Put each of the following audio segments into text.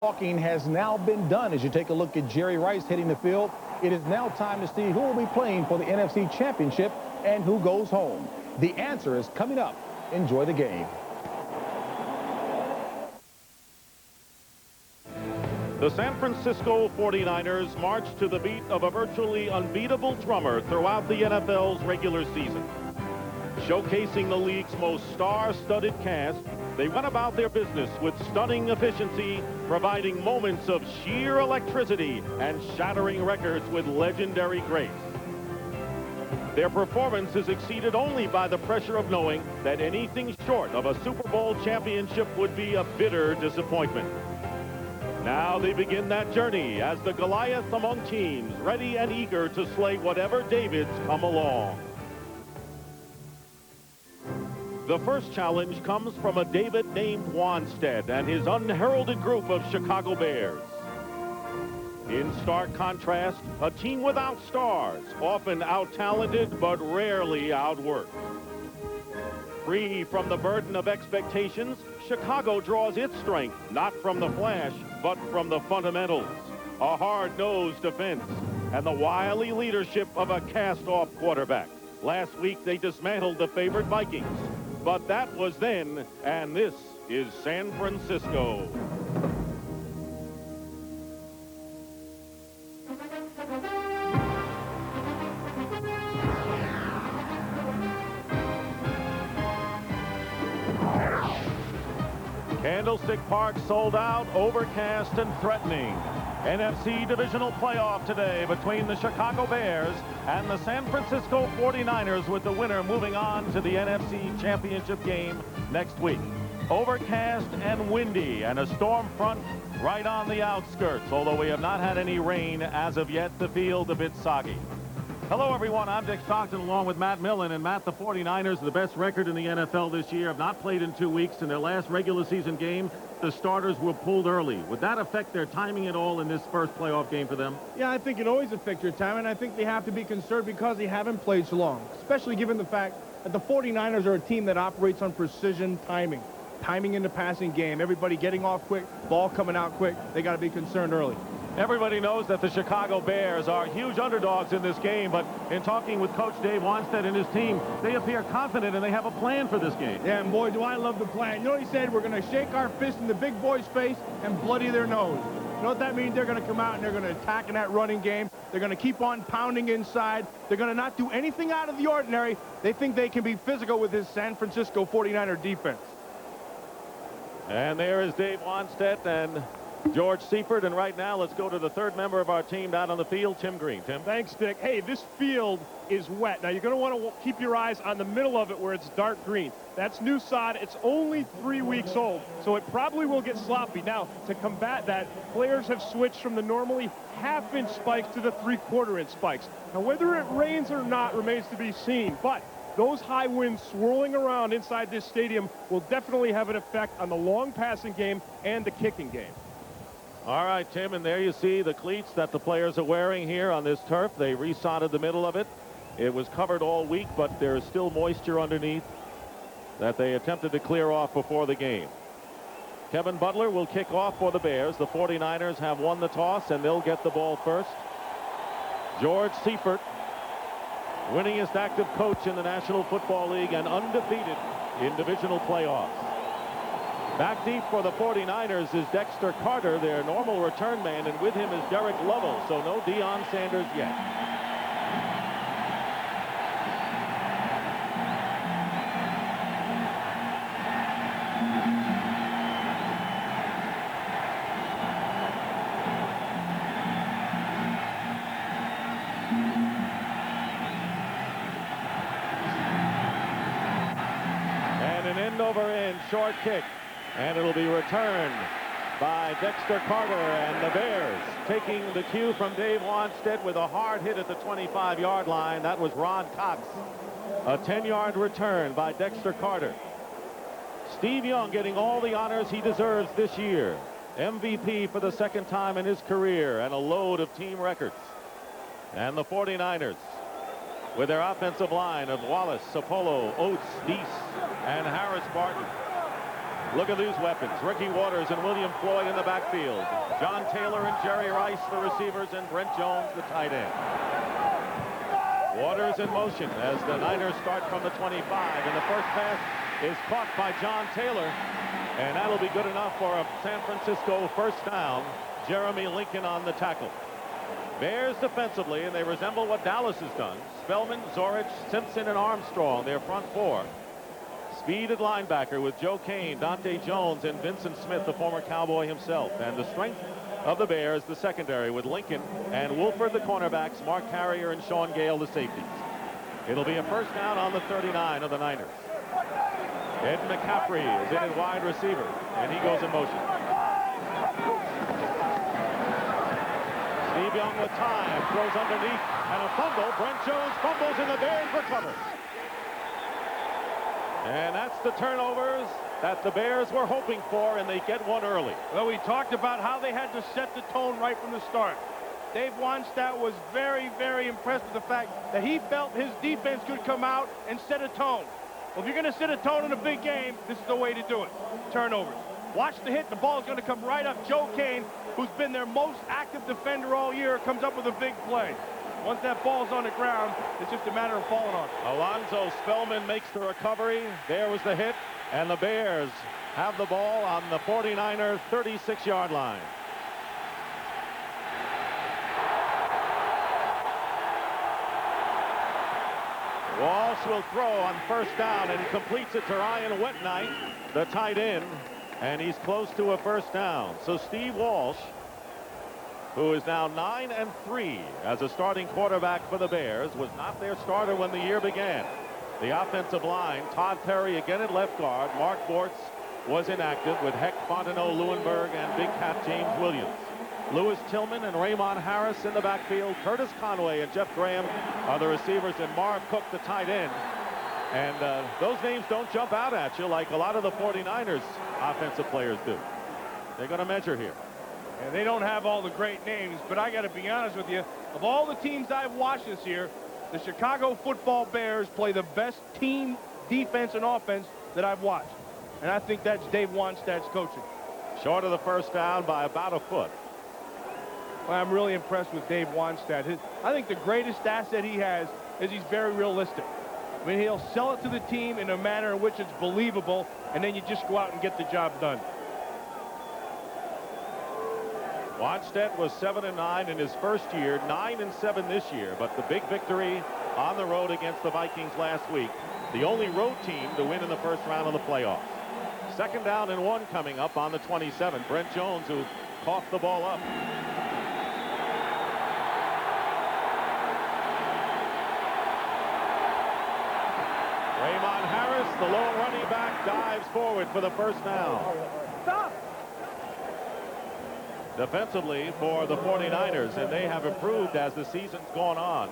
Talking has now been done as you take a look at Jerry Rice hitting the field. It is now time to see who will be playing for the NFC Championship and who goes home. The answer is coming up. Enjoy the game. The San Francisco 49ers march to the beat of a virtually unbeatable drummer throughout the NFL's regular season. Showcasing the league's most star-studded cast, they went about their business with stunning efficiency, providing moments of sheer electricity and shattering records with legendary grace. Their performance is exceeded only by the pressure of knowing that anything short of a Super Bowl championship would be a bitter disappointment. Now they begin that journey as the Goliath among teams, ready and eager to slay whatever Davids come along. The first challenge comes from a David named Wanstead and his unheralded group of Chicago Bears. In stark contrast, a team without stars, often out-talented but rarely outworked. Free from the burden of expectations, Chicago draws its strength not from the flash, but from the fundamentals. A hard-nosed defense and the wily leadership of a cast-off quarterback. Last week, they dismantled the favored Vikings. But that was then, and this is San Francisco. Candlestick Park sold out, overcast and threatening. NFC Divisional playoff today between the Chicago Bears and the San Francisco 49ers, with the winner moving on to the NFC Championship game next week. Overcast and windy and a storm front right on the outskirts. Although we have not had any rain as of yet, the field a bit soggy. Hello, everyone. I'm Dick Stockton along with Matt Millen. And Matt, the 49ers are the best record in the NFL this year. Have not played in 2 weeks. In their last regular season game, the starters were pulled early. Would that affect their timing at all in this first playoff game for them? Yeah, I think it always affects your time, and I think they have to be concerned because they haven't played so long, especially given the fact that the 49ers are a team that operates on precision timing. Timing in the passing game, everybody getting off quick, ball coming out quick. They got to be concerned early. Everybody knows that the Chicago Bears are huge underdogs in this game, but in talking with Coach Dave Wanstead and his team, they appear confident and they have a plan for this game. Yeah, and boy, do I love the plan. You know what he said? We're going to shake our fist in the big boy's face and bloody their nose. You know what that means? They're going to come out and they're going to attack in that running game. They're going to keep on pounding inside. They're going to not do anything out of the ordinary. They think they can be physical with this San Francisco 49er defense. And there is Dave Wanstead and George Seifert, and right now let's go to the third member of our team down on the field, Tim Green. Tim. Thanks, Dick. Hey, this field is wet. Now, you're going to want to keep your eyes on the middle of it where it's dark green. That's new sod. It's only 3 weeks old, so it probably will get sloppy. Now, to combat that, players have switched from the normally half-inch spikes to the 3/4-inch spikes. Now, whether it rains or not remains to be seen, but those high winds swirling around inside this stadium will definitely have an effect on the long passing game and the kicking game. All right, Tim, and there you see the cleats that the players are wearing here on this turf. They resodded the middle of it. It was covered all week, but there is still moisture underneath that they attempted to clear off before the game. Kevin Butler will kick off for the Bears. The 49ers have won the toss, and they'll get the ball first. George Seifert, winningest active coach in the National Football League and undefeated in divisional playoffs. Back deep for the 49ers is Dexter Carter, their normal return man, and with him is Derek Lovell, so no Deion Sanders yet. And an end-over-end short kick. And it'll be returned by Dexter Carter, and the Bears taking the cue from Dave Wanstead with a hard hit at the 25-yard line. That was Ron Cox. A 10-yard return by Dexter Carter. Steve Young getting all the honors he deserves this year. MVP for the second time in his career, and a load of team records. And the 49ers, with their offensive line of Wallace, Sapolo, Oates, Deese, and Harris Barton. Look at these weapons. Ricky Waters and William Floyd in the backfield. John Taylor and Jerry Rice, the receivers, and Brent Jones, the tight end. Waters in motion as the Niners start from the 25. And the first pass is caught by John Taylor. And that'll be good enough for a San Francisco first down. Jeremy Lincoln on the tackle. Bears defensively, and they resemble what Dallas has done. Spellman, Zorich, Simpson, and Armstrong, their front four. Speed at linebacker with Joe Kane, Dante Jones, and Vincent Smith, the former Cowboy himself. And the strength of the Bears, the secondary, with Lincoln and Wolford, the cornerbacks, Mark Carrier and Sean Gale, the safeties. It'll be a first down on the 39 of the Niners. Ed McCaffrey is in at wide receiver, and he goes in motion. Steve Young with time, throws underneath, and a fumble. Brent Jones fumbles, and the Bears recover. And that's the turnovers that the Bears were hoping for, and they get one early. Well, we talked about how they had to set the tone right from the start. Dave Wannstedt was very, very impressed with the fact that he felt his defense could come out and set a tone. Well, if you're going to set a tone in a big game, this is the way to do it. Turnovers. Watch the hit. The ball is going to come right up. Joe Kane, who's been their most active defender all year, comes up with a big play. Once that ball's on the ground, it's just a matter of falling on it. Alonzo Spellman makes the recovery. There was the hit, and the Bears have the ball on the 49er 36-yard line. Walsh will throw on first down, and he completes it to Ryan Wetnight, the tight end, and he's close to a first down. So Steve Walsh, who is now 9-3 as a starting quarterback for the Bears, was not their starter when the year began. The offensive line, Todd Perry again at left guard. Mark Bortz was inactive with Heck, Fontenot, Leuenberg, and big cat James Williams. Lewis Tillman and Raymond Harris in the backfield. Curtis Conway and Jeff Graham are the receivers, and Marv Cook the tight end. And those names don't jump out at you like a lot of the 49ers offensive players do. They're going to measure here. And they don't have all the great names, but I got to be honest with you. Of all the teams I've watched this year, the Chicago Football Bears play the best team defense and offense that I've watched. And I think that's Dave Wannstedt's coaching. Short of the first down by about a foot. Well, I'm really impressed with Dave Wannstedt. I think the greatest asset he has is he's very realistic. I mean, he'll sell it to the team in a manner in which it's believable, and then you just go out and get the job done. Wannstedt was 7-9 in his first year, 9-7 this year, but the big victory on the road against the Vikings last week, the only road team to win in the first round of the playoffs. Second down and 1 coming up on the 27. Brent Jones, who coughed the ball up. Raymond Harris, the lone running back, dives forward for the first down. Stop! Defensively for the 49ers, and they have improved as the season's gone on.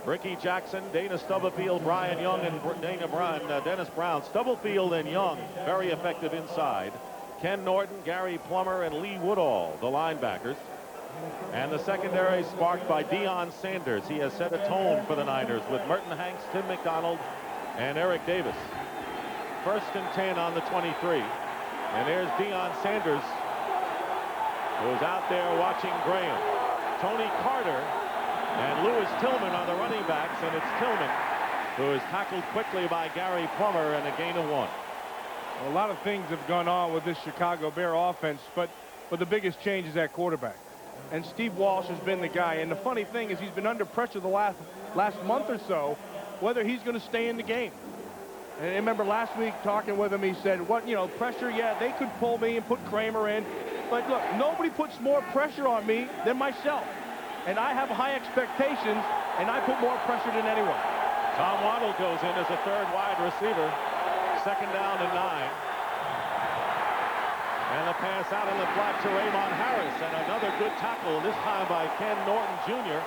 Ricky Jackson, Dana Stubblefield, Brian Young, and Dennis Brown. Stubblefield and Young very effective inside. Ken Norton, Gary Plummer, and Lee Woodall, the linebackers. And the secondary sparked by Deion Sanders. He has set a tone for the Niners with Merton Hanks, Tim McDonald, and Eric Davis. First and 10 on the 23. And there's Deion Sanders, who's out there watching Graham. Tony Carter and Lewis Tillman are the running backs, and it's Tillman who is tackled quickly by Gary Plummer and a gain of 1. Well, a lot of things have gone on with this Chicago Bear offense, but the biggest change is that quarterback. And Steve Walsh has been the guy. And the funny thing is he's been under pressure the last month or so, whether he's going to stay in the game. And I remember last week talking with him, he said, pressure, yeah, they could pull me and put Kramer in. But look, nobody puts more pressure on me than myself. And I have high expectations, and I put more pressure than anyone. Tom Waddle goes in as a third wide receiver. Second down and 9. And a pass out in the flat to Raymond Harris, and another good tackle, this time by Ken Norton Jr.,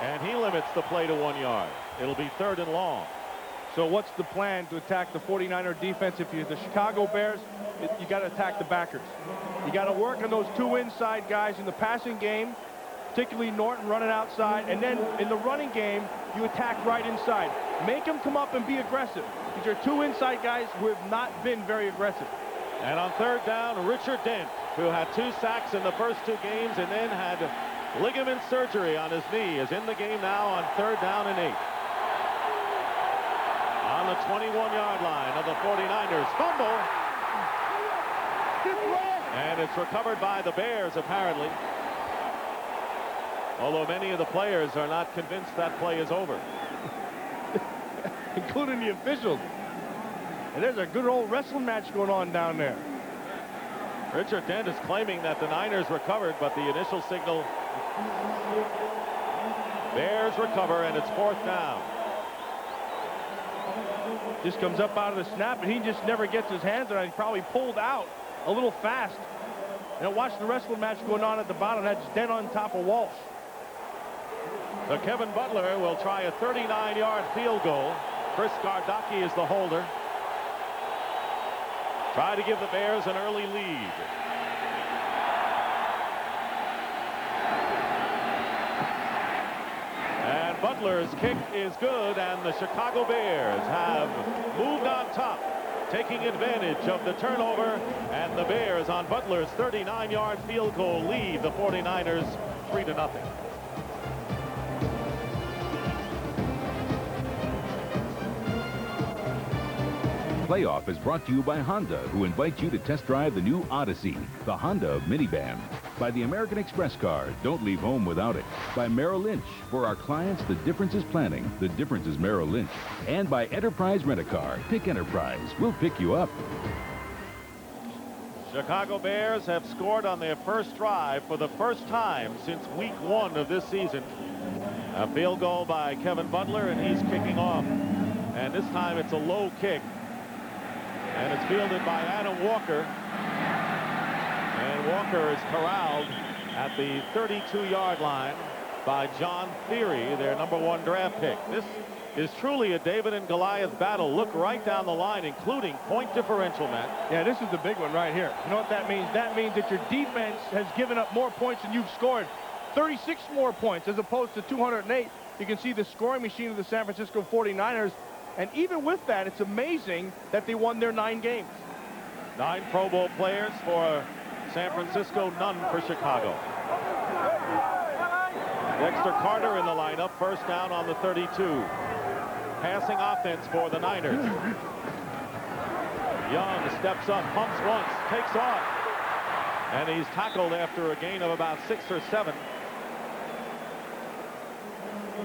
and he limits the play to 1 yard. It'll be third and long. So what's the plan to attack the 49er defense? If you're the Chicago Bears, you got to attack the backers. You got to work on those two inside guys in the passing game, particularly Norton running outside, and then in the running game, you attack right inside. Make them come up and be aggressive. These are two inside guys who have not been very aggressive. And on third down, Richard Dent, who had 2 sacks in the first 2 games and then had ligament surgery on his knee, is in the game now on third down and 8. On the 21-yard line of the 49ers. Fumble. And it's recovered by the Bears, apparently. Although many of the players are not convinced that play is over. Including the officials. And there's a good old wrestling match going on down there. Richard Dent is claiming that the Niners recovered, but the initial signal. Bears recover, and it's 4th down. Just comes up out of the snap, and he just never gets his hands on it. He probably pulled out a little fast. And watch the wrestling match going on at the bottom. That's Dent on top of Walsh. So Kevin Butler will try a 39-yard field goal. Chris Gardocki is the holder. Try to give the Bears an early lead. And Butler's kick is good, and the Chicago Bears have moved on top, taking advantage of the turnover, and the Bears on Butler's 39-yard field goal lead the 49ers 3-0. Playoff is brought to you by Honda, who invites you to test drive the new Odyssey, the Honda of minivans. By the American Express card, don't leave home without it. By Merrill Lynch, for our clients, the difference is planning, the difference is Merrill Lynch. And by Enterprise Rent-A-Car. Pick Enterprise, we'll pick you up. Chicago Bears have scored on their first drive for the first time since week 1 of this season. A field goal by Kevin Butler, and he's kicking off. And this time it's a low kick. And it's fielded by Adam Walker. And Walker is corralled at the 32-yard line by John Theory, their #1 draft pick. This is truly a David and Goliath battle. Look right down the line, including point differential, Matt. Yeah, this is the big one right here. You know what that means? That means that your defense has given up more points than you've scored. 36 more points as opposed to 208. You can see the scoring machine of the San Francisco 49ers. And even with that, it's amazing that they won their 9 games. 9 Pro Bowl players for San Francisco, none for Chicago. Dexter Carter in the lineup, first down on the 32. Passing offense for the Niners. Young steps up, pumps once, takes off. And he's tackled after a gain of about 6 or 7.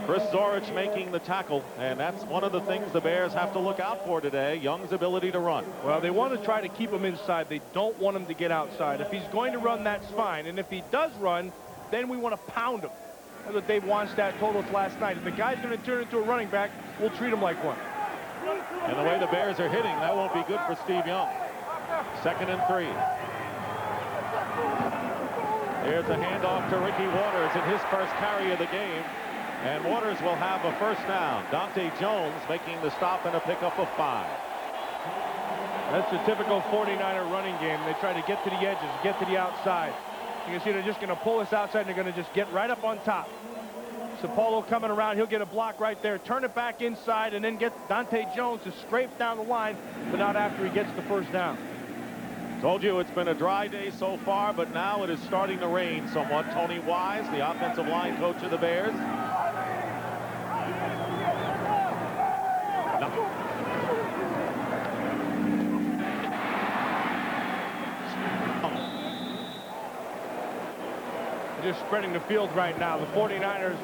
Chris Zorich making the tackle, and that's one of the things the Bears have to look out for today, Young's ability to run. Well, they want to try to keep him inside. They don't want him to get outside. If he's going to run, that's fine. And if he does run, then we want to pound him. That's what Dave Wannstedt told us last night. If the guy's going to turn into a running back, we'll treat him like one. And the way the Bears are hitting, that won't be good for Steve Young. 2nd and 3. Here's a handoff to Ricky Waters in his first carry of the game. And Waters will have a first down. Dante Jones making the stop and a pickup of 5. That's the typical 49er running game. They try to get to the edges, get to the outside. You can see they're just going to pull us outside, and they're going to just get right up on top. Sapolo coming around. He'll get a block right there, turn it back inside, and then get Dante Jones to scrape down the line, but not after he gets the first down. Told you it's been a dry day so far, but now it is starting to rain somewhat. Tony Wise, the offensive line coach of the Bears. No. Just spreading the field right now. The 49ers,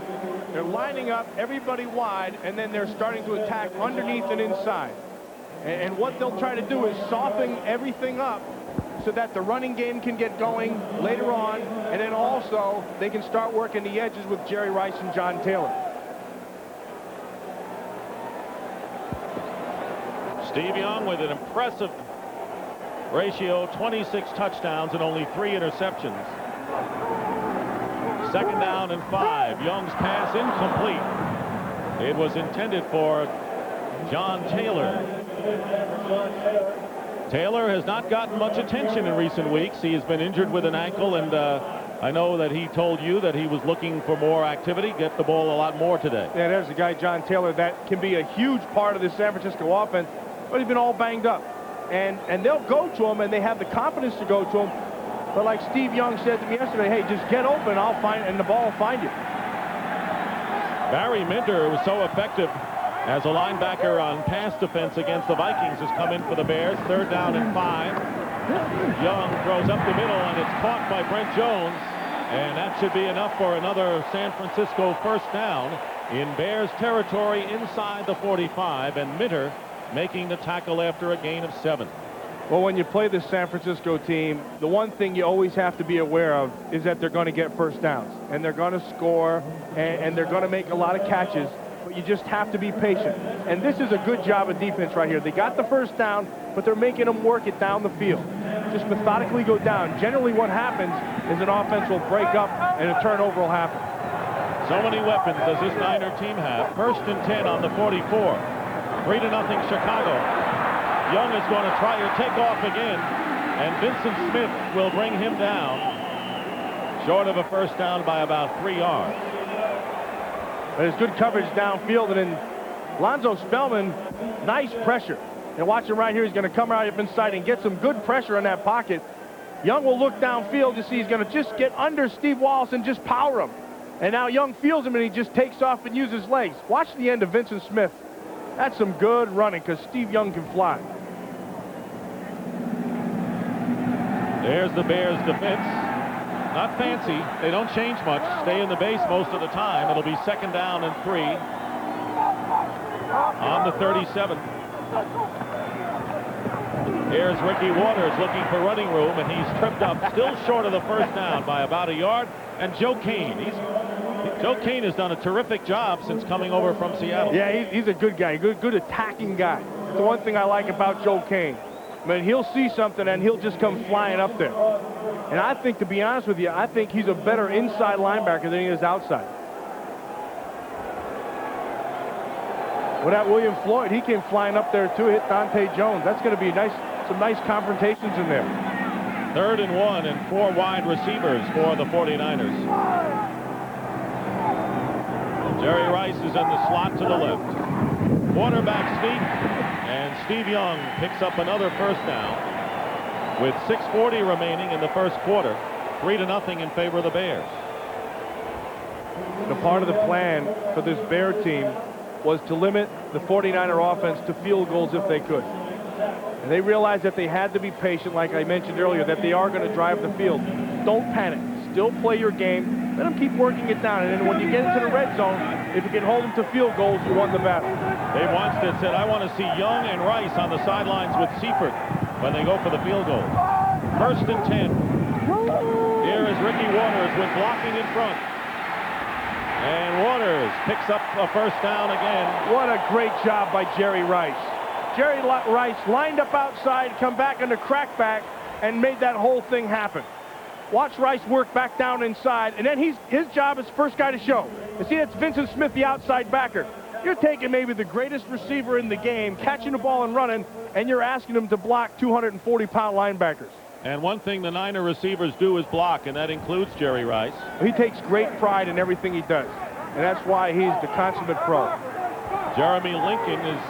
they're lining up everybody wide, and then they're starting to attack underneath and inside. And what they'll try to do is soften everything up so that the running game can get going later on, and then also they can start working the edges with Jerry Rice and John Taylor. Steve Young with an impressive ratio, 26 touchdowns and only 3 interceptions. 2nd down and 5. Young's pass incomplete. It was intended for John Taylor. Taylor has not gotten much attention in recent weeks. He has been injured with an ankle, and I know that he told you that he was looking for more activity, get the ball a lot more today. Yeah, there's a guy, John Taylor, that can be a huge part of the San Francisco offense, but he's been all banged up. and they'll go to him, and they have the confidence to go to him. But like Steve Young said to me yesterday, hey, just get open, I'll find, and the ball will find you. Barry Minter was so effective as a linebacker on pass defense against the Vikings, has come in for the Bears. 3rd down and 5. Young throws up the middle, and it's caught by Brent Jones. And that should be enough for another San Francisco 1st down in Bears territory inside the 45. And Minter making the tackle after a gain of 7. Well, when you play this San Francisco team, the one thing you always have to be aware of is that they're going to get 1st downs. And they're going to score, and they're going to make a lot of catches. But you just have to be patient. And this is a good job of defense right here. They got the 1st down, but they're making them work it down the field. Just methodically go down. Generally what happens is an offense will break up and a turnover will happen. So many weapons does this Niner team have. 1st and 10 on the 44. 3-0 Chicago. Young is going to try to take off again, and Vincent Smith will bring him down short of a 1st down by about 3 yards. But it's good coverage downfield, and then Lonzo Spellman, nice pressure. And watch him right here. He's going to come right up inside and get some good pressure in that pocket. Young will look downfield to see he's going to just get under Steve Wallace and just power him. And now Young feels him, and he just takes off and uses legs. Watch the end of Vincent Smith. That's some good running because Steve Young can fly. There's the Bears defense. Not fancy. They don't change much. Stay in the base most of the time. It'll be 2nd down and 3 on the 37. Here's Ricky Waters looking for running room, and he's tripped up, still short of the 1st down by about a yard. And Joe Kane. Joe Kane has done a terrific job since coming over from Seattle. Yeah, he's a good guy, good attacking guy. That's the one thing I like about Joe Kane. I mean, he'll see something and he'll just come flying up there. And I think, to be honest with you, I think he's a better inside linebacker than he is outside. Well, that William Floyd, he came flying up there too, hit Dante Jones. That's going to be some nice confrontations in there. 3rd and 1 and 4 wide receivers for the 49ers. Jerry Rice is in the slot to the left. Quarterback sneak, and Steve Young picks up another 1st down with 6:40 remaining in the 1st quarter. 3-0 in favor of the Bears. The part of the plan for this Bear team was to limit the 49er offense to field goals if they could. And they realized that they had to be patient, like I mentioned earlier, that they are going to drive the field. Don't panic. Still play your game. Let them keep working it down. And then when you get into the red zone, if you can hold them to field goals, you won the battle. Dave Wanstead said, I want to see Young and Rice on the sidelines with Seifert when they go for the field goal. 1st and 10. Here is Ricky Waters with blocking in front. And Waters picks up a 1st down again. What a great job by Jerry Rice. Jerry Rice lined up outside, come back into crackback, and made that whole thing happen. Watch Rice work back down inside, and then his job is first guy to show. You see, that's Vincent Smith, the outside backer. You're taking maybe the greatest receiver in the game, catching the ball and running, and you're asking him to block 240-pound linebackers. And one thing the Niner receivers do is block, and that includes Jerry Rice. He takes great pride in everything he does, and that's why he's the consummate pro. Jeremy Lincoln is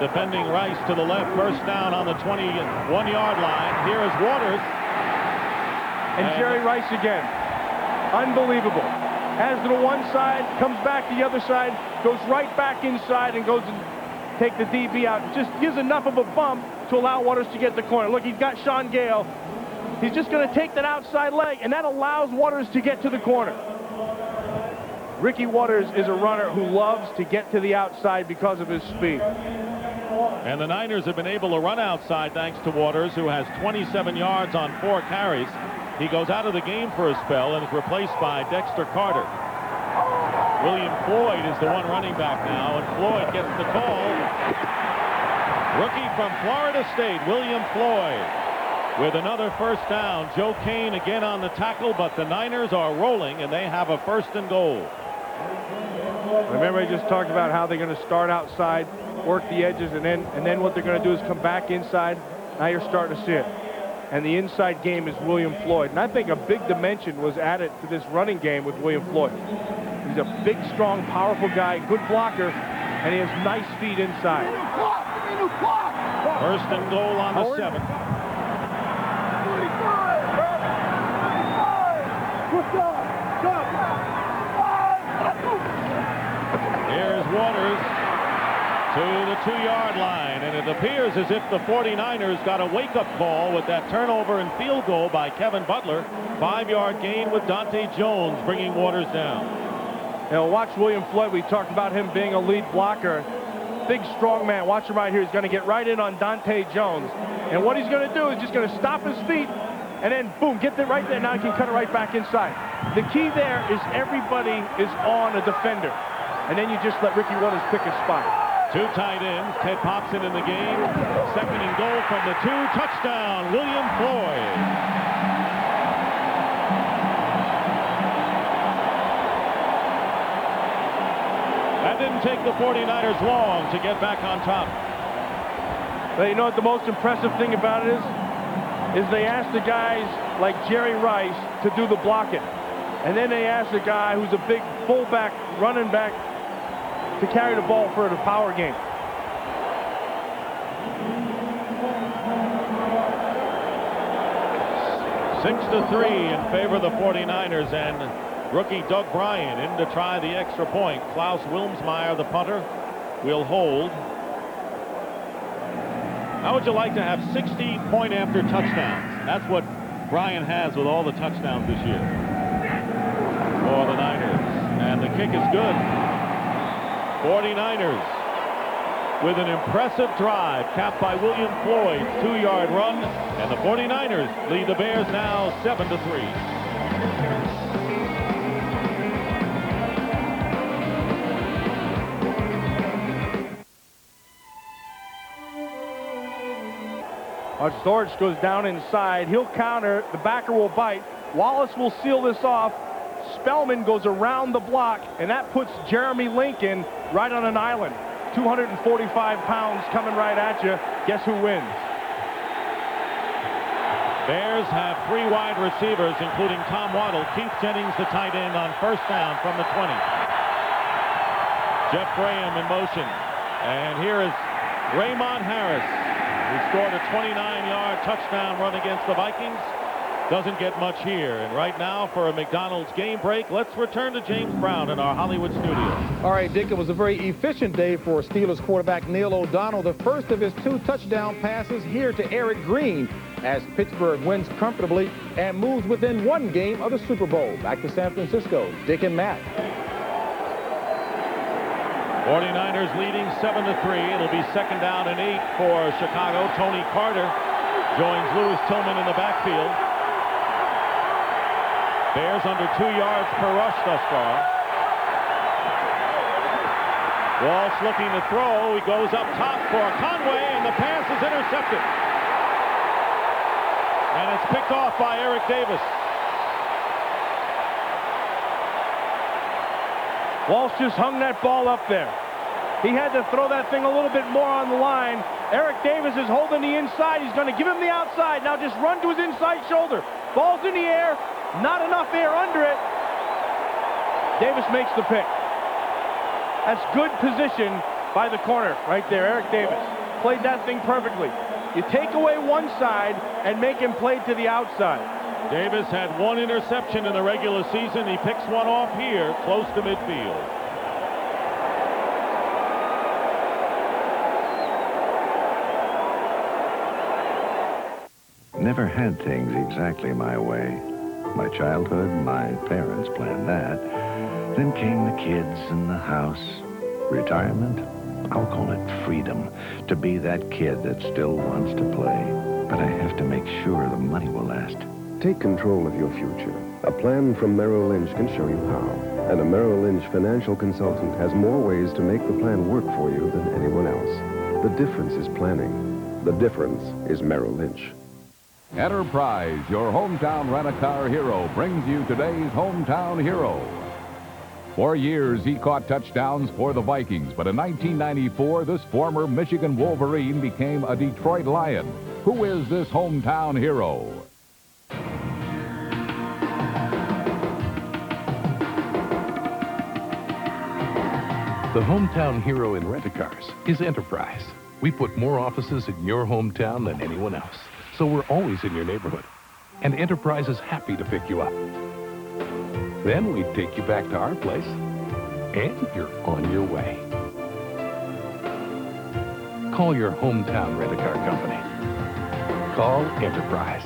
defending Rice to the left. 1st down on the 21-yard line. Here is Waters. And Jerry Rice again. Unbelievable. Has to the one side, comes back to the other side, goes right back inside and goes and take the DB out. Just gives enough of a bump to allow Waters to get the corner. Look, he's got Sean Gale. He's just going to take that outside leg, and that allows Waters to get to the corner. Ricky Waters is a runner who loves to get to the outside because of his speed. And the Niners have been able to run outside thanks to Waters, who has 27 yards on 4 carries. He goes out of the game for a spell and is replaced by Dexter Carter. William Floyd is the one running back now, and Floyd gets the call. Rookie from Florida State, William Floyd, with another 1st down. Joe Kane again on the tackle, but the Niners are rolling, and they have a 1st and goal. Remember, I just talked about how they're going to start outside, work the edges, and then what they're going to do is come back inside. Now you're starting to see it. And the inside game is William Floyd. And I think a big dimension was added to this running game with William Floyd. He's a big, strong, powerful guy, good blocker, and he has nice feet inside. First and goal on the 7. Here's Waters to the 2-yard line, and it appears as if the 49ers got a wake-up call with that turnover and field goal by Kevin Butler. 5-yard gain with Dante Jones bringing Waters down. You know, watch William Floyd. We talked about him being a lead blocker. Big, strong man. Watch him right here. He's going to get right in on Dante Jones. And what he's going to do is just going to stop his feet and then, boom, get it right there. Now he can cut it right back inside. The key there is everybody is on a defender. And then you just let Ricky Waters pick his spot. 2 tight ends. Ted Popson in the game. Second and goal from the 2. Touchdown, William Floyd. That didn't take the 49ers long to get back on top. But you know what the most impressive thing about it is they asked the guys like Jerry Rice to do the blocking. And then they asked a guy who's a big fullback, running back, to carry the ball for the power game. Six to 3 in favor of the 49ers, and rookie Doug Bryan in to try the extra point. Klaus Wilmsmeyer, the punter, will hold. How would you like to have 60 point-after touchdowns? That's what Bryan has with all the touchdowns this year for the Niners. And the kick is good. 49ers with an impressive drive capped by William Floyd's 2-yard run, and the 49ers lead the Bears now 7-3. George goes down inside. He'll counter. The backer will bite. Wallace will seal this off. Spellman goes around the block, and that puts Jeremy Lincoln right on an island. 245 pounds coming right at you. Guess who wins? Bears have 3 wide receivers, including Tom Waddle. Keith Jennings, the tight end, on first down from the 20. Jeff Graham in motion. And here is Raymond Harris, who scored a 29-yard touchdown run against the Vikings. Doesn't get much here. And right now, for a McDonald's game break, let's return to James Brown in our Hollywood studio. All right, Dick, it was a very efficient day for Steelers quarterback Neil O'Donnell. The first of his 2 touchdown passes here to Eric Green as Pittsburgh wins comfortably and moves within 1 game of the Super Bowl. Back to San Francisco, Dick and Matt. 49ers leading 7-3. It'll be 2nd down and 8 for Chicago. Tony Carter joins Louis Tillman in the backfield. Bears under 2 yards per rush thus far. Walsh looking to throw. He goes up top for Conway, and the pass is intercepted. And it's picked off by Eric Davis. Walsh just hung that ball up there. He had to throw that thing a little bit more on the line. Eric Davis is holding the inside. He's going to give him the outside. Now just run to his inside shoulder. Ball's in the air. Not enough air under it. Davis makes the pick. That's good position by the corner right there. Eric Davis played that thing perfectly. You take away one side and make him play to the outside. Davis had 1 interception in the regular season. He picks one off here, close to midfield. Never had things exactly my way. My childhood, my parents planned that. Then came the kids and the house. Retirement? I'll call it freedom. To be that kid that still wants to play. But I have to make sure the money will last. Take control of your future. A plan from Merrill Lynch can show you how. And a Merrill Lynch financial consultant has more ways to make the plan work for you than anyone else. The difference is planning. The difference is Merrill Lynch. Enterprise, your hometown rent-a-car hero, brings you today's hometown hero. For years, he caught touchdowns for the Vikings, but in 1994, this former Michigan Wolverine became a Detroit Lion. Who is this hometown hero? The hometown hero in rent-a-cars is Enterprise. We put more offices in your hometown than anyone else, so we're always in your neighborhood. And Enterprise is happy to pick you up. Then we take you back to our place, and you're on your way. Call your hometown rent-a-car company. Call Enterprise.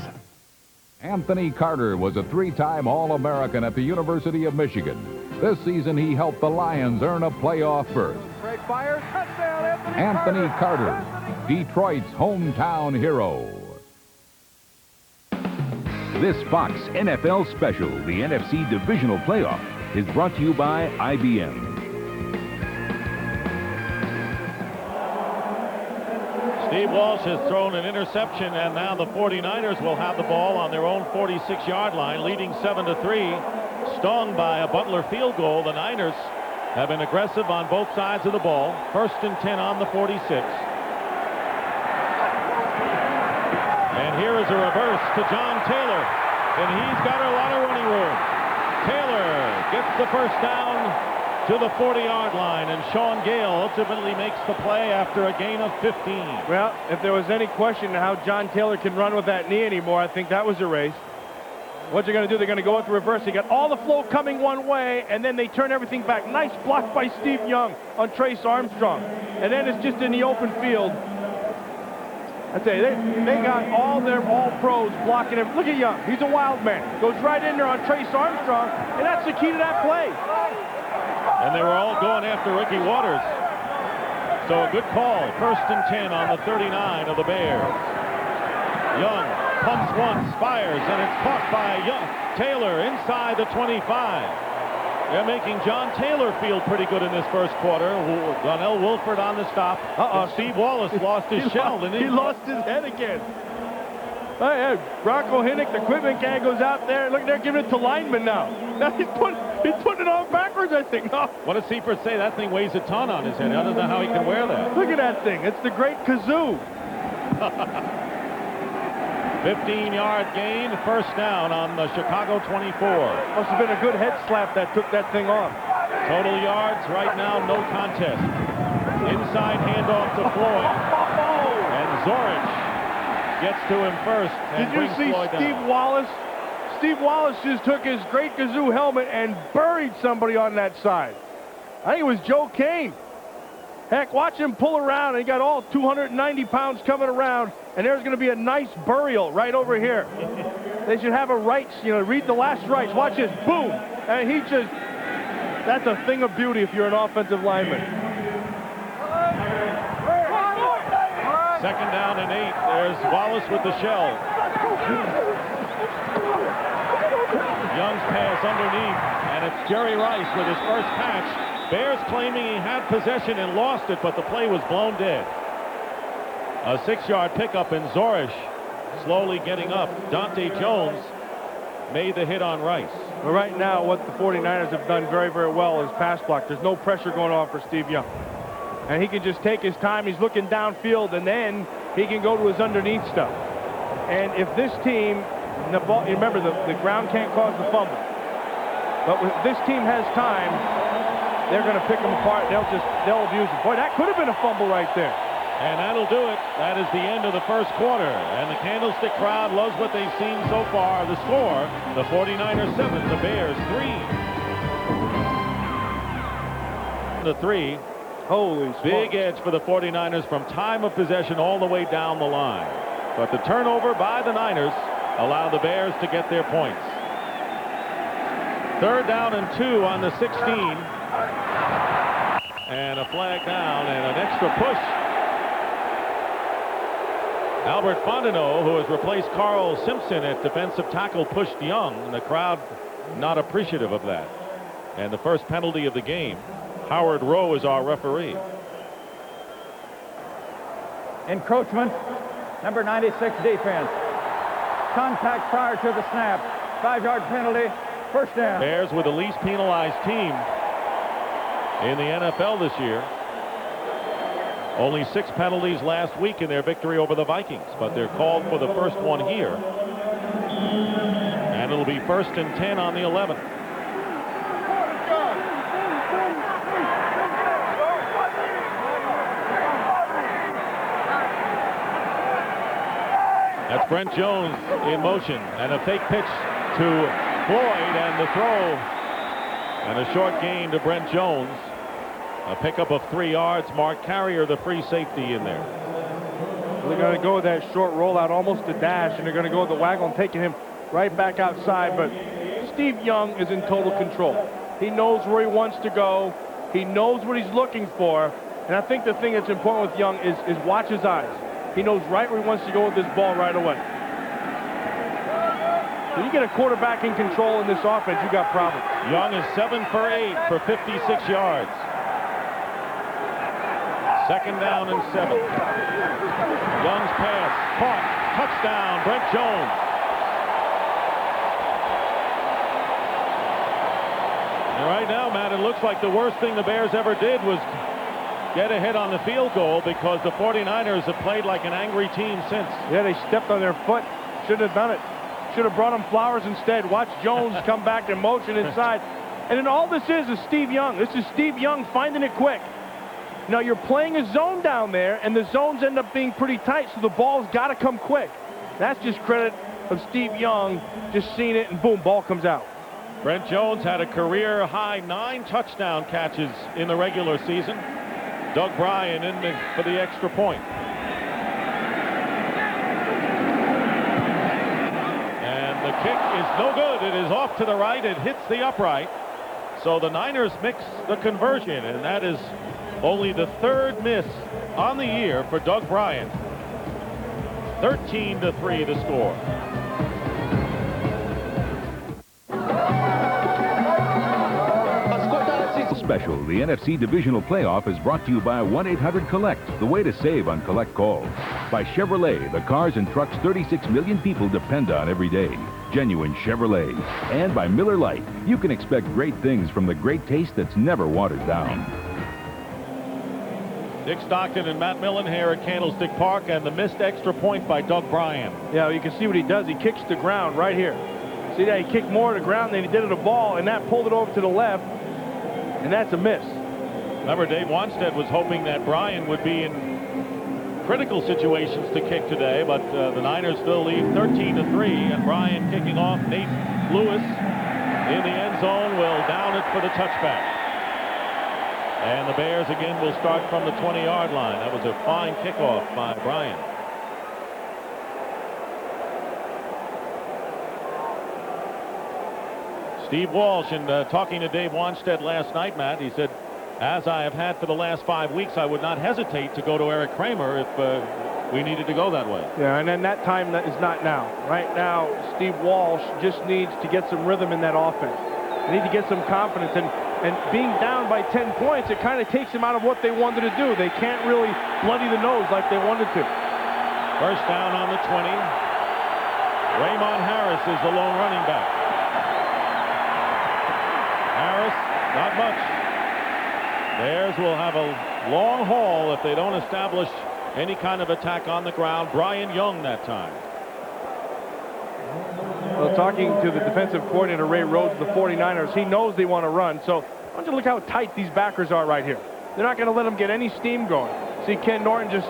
Anthony Carter was a 3-time All-American at the University of Michigan. This season, he helped the Lions earn a playoff berth. Great fire. Touchdown, Anthony Carter, Detroit's hometown hero. This Fox NFL special, the NFC Divisional Playoff, is brought to you by IBM. Steve Walsh has thrown an interception, and now the 49ers will have the ball on their own 46-yard line, leading 7-3. Stung by a Butler field goal, the Niners have been aggressive on both sides of the ball. 1st and 10 on the 46. And here is a reverse to John Taylor, and he's got a lot of running room. Taylor gets the first down to the 40-yard line, and Sean Gale ultimately makes the play after a gain of 15. Well, if there was any question how John Taylor can run with that knee anymore, I think that was erased. What they're going to do, they're going to go with the reverse. They got all the flow coming one way, and then they turn everything back. Nice block by Steve Young on Trace Armstrong. And then it's just in the open field. I tell you, they got all pros blocking him. Look at Young. He's a wild man. Goes right in there on Trace Armstrong, and that's the key to that play. And they were all going after Ricky Waters. So a good call. 1st and 10 on the 39 of the Bears. Young pumps once, fires, and it's caught by Taylor inside the 25. They're making John Taylor feel pretty good in this first quarter. Donnell Wilford on the stop. Steve Wallace lost his shell. He lost his head again. Hey, Bronco Hinnick, the equipment guy, goes out there. Look, they're giving it to linemen now. Now he's putting it on backwards, I think. No. What does Seifert say? That thing weighs a ton on his head. I don't know how he can wear that. Look at that thing. It's the great kazoo. 15-yard gain, 1st down on the Chicago 24. Must have been a good head slap that took that thing off. Total yards right now, no contest. Inside handoff to Floyd. And Zorich gets to him first. And did you see Steve Wallace? Steve Wallace just took his great kazoo helmet and buried somebody on that side. I think it was Joe Kane. Heck, watch him pull around, and he got all 290 pounds coming around, and there's going to be a nice burial right over here. They should have a rights, read the last rights. Watch this, boom. And he just, that's a thing of beauty if you're an offensive lineman. 2nd down and 8. There's Wallace with the shell. Young's pass underneath, and it's Jerry Rice with his first catch. Bears claiming he had possession and lost it, but the play was blown dead. A 6-yard pickup, and Zorich slowly getting up. Dante Jones made the hit on Rice. Well, right now, what the 49ers have done very, very well is pass block. There's no pressure going on for Steve Young. And he can just take his time. He's looking downfield, and then he can go to his underneath stuff. And if this team, remember, the ground can't cause the fumble. But if this team has time, they're going to pick them apart. They'll abuse it. Boy, that could have been a fumble right there. And that'll do it. That is the end of the first quarter. And the Candlestick crowd loves what they've seen so far. The score, the 49ers 7, the Bears 3. The 3. Holy smokes. Big edge for the 49ers from time of possession all the way down the line. But the turnover by the Niners allowed the Bears to get their points. 3rd down and 2 on the 16. And a flag down and an extra push. Albert Fontenot, who has replaced Carl Simpson at defensive tackle, pushed Young, and the crowd not appreciative of that. And the first penalty of the game. Howard Rowe is our referee. Encroachment, number 96 defense. Contact prior to the snap. 5-yard penalty, 1st down. Bears were the least penalized team in the NFL this year. Only 6 penalties last week in their victory over the Vikings, but they're called for the first one here. And it'll be 1st and 10 on the 11th. That's Brent Jones in motion, and a fake pitch to Floyd, and the throw, and a short gain to Brent Jones. A pickup of 3 yards. Mark Carrier, the free safety, in there. They're going to go with that short rollout, almost a dash, and they're going to go with the waggle and taking him right back outside. But Steve Young is in total control. He knows where he wants to go. He knows what he's looking for. And I think the thing that's important with Young is watch his eyes. He knows right where he wants to go with this ball right away. When you get a quarterback in control in this offense, you got problems. Young is 7 for 8 for 56 yards. 2nd down and 7. Young's pass caught. Touchdown, Brent Jones. And right now, Matt, it looks like the worst thing the Bears ever did was get ahead on the field goal, because the 49ers have played like an angry team since. Yeah, they stepped on their foot. Shouldn't have done it. Should have brought him flowers instead. Watch Jones come back in motion inside. And then all this is Steve Young. This is Steve Young finding it quick. Now, you're playing a zone down there, and the zones end up being pretty tight, so the ball's got to come quick. That's just credit of Steve Young, just seeing it, and boom, ball comes out. Brent Jones had a career-high 9 touchdown catches in the regular season. Doug Bryan in for the extra point. And the kick is no good. It is off to the right. It hits the upright. So the Niners mix the conversion, and that is only the 3rd miss on the year for Doug Bryan. 13-3 the score. Special, the NFC Divisional Playoff is brought to you by 1-800-COLLECT, the way to save on collect calls. By Chevrolet, the cars and trucks 36 million people depend on every day. Genuine Chevrolet. And by Miller Lite, you can expect great things from the great taste that's never watered down. Dick Stockton and Matt Millen here at Candlestick Park, and the missed extra point by Doug Bryan. Yeah, you can see what he does. He kicks the ground right here. See that? He kicked more to the ground than he did to the ball, and that pulled it over to the left. And that's a miss. Remember, Dave Wanstead was hoping that Bryan would be in critical situations to kick today, but the Niners still lead 13-3, and Bryan kicking off. Nate Lewis in the end zone will down it for the touchback. And the Bears again will start from the 20-yard line. That was a fine kickoff by Bryan. Steve Walsh, and talking to Dave Wanstead last night, Matt, he said, as I have had for the last 5 weeks, I would not hesitate to go to Eric Kramer if we needed to go that way. Yeah, and then that time is not now. Right now, Steve Walsh just needs to get some rhythm in that offense. They need to get some confidence, and being down by 10 points, it kind of takes them out of what they wanted to do. They can't really bloody the nose like they wanted to. First down on the 20. Raymond Harris is the lone running back. Harris, not much. Bears will have a long haul if they don't establish any kind of attack on the ground. Brian Young that time. Well, talking to the defensive coordinator, Ray Rhodes, of the 49ers, he knows they want to run. So why don't you look how tight these backers are right here. They're not going to let them get any steam going. See, Ken Norton just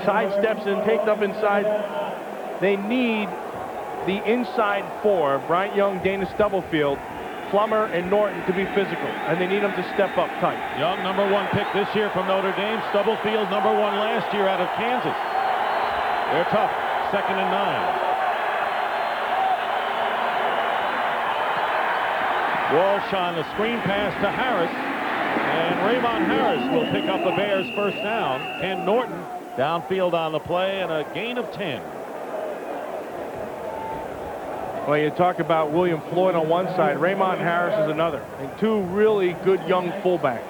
sidesteps and takes up inside. They need the inside 4, Bryant Young, Dana Stubblefield, Plummer, and Norton to be physical, and they need them to step up tight. Young, #1 pick this year from Notre Dame. Stubblefield, #1 last year out of Kansas. They're tough. 2nd and 9. Walsh on the screen pass to Harris, and Raymond Harris will pick up the Bears' first down. Ken Norton downfield on the play, and a gain of 10. Well, you talk about William Floyd on one side, Raymond Harris is another, and 2 really good young fullbacks.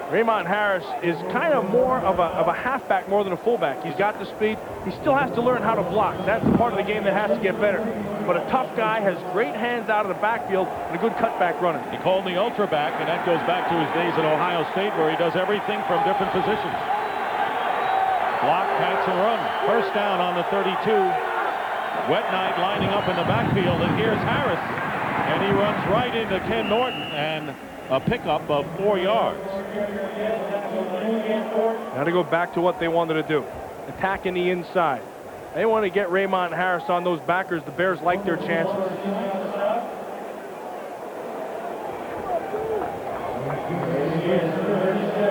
Raymond Harris is kind of more of a halfback more than a fullback. He's got the speed. He still has to learn how to block. That's the part of the game that has to get better. But a tough guy, has great hands out of the backfield, and a good cutback runner. He called the ultra back, and that goes back to his days at Ohio State, where he does everything from different positions. Block, catch, and run. First down on the 32. Wet Knight lining up in the backfield, and here's Harris, and he runs right into Ken Norton, and a pickup of 4 yards. Now to go back to what they wanted to do, attacking the inside. They want to get Raymond Harris on those backers. The Bears like their chances.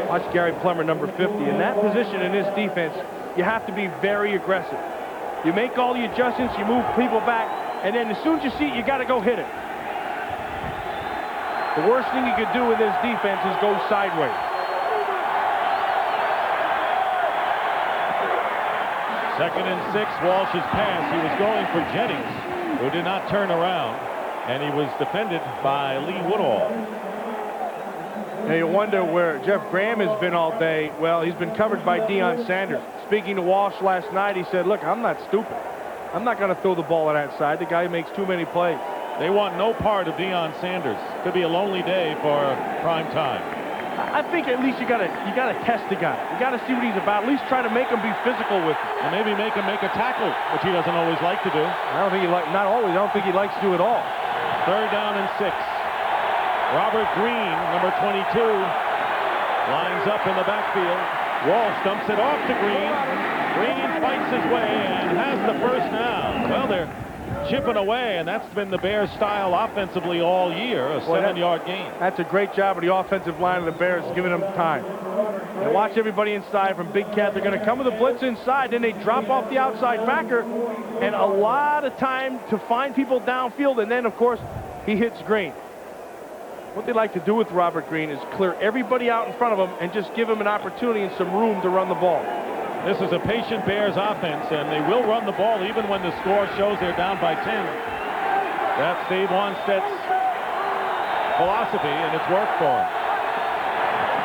Watch Gary Plummer, number 50. In that position in this defense, you have to be very aggressive. You make all the adjustments, you move people back, and then as soon as you see it, you got to go hit it. The worst thing you could do with this defense is go sideways. Second and 6, Walsh's pass. He was going for Jennings, who did not turn around, and he was defended by Lee Woodall. Now you wonder where Jeff Graham has been all day. Well, he's been covered by Deion Sanders. Speaking to Walsh last night, he said, look, I'm not stupid. I'm not going to throw the ball on that side. The guy makes too many plays. They want no part of Deion Sanders. Could be a lonely day for prime time. I think at least you gotta test the guy. You gotta see what he's about. At least try to make him be physical with him. And maybe make him make a tackle, which he doesn't always like to do. I don't think not always. I don't think he likes to do it all. Third down and 6. Robert Green, number 22, lines up in the backfield. Walsh dumps it off to Green. Green fights his way and has the first down. Well, they're chipping away, and that's been the Bears' style offensively all year, a 7-yard gain. That's a great job of the offensive line of the Bears, giving them time. And watch everybody inside from Big Cat. They're going to come with a blitz inside, then they drop off the outside backer, and a lot of time to find people downfield, and then, of course, he hits Green. What they like to do with Robert Green is clear everybody out in front of him and just give him an opportunity and some room to run the ball. This is a patient Bears offense, and they will run the ball even when the score shows they're down by 10. That's Dave Wanstead's philosophy, and it's worked for him.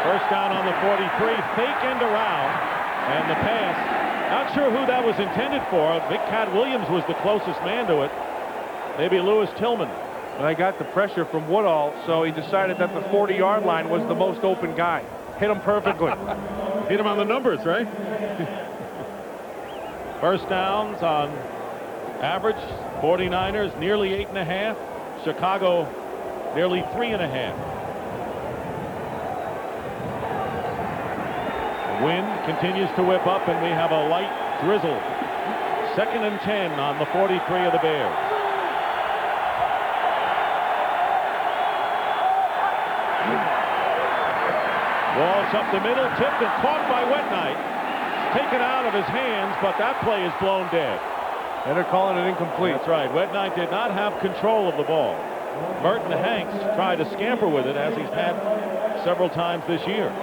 First down on the 43, fake end around, and the pass. Not sure who that was intended for. Big Cat Williams was the closest man to it. Maybe Lewis Tillman. And I got the pressure from Woodall, so he decided that the 40-yard line was the most open guy. Hit him perfectly. Hit him on the numbers, right? First downs on average, 49ers nearly 8.5. Chicago nearly 3.5. Wind continues to whip up, and we have a light drizzle. Second and 10 on the 43 of the Bears. Walsh up the middle, tipped and caught by Wetnight. Taken out of his hands, but that play is blown dead. And they're calling it incomplete. That's right. Wetnight did not have control of the ball. Merton Hanks tried to scamper with it, as he's had several times this year.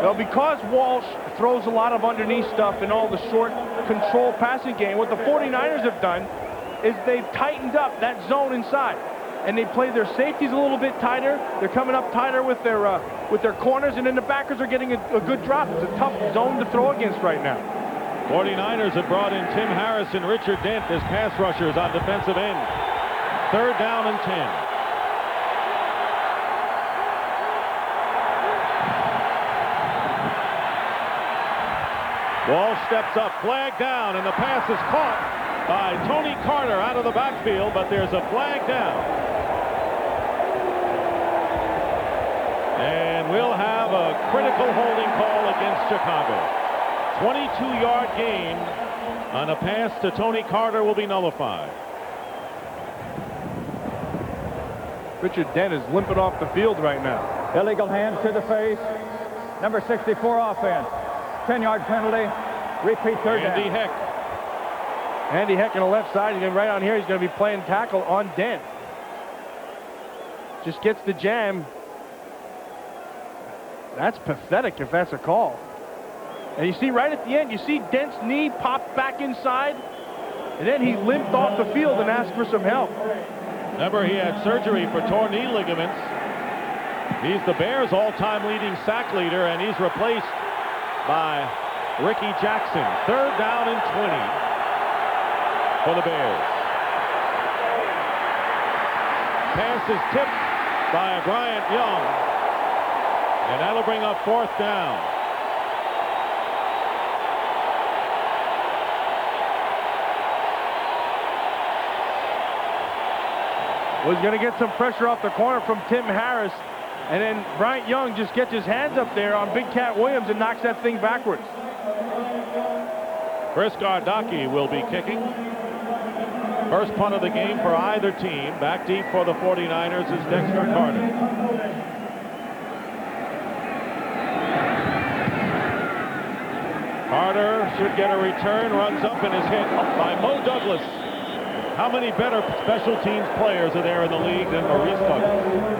Well, because Walsh throws a lot of underneath stuff in all the short control passing game, what the 49ers have done is they've tightened up that zone inside. And they play their safeties a little bit tighter. They're coming up tighter with their corners, and then the backers are getting a good drop. It's a tough zone to throw against right now. 49ers have brought in Tim Harris and Richard Dent as pass rushers on defensive end. Third down and 10. Walsh steps up, flag down, and the pass is caught by Tony Carter out of the backfield, but there's a flag down. And we'll have a critical holding call against Chicago. 22-yard gain on a pass to Tony Carter will be nullified. Richard Dent is limping off the field right now. Illegal hands to the face. Number 64 offense. 10-yard penalty. Repeat third down. Andy Heck. Andy Heck on the left side. He's going right on here. He's going to be playing tackle on Dent. Just gets the jam. That's pathetic if that's a call. And you see right at the end, you see Dent's knee pop back inside, and then he limped off the field and asked for some help. Remember, he had surgery for torn knee ligaments. He's the Bears' all-time leading sack leader, and he's replaced by Ricky Jackson. Third down and 20 for the Bears. Pass is tipped by Bryant Young. And that'll bring up fourth down. Well, he's going to get some pressure off the corner from Tim Harris. And then Bryant Young just gets his hands up there on Big Cat Williams and knocks that thing backwards. Chris Gardocki will be kicking. First punt of the game for either team. Back deep for the 49ers is Dexter Carter. Carter should get a return, runs up and is hit by Mo Douglas. How many better special teams players are there in the league than Maurice Douglas?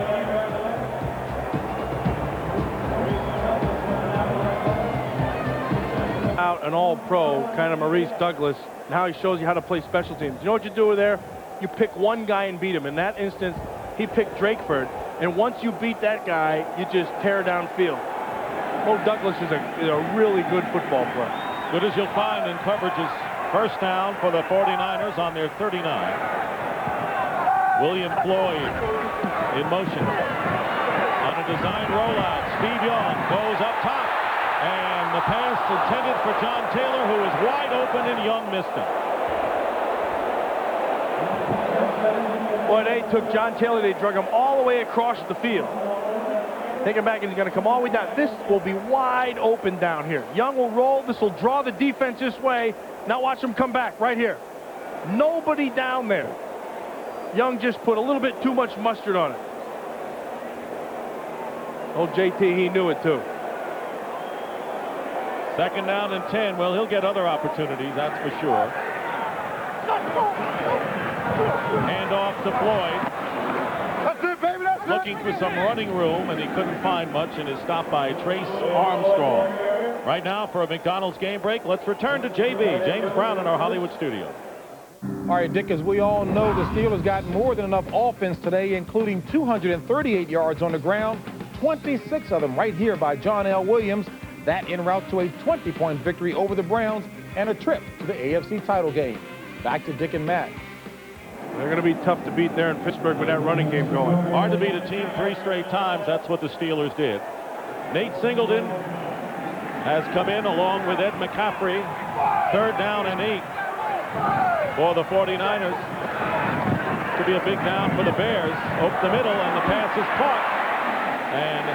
Out an all-pro kind of Maurice Douglas. Now he shows you how to play special teams. You know what you do there? You pick one guy and beat him. In that instance, he picked Drakeford. And once you beat that guy, you just tear downfield. Mo Douglas is a really good football player. Good as you'll find in coverages. First down for the 49ers on their 39. William Floyd in motion. On a design rollout, Steve Young goes up top. And the pass intended for John Taylor, who is wide open, and Young missed it. Boy, they took John Taylor, they drug him all the way across the field. Take him back, and he's going to come all the way down. This will be wide open down here. Young will roll. This will draw the defense this way. Now watch him come back right here. Nobody down there. Young just put a little bit too much mustard on it. Old JT, he knew it too. Second down and 10. Well, he'll get other opportunities, that's for sure. Hand off to Floyd. That's it, baby. That's looking for some running room, and he couldn't find much, and is stopped by Trace Armstrong. Right now, for a McDonald's game break, let's return to JB, James Brown, in our Hollywood studio. All right, Dick, as we all know, the Steelers got more than enough offense today, including 238 yards on the ground, 26 of them right here by John L. Williams. That en route to a 20-point victory over the Browns and a trip to the AFC title game. Back to Dick and Matt. They're going to be tough to beat there in Pittsburgh with that running game going. Hard to beat a team 3 straight times. That's what the Steelers did. Nate Singleton has come in along with Ed McCaffrey. Third down and 8 for the 49ers. Could be a big down for the Bears. Over the middle, and the pass is caught. And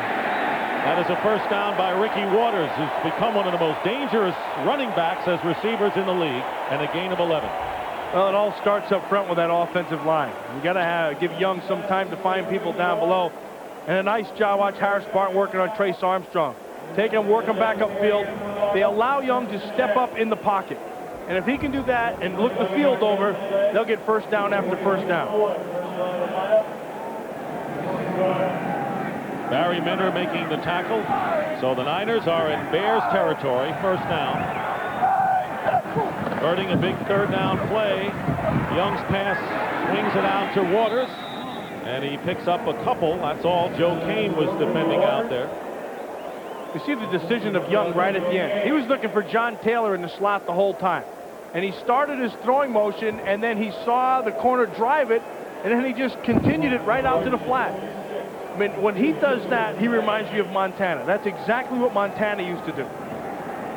that is a first down by Ricky Waters, who's become one of the most dangerous running backs as receivers in the league, and a gain of 11. Well, it all starts up front with that offensive line. You got to give Young some time to find people down below. And a nice job. Watch Harris Barton working on Trace Armstrong. Take him, work him back upfield. They allow Young to step up in the pocket. And if he can do that and look the field over, they'll get first down after first down. Barry Minter making the tackle. So the Niners are in Bears territory. First down. Birding a big third down play. Young's pass swings it out to Waters. And he picks up a couple. That's all Joe Kane was defending out there. You see the decision of Young right at the end. He was looking for John Taylor in the slot the whole time. And he started his throwing motion, and then he saw the corner drive it, and then he just continued it right out to the flat. I mean, when he does that, he reminds me of Montana. That's exactly what Montana used to do.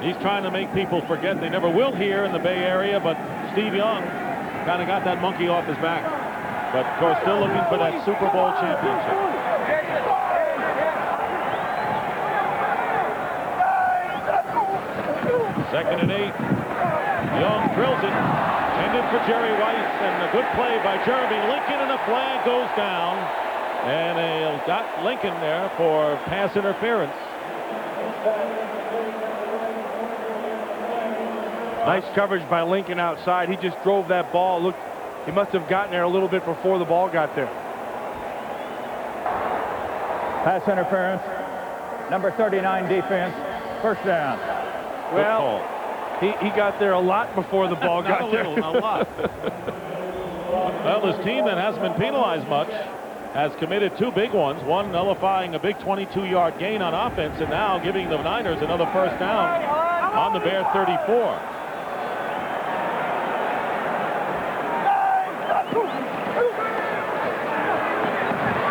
He's trying to make people forget. They never will here in the Bay Area, but Steve Young kind of got that monkey off his back. But, of course, still looking for that Super Bowl championship. Second and 8. Young drills it. Intended for Jerry Rice, and a good play by Jeremy Lincoln, and a flag goes down. And they got Lincoln there for pass interference. Nice coverage by Lincoln outside. He just drove that ball. Look, he must have gotten there a little bit before the ball got there. Pass interference. Number 39 defense. First down. Well, he got there a lot before the ball got there. A lot. Well, his team that hasn't been penalized much has committed 2 big ones, one nullifying a big 22-yard gain on offense, and now giving the Niners another first down on the Bear 34.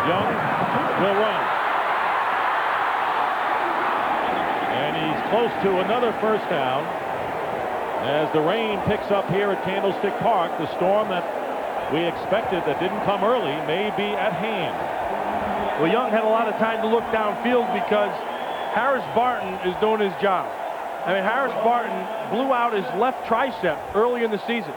Young will run. And he's close to another first down as the rain picks up here at Candlestick Park. The storm that we expected that didn't come early may be at hand. Well, Young had a lot of time to look downfield because Harris Barton is doing his job. I mean, Harris Barton blew out his left tricep early in the season.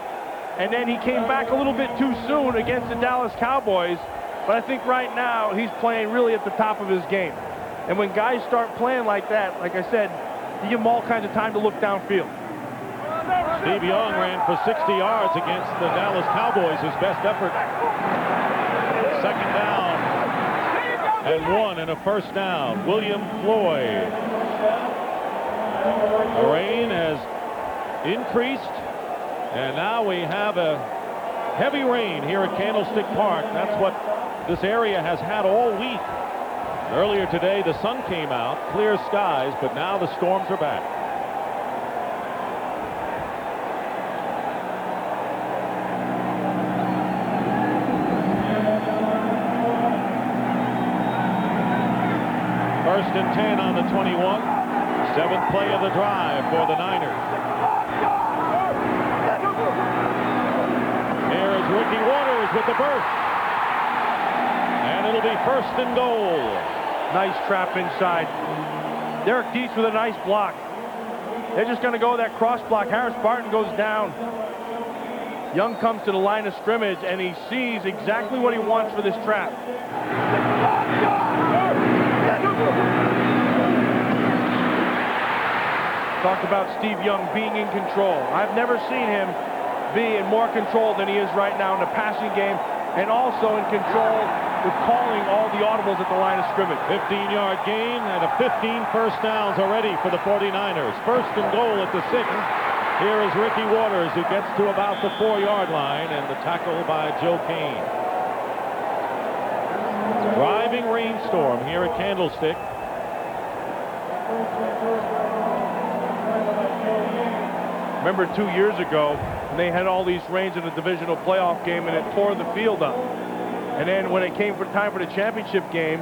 And then he came back a little bit too soon against the Dallas Cowboys. But I think right now he's playing really at the top of his game. And when guys start playing like that, like I said, you give them all kinds of time to look downfield. Steve Young ran for 60 yards against the Dallas Cowboys, his best effort. Second down and 1 and a first down. William Floyd. The rain has increased, and now we have a heavy rain here at Candlestick Park. That's what this area has had all week. Earlier today, the sun came out, clear skies, but now the storms are back. First and 10 on the 21. 7th play of the drive for the Niners. Here is Ricky Waters with the burst. And it'll be first and goal. Nice trap inside. Derek Dietz with a nice block. They're just going to go that cross block. Harris Barton goes down. Young comes to the line of scrimmage, and he sees exactly what he wants for this trap. Talk about Steve Young being in control. I've never seen him be in more control than he is right now in the passing game, and also in control with calling all the audibles at the line of scrimmage. 15-yard gain and a 15 first downs already for the 49ers. First and goal at the 6. Here is Ricky Waters, who gets to about the 4-yard line, and the tackle by Joe Kane. Driving rainstorm here at Candlestick. Remember 2 years ago, when they had all these rains in the divisional playoff game, and it tore the field up. And then when it came for time for the championship game,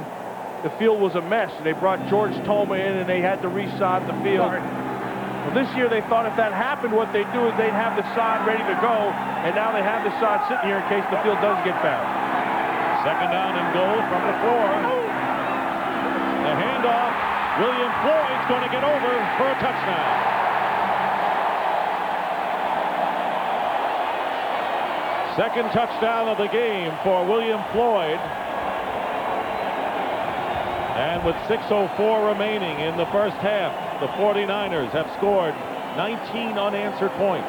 the field was a mess. They brought George Toma in, and they had to resod the field. Well, this year they thought if that happened, what they'd do is they'd have the sod ready to go, and now they have the sod sitting here in case the field does get bad. Second down and goal from the 4. The handoff. William Floyd's going to get over for a touchdown. Second touchdown of the game for William Floyd. And with 6:04 remaining in the first half, the 49ers have scored 19 unanswered points.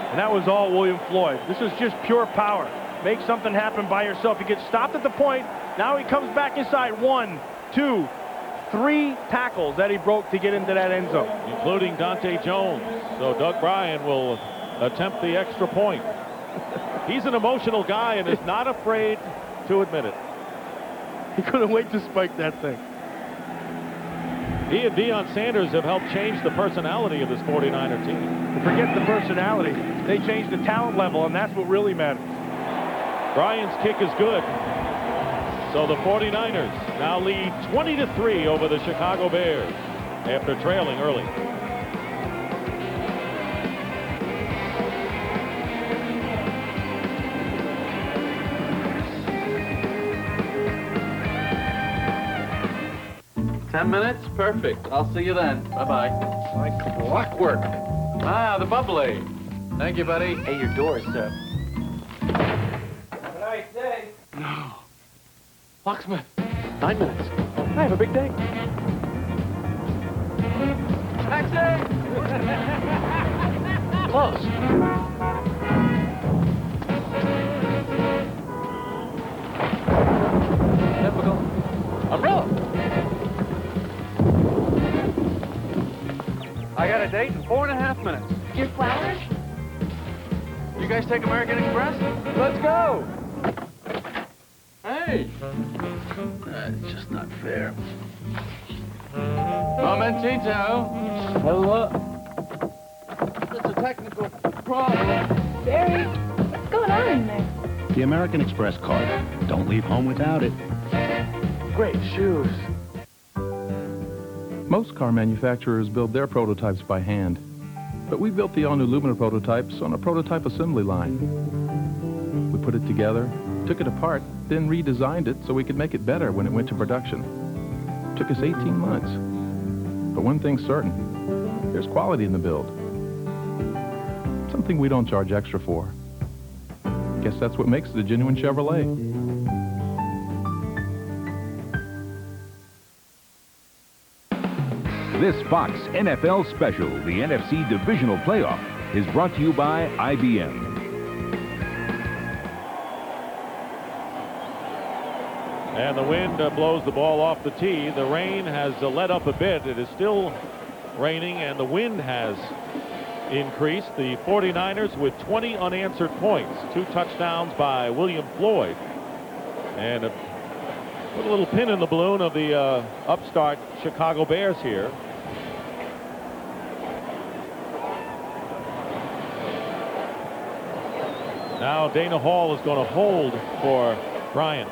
And that was all William Floyd. This is just pure power. Make something happen by yourself. He gets stopped at the point. Now he comes back inside. 1, 2, 3 tackles that he broke to get into that end zone. Including Dante Jones. So Doug Bryan will attempt the extra point. He's an emotional guy and is not afraid to admit it. He couldn't wait to spike that thing. He and Deion Sanders have helped change the personality of this 49er team. Forget the personality. They changed the talent level, and that's what really matters. Bryan's kick is good. So the 49ers now lead 20-3 over the Chicago Bears after trailing early. Ten minutes? Perfect. I'll see you then. Bye-bye. Like clockwork. Ah, the bubbly. Thank you, buddy. Hey, your door is up. Have a nice day. No. Locksmith. 9 minutes. I have a big day. Taxi! Close. Typical. Umbrella. I got a date in 4.5 minutes. Your flowers? You guys take American Express? Let's go. Hey. It's just not fair. Momentito. Hello. It's a technical problem. Barry, what's going on in there? The American Express card. Don't leave home without it. Great shoes. Most car manufacturers build their prototypes by hand, but we built the all-new Lumina prototypes on a prototype assembly line. We put it together, took it apart, then redesigned it so we could make it better when it went to production. Took us 18 months. But one thing's certain, There's quality in the build. Something we don't charge extra for. Guess that's what makes it a genuine Chevrolet. This Fox NFL special, the NFC Divisional Playoff, is brought to you by IBM. And the wind blows the ball off the tee. The rain has let up a bit. It is still raining, and the wind has increased. The 49ers with 20 unanswered points. 2 touchdowns by William Floyd. And put a little pin in the balloon of the upstart Chicago Bears here. Now Dana Hall is going to hold for Bryant.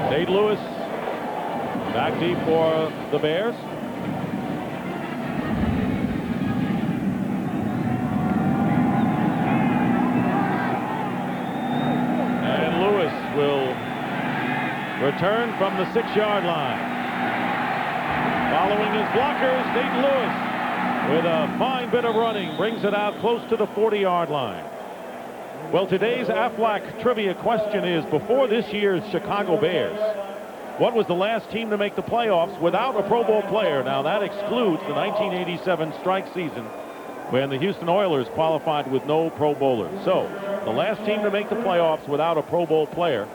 St. Louis back deep for the Bears. And Lewis will return from the 6-yard line. Following his blockers, St. Louis with a fine bit of running brings it out close to the 40-yard line. Well, today's Aflac trivia question is, before this year's Chicago Bears, what was the last team to make the playoffs without a Pro Bowl player? Now, that excludes the 1987 strike season when the Houston Oilers qualified with no Pro Bowlers. So, the last team to make the playoffs without a Pro Bowl player,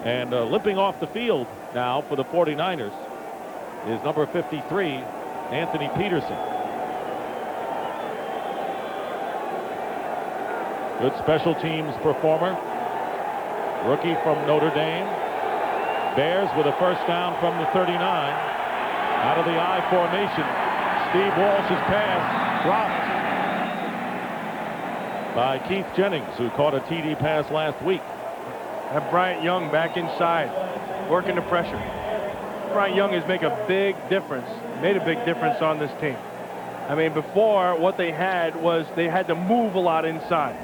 and limping off the field now for the 49ers is number 53, Anthony Peterson. Good special teams performer. Rookie from Notre Dame. Bears with a first down from the 39. Out of the I formation. Steve Walsh's pass dropped by Keith Jennings, who caught a TD pass last week. Have Bryant Young back inside, working the pressure. Bryant Young has made a big difference on this team. I mean, before, what they had was they had to move a lot inside.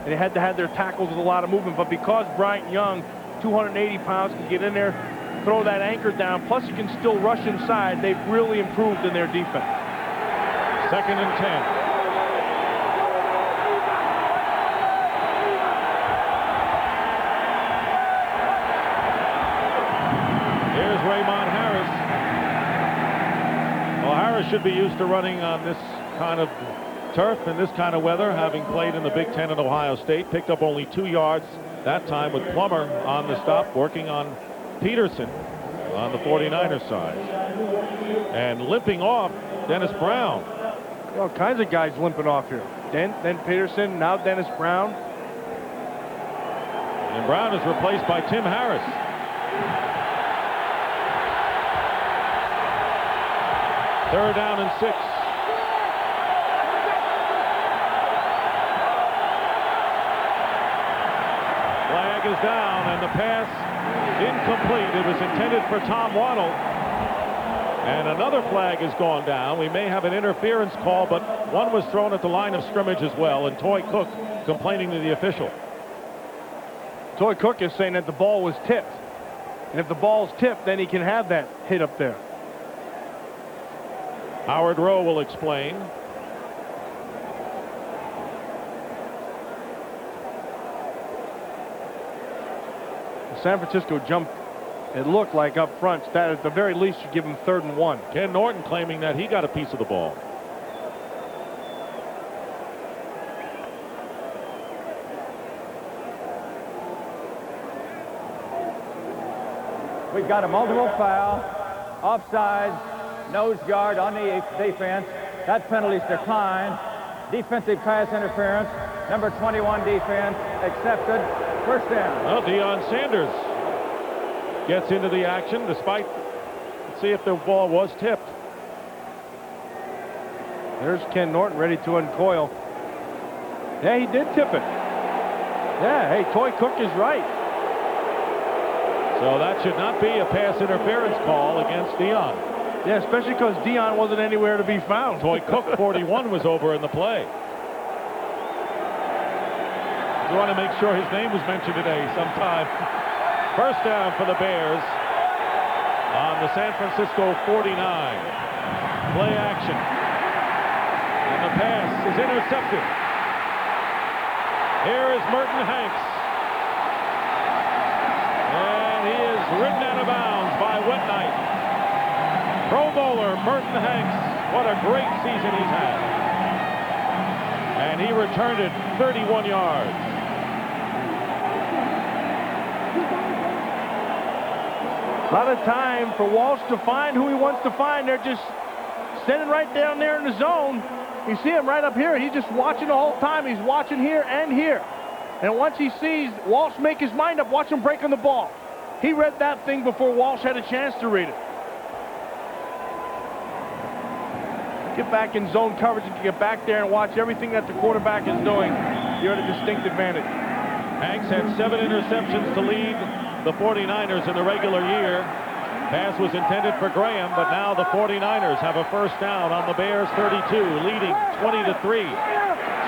And they had to have their tackles with a lot of movement. But because Bryant Young, 280 pounds, can get in there, throw that anchor down, plus you can still rush inside, they've really improved in their defense. 2nd and 10. Here's Raymond Harris. Well, Harris should be used to running on this kind of turf in this kind of weather, having played in the Big Ten at Ohio State. Picked up only 2 yards that time with Plummer on the stop, working on Peterson on the 49ers side. And limping off, Dennis Brown. All kinds of guys limping off here. Then Peterson, now Dennis Brown. And Brown is replaced by Tim Harris. Third down and 6. Flag is down, and the pass incomplete. It was intended for Tom Waddle. And another flag has gone down. We may have an interference call, but one was thrown at the line of scrimmage as well, and Toy Cook complaining to the official. Toy Cook is saying that the ball was tipped. And if the ball's tipped, then he can have that hit up there. Howard Rowe will explain. San Francisco jumped, it looked like, up front. That at the very least should give him 3rd and 1. Ken Norton claiming that he got a piece of the ball. We've got a multiple foul, offside, nose guard on the defense. That penalty's declined. Defensive pass interference. Number 21 defense accepted. First down. Well, Deion Sanders gets into the action despite, let's see if the ball was tipped. There's Ken Norton ready to uncoil. Yeah, he did tip it. Yeah, hey, Toy Cook is right. So that should not be a pass interference call against Deion. Yeah, especially because Deion wasn't anywhere to be found. Toy Cook, 41, was over in the play. You want to make sure his name was mentioned today sometime. First down for the Bears on the San Francisco 49. Play action. And the pass is intercepted. Here is Merton Hanks. And he is ridden out of bounds by Wet Knight. Pro Bowler Merton Hanks. What a great season he's had. And he returned it 31 yards. A lot of time for Walsh to find who he wants to find. They're just standing right down there in the zone. You see him right up here. He's just watching the whole time. He's watching here and here. And once he sees Walsh make his mind up, watch him break on the ball. He read that thing before Walsh had a chance to read it. Get back in zone coverage and get back there and watch everything that the quarterback is doing. You're at a distinct advantage. Hanks had 7 interceptions to lead the 49ers in the regular year. Pass was intended for Graham, but now the 49ers have a first down on the Bears 32, leading 20-3.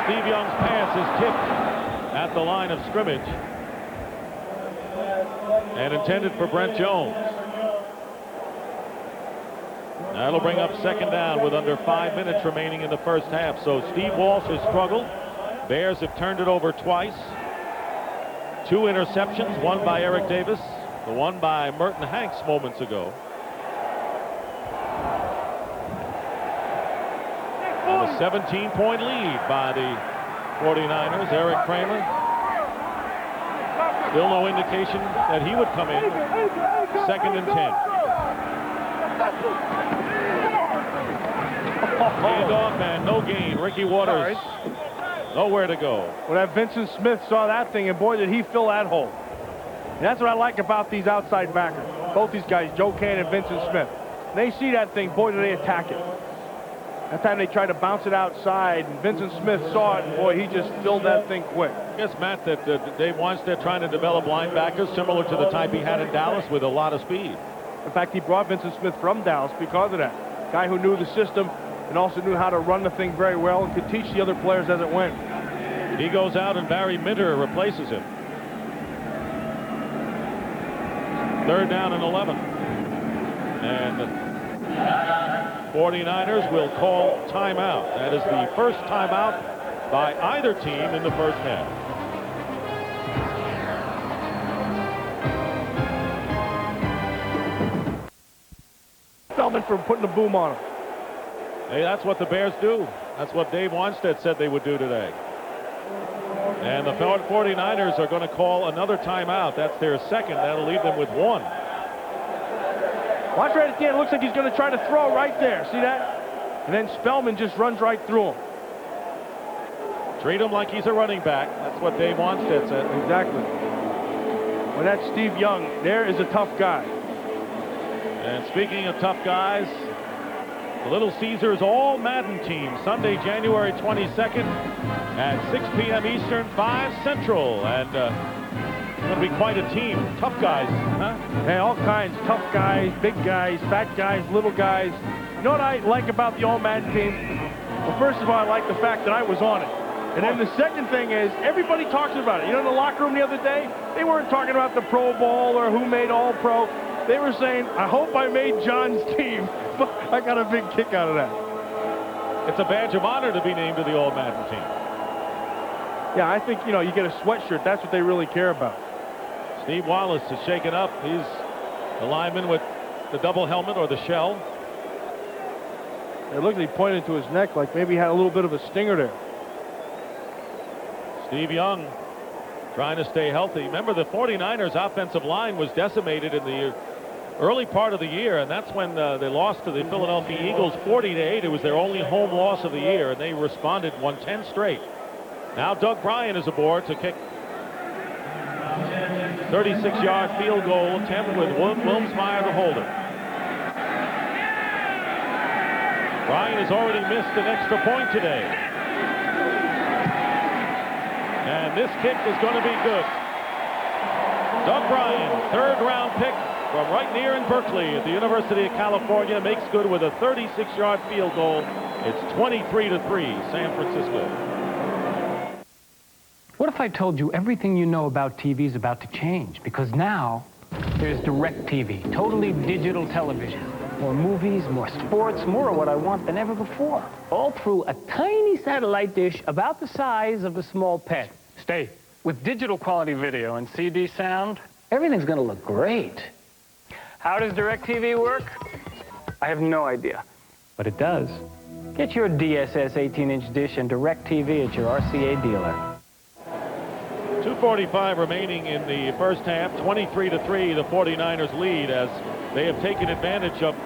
Steve Young's pass is tipped at the line of scrimmage and intended for Brent Jones. That'll bring up second down with under 5 minutes remaining in the first half. So Steve Walsh has struggled. Bears have turned it over twice. 2 interceptions, one by Eric Davis, the one by Merton Hanks moments ago. And a 17-point lead by the 49ers. Eric Kramer. Still no indication that he would come in. 2nd and 10. Handoff and no gain. Ricky Waters. Nowhere to go. Well, that Vincent Smith saw that thing, and boy, did he fill that hole. And that's what I like about these outside backers. Both these guys, Joe Kane and Vincent Smith. They see that thing, boy, do they attack it. That time they tried to bounce it outside, and Vincent Smith saw it, and boy, he just filled that thing quick. I guess, Matt, that Dave Wannstedt trying to develop linebackers similar to the type he had in Dallas with a lot of speed. In fact, he brought Vincent Smith from Dallas because of that. Guy who knew the system and also knew how to run the thing very well and could teach the other players as it went. He goes out and Barry Minter replaces him. 3rd down and 11. And the 49ers will call timeout. That is the first timeout by either team in the first half. Feldman for putting the boom on him. Hey, that's what the Bears do. That's what Dave Wannstedt said they would do today. And the 49ers are going to call another timeout. That's their second. That'll leave them with 1. Watch right at the end. It looks like he's going to try to throw right there. See that? And then Spellman just runs right through him. Treat him like he's a running back. That's what Dave Wannstedt said. Exactly. Well, that's Steve Young. There is a tough guy. And speaking of tough guys, the Little Caesars All Madden team, Sunday, January 22nd at 6 p.m. Eastern, 5 Central. And it's going to be quite a team. Tough guys, huh? Hey, all kinds. Tough guys, big guys, fat guys, little guys. You know what I like about the All Madden team? Well, first of all, I like the fact that I was on it. And then the second thing is, everybody talks about it. You know, in the locker room the other day, they weren't talking about the Pro Bowl or who made All-Pro. They were saying, I hope I made John's team. I got a big kick out of that. It's a badge of honor to be named to the All Madden team. Yeah, I think, you know, you get a sweatshirt. That's what they really care about. Steve Wallace is shaken up. He's the lineman with the double helmet or the shell. It looked like he pointed to his neck like maybe he had a little bit of a stinger there. Steve Young trying to stay healthy. Remember, the 49ers offensive line was decimated in the early part of the year, and that's when they lost to the Philadelphia Eagles 40-8. It was their only home loss of the year, and they responded, won 10 straight. Now Doug Bryan is aboard to kick 36-yard field goal attempt with Wilmsmeyer the holder. Bryan has already missed an extra point today. And this kick is going to be good. Doug Bryan, 3rd-round pick from right near in Berkeley at the University of California, makes good with a 36-yard field goal. It's 23-3, San Francisco. What if I told you everything you know about TV is about to change? Because now, There's DirecTV, totally digital television. More movies, more sports, more of what I want than ever before. All through a tiny satellite dish about the size of a small pet. Stay. With digital quality video and CD sound, everything's gonna look great. How does DirecTV work? I have no idea, but it does. Get your DSS 18-inch dish and DirecTV at your RCA dealer. 2:45 remaining in the first half. 23-3, the 49ers lead as they have taken advantage of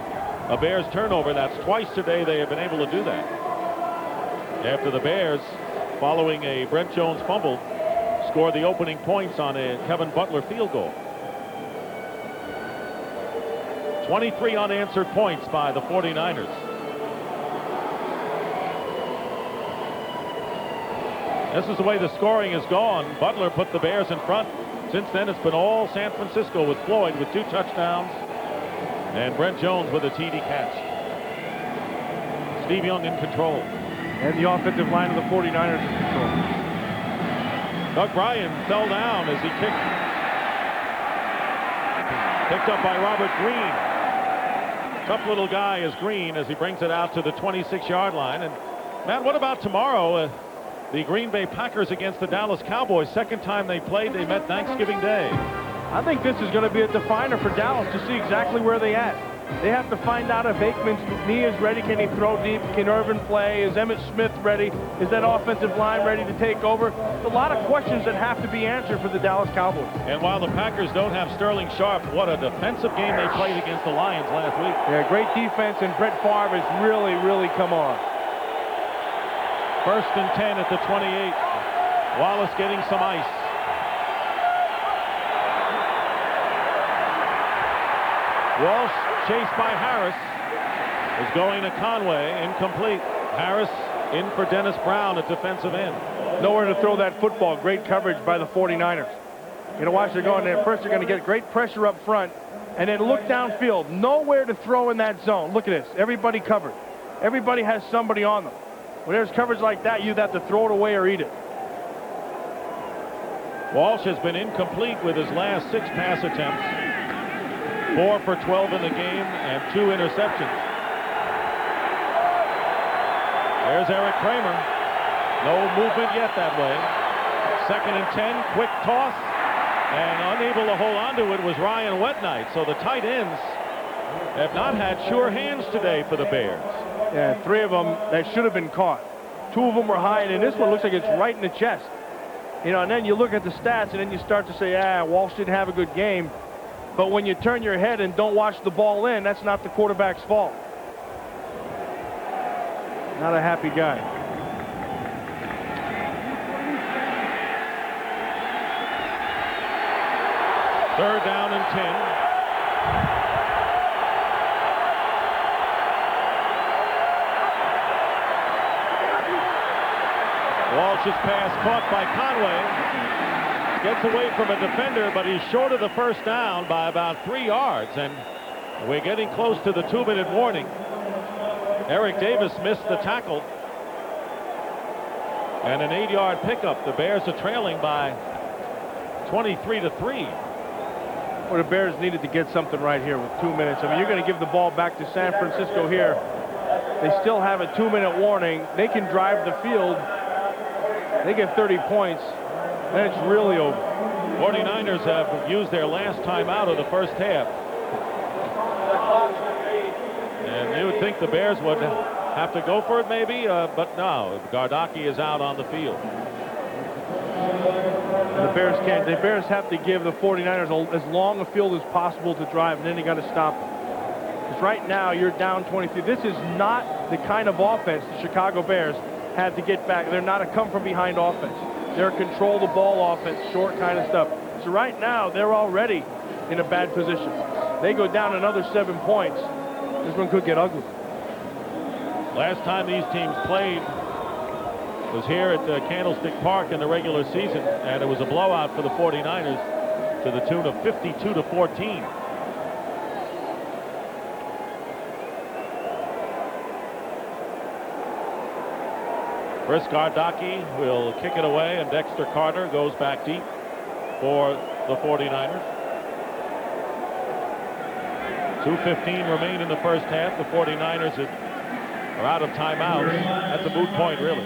a Bears turnover. That's twice today they have been able to do that. After the Bears, following a Brent Jones fumble, scored the opening points on a Kevin Butler field goal. 23 unanswered points by the 49ers. This is the way the scoring has gone. Butler put the Bears in front. Since then, it's been all San Francisco with Floyd with 2 touchdowns and Brent Jones with a TD catch. Steve Young in control. And the offensive line of the 49ers in control. Doug Bryan fell down as he picked up by Robert Green. Tough little guy is Green as he brings it out to the 26-yard line. And Matt, what about tomorrow? The Green Bay Packers against the Dallas Cowboys. Second time they played, they met Thanksgiving Day. I think this is going to be a definer for Dallas to see exactly where they at. They have to find out if Aikman's knee is ready. Can he throw deep? Can Irvin play? Is Emmitt Smith ready? Is that offensive line ready to take over? There's a lot of questions that have to be answered for the Dallas Cowboys. And while the Packers don't have Sterling Sharp, what a defensive game they played against the Lions last week. Yeah, great defense, and Brett Favre has really, really come on. 1st and 10 at the 28. Wallace getting some ice. Walsh, chased by Harris, is going to Conway, incomplete. Harris in for Dennis Brown at defensive end. Nowhere to throw that football. Great coverage by the 49ers. You know, watch, they're going there. First, they're going to get great pressure up front, and then look downfield. Nowhere to throw in that zone. Look at this. Everybody covered. Everybody has somebody on them. When there's coverage like that, you have to throw it away or eat it. Walsh has been incomplete with his last 6 pass attempts. 4 for 12 in the game and 2 interceptions. There's Eric Kramer. No movement yet that way. 2nd and 10, quick toss. And unable to hold on to it was Ryan Wetnight. So the tight ends have not had sure hands today for the Bears. Yeah, 3 of them that should have been caught. 2 of them were high, and this one looks like it's right in the chest. You know, and then you look at the stats, and then you start to say, Walsh didn't have a good game. But when you turn your head and don't watch the ball in, that's not the quarterback's fault. Not a happy guy. Third down and 10. Walsh's pass caught by Conway. Gets away from a defender, but he's short of the first down by about 3 yards. And we're getting close to the 2-minute warning. Eric Davis missed the tackle. And an 8-yard pickup. The Bears are trailing by 23-3. Well, the Bears needed to get something right here with 2 minutes. I mean, you're going to give the ball back to San Francisco here. They still have a 2-minute warning. They can drive the field. They get 30 points. Then it's really over. 49ers have used their last timeout of the first half. And you would think the Bears would have to go for it maybe, but no. Gardocki is out on the field. And the Bears can't. The Bears have to give the 49ers as long a field as possible to drive, and then they got to stop them. Because right now you're down 23. This is not the kind of offense the Chicago Bears had to get back. They're not a come-from-behind offense. They're a control-the-ball offense, short kind of stuff. So right now, they're already in a bad position. They go down another 7 points. This one could get ugly. Last time these teams played was here at Candlestick Park in the regular season, and it was a blowout for the 49ers to the tune of 52-14. Chris Gardocki will kick it away, and Dexter Carter goes back deep for the 49ers. 2:15 remain in the first half. The 49ers are out of timeouts. That's a moot point, really.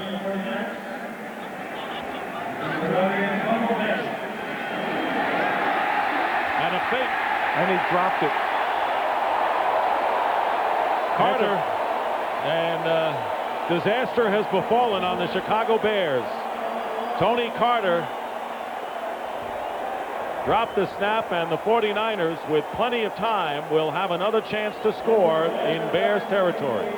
And a fake. And he dropped it. Carter, and disaster has befallen on the Chicago Bears. Tony Carter dropped the snap, and the 49ers, with plenty of time, will have another chance to score in Bears territory.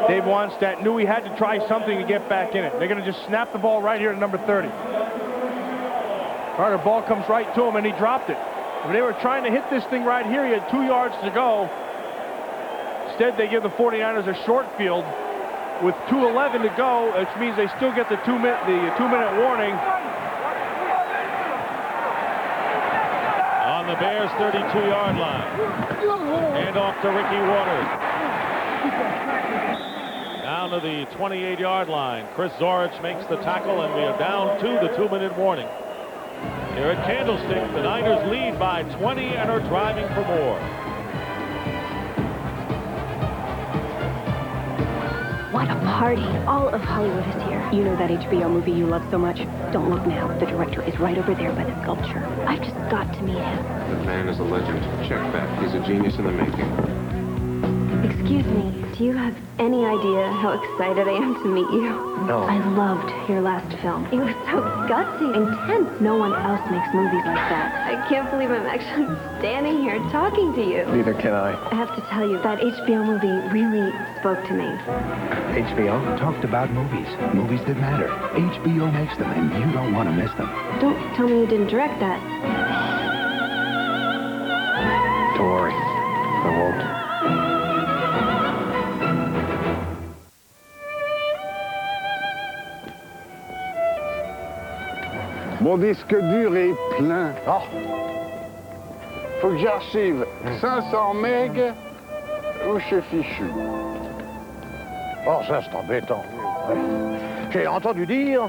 Dave Wannstedt knew he had to try something to get back in it. They're going to just snap the ball right here to number 30. Carter, ball comes right to him, and he dropped it. If they were trying to hit this thing right here, he had 2 yards to go. Instead, they give the 49ers a short field with 2:11 to go, which means they still get the two-minute warning. On the Bears' 32-yard line. Hand off to Ricky Waters. Down to the 28-yard line. Chris Zorich makes the tackle, and we are down to the 2-minute warning. Here at Candlestick, the Niners lead by 20 and are driving for more. What a party. All of Hollywood is here. You know that HBO movie you love so much? Don't look now. The director is right over there by the sculpture. I've just got to meet him. The man is a legend. Check that. He's a genius in the making. Excuse me, do you have any idea how excited I am to meet you? No. I loved your last film. It was so gutsy, intense. No one else makes movies like that. I can't believe I'm actually standing here talking to you. Neither can I. I have to tell you, that HBO movie really spoke to me. HBO talked about movies. Movies that matter. HBO makes them, and you don't want to miss them. Don't tell me you didn't direct that. Don't worry. I won't. Mon disque dur est plein. Oh. Faut que j'archive 500 meg ou je suis fichu. Oh, ça c'est embêtant. J'ai entendu dire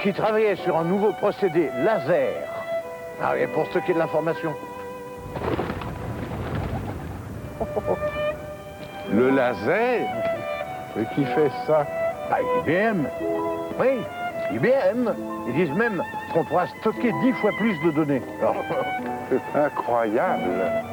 qu'il travaillait sur un nouveau procédé laser. Ah oui, pour stocker de l'information. Le laser? Et qui fait ça? Ah, IBM. Oui, IBM. Ils disent même qu'on pourra stocker 10 fois plus de données. C'est incroyable.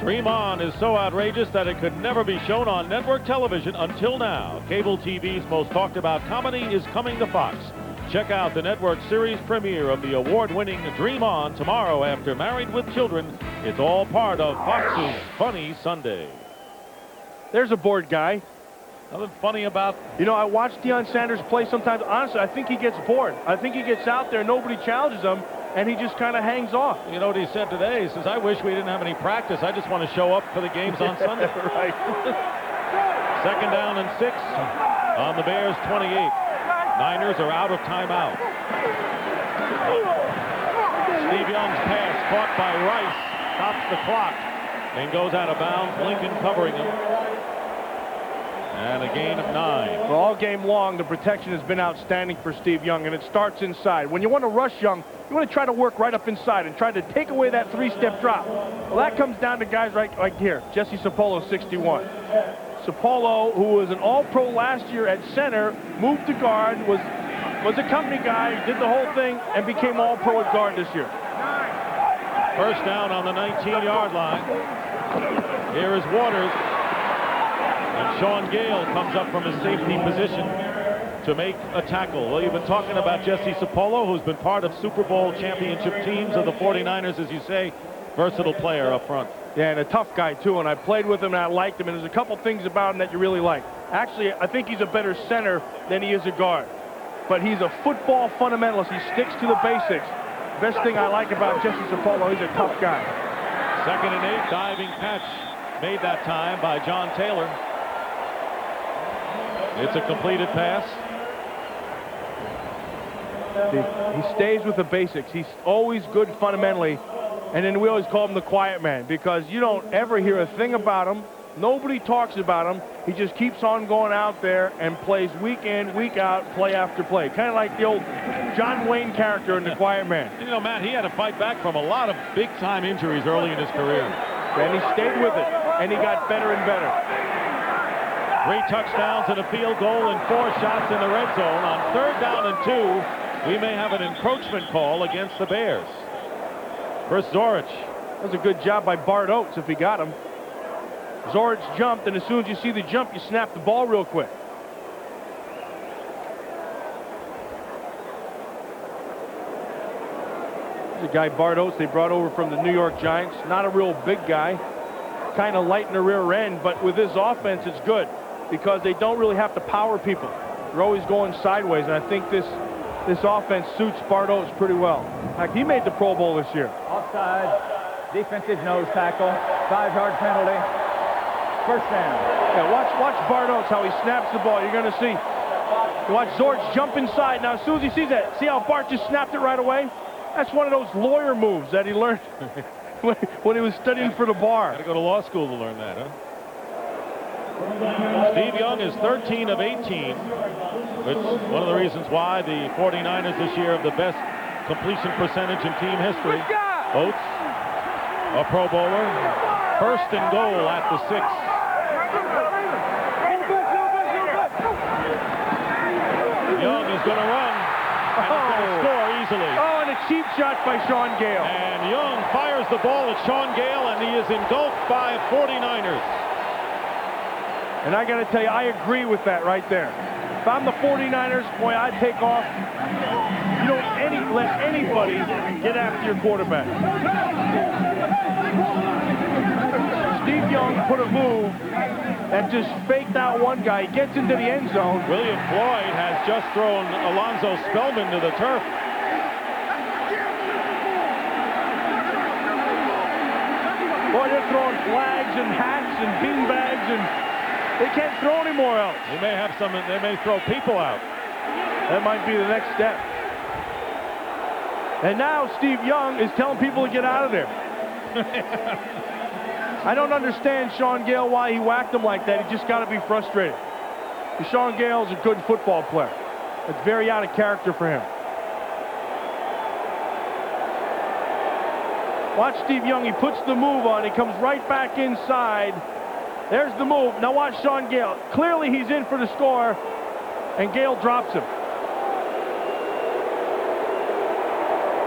Dream On is so outrageous that it could never be shown on network television until now. Cable TV's most talked about comedy is coming to Fox. Check out the network series premiere of the award-winning Dream On tomorrow after Married with Children. It's all part of Fox's Funny Sunday. There's a bored guy. Nothing funny about... You know, I watch Deion Sanders play sometimes. Honestly, I think he gets bored. I think he gets out there, nobody challenges him, and he just kind of hangs off. You know what he said today? He says, I wish we didn't have any practice. I just want to show up for the games on Sunday. Right. 2nd down and 6 on the Bears' 28. Niners are out of timeout. Steve Young's pass caught by Rice, stops the clock, and goes out of bounds. Lincoln covering him. And a gain of 9. Well, all game long, the protection has been outstanding for Steve Young, and it starts inside. When you want to rush Young, you want to try to work right up inside and try to take away that 3-step drop. Well, that comes down to guys like here, Jesse Sapolo, 61. Sapolo, who was an All-Pro last year at center, moved to guard, was a company guy, did the whole thing, and became All-Pro at guard this year. First down on the 19-yard line. Here is Waters. And Sean Gale comes up from his safety position to make a tackle. Well, you've been talking about Jesse Sapolo, who's been part of Super Bowl championship teams of the 49ers, as you say. Versatile player up front. Yeah, and a tough guy, too, and I played with him, and I liked him, and there's a couple things about him that you really like. Actually, I think he's a better center than he is a guard. But he's a football fundamentalist. He sticks to the basics. Best thing I like about Jesse Sapolo, he's a tough guy. 2nd and 8, diving catch made that time by John Taylor. It's a completed pass. He stays with the basics. He's always good fundamentally. And then we always call him the quiet man because you don't ever hear a thing about him. Nobody talks about him. He just keeps on going out there and plays week in, week out, play after play. Kind of like the old John Wayne character in The Quiet Man. You know, Matt, he had to fight back from a lot of big-time injuries early in his career. And he stayed with it, and he got better and better. 3 touchdowns and a field goal and 4 shots in the red zone. On 3rd down and 2, we may have an encroachment call against the Bears. First Zorich. That was a good job by Bart Oates if he got him. Zorich jumped, and as soon as you see the jump, you snap the ball real quick. There's a guy, Bart Oates, they brought over from the New York Giants. Not a real big guy. Kind of light in the rear end, but with this offense, it's good because they don't really have to power people. They're always going sideways, and I think this offense suits Bart Oates pretty well. In fact, he made the Pro Bowl this year. Offside, defensive nose tackle, 5-yard penalty, first down. Yeah, watch Bart Oates, how he snaps the ball. You're going to see. Watch Zorich jump inside. Now, as soon as he sees that, see how Bart just snapped it right away? That's one of those lawyer moves that he learned when he was studying for the bar. Got to go to law school to learn that, huh? Steve Young is 13 of 18, which is one of the reasons why the 49ers this year have the best completion percentage in team history. Oates, a Pro Bowler, 1st and goal at the 6. Young is going to run, and he's going to score easily. Oh, and a cheap shot by Sean Gale. And Young fires the ball at Sean Gale, and he is engulfed by 49ers. And I got to tell you, I agree with that right there. If I'm the 49ers, boy, I'd take off. You don't let anybody get after your quarterback. Steve Young put a move that just faked out one guy. He gets into the end zone. William Floyd has just thrown Alonzo Spellman to the turf. Boy, they're throwing flags and hats and beanbags, and they can't throw anymore else. They may throw people out. That might be the next step. And now Steve Young is telling people to get out of there. I don't understand Sean Gale why he whacked him like that. He just got to be frustrated. Sean Gale's a good football player. It's very out of character for him. Watch Steve Young. He puts the move on. He comes right back inside. There's the move. Now watch Sean Gale. Clearly he's in for the score, and Gale drops him.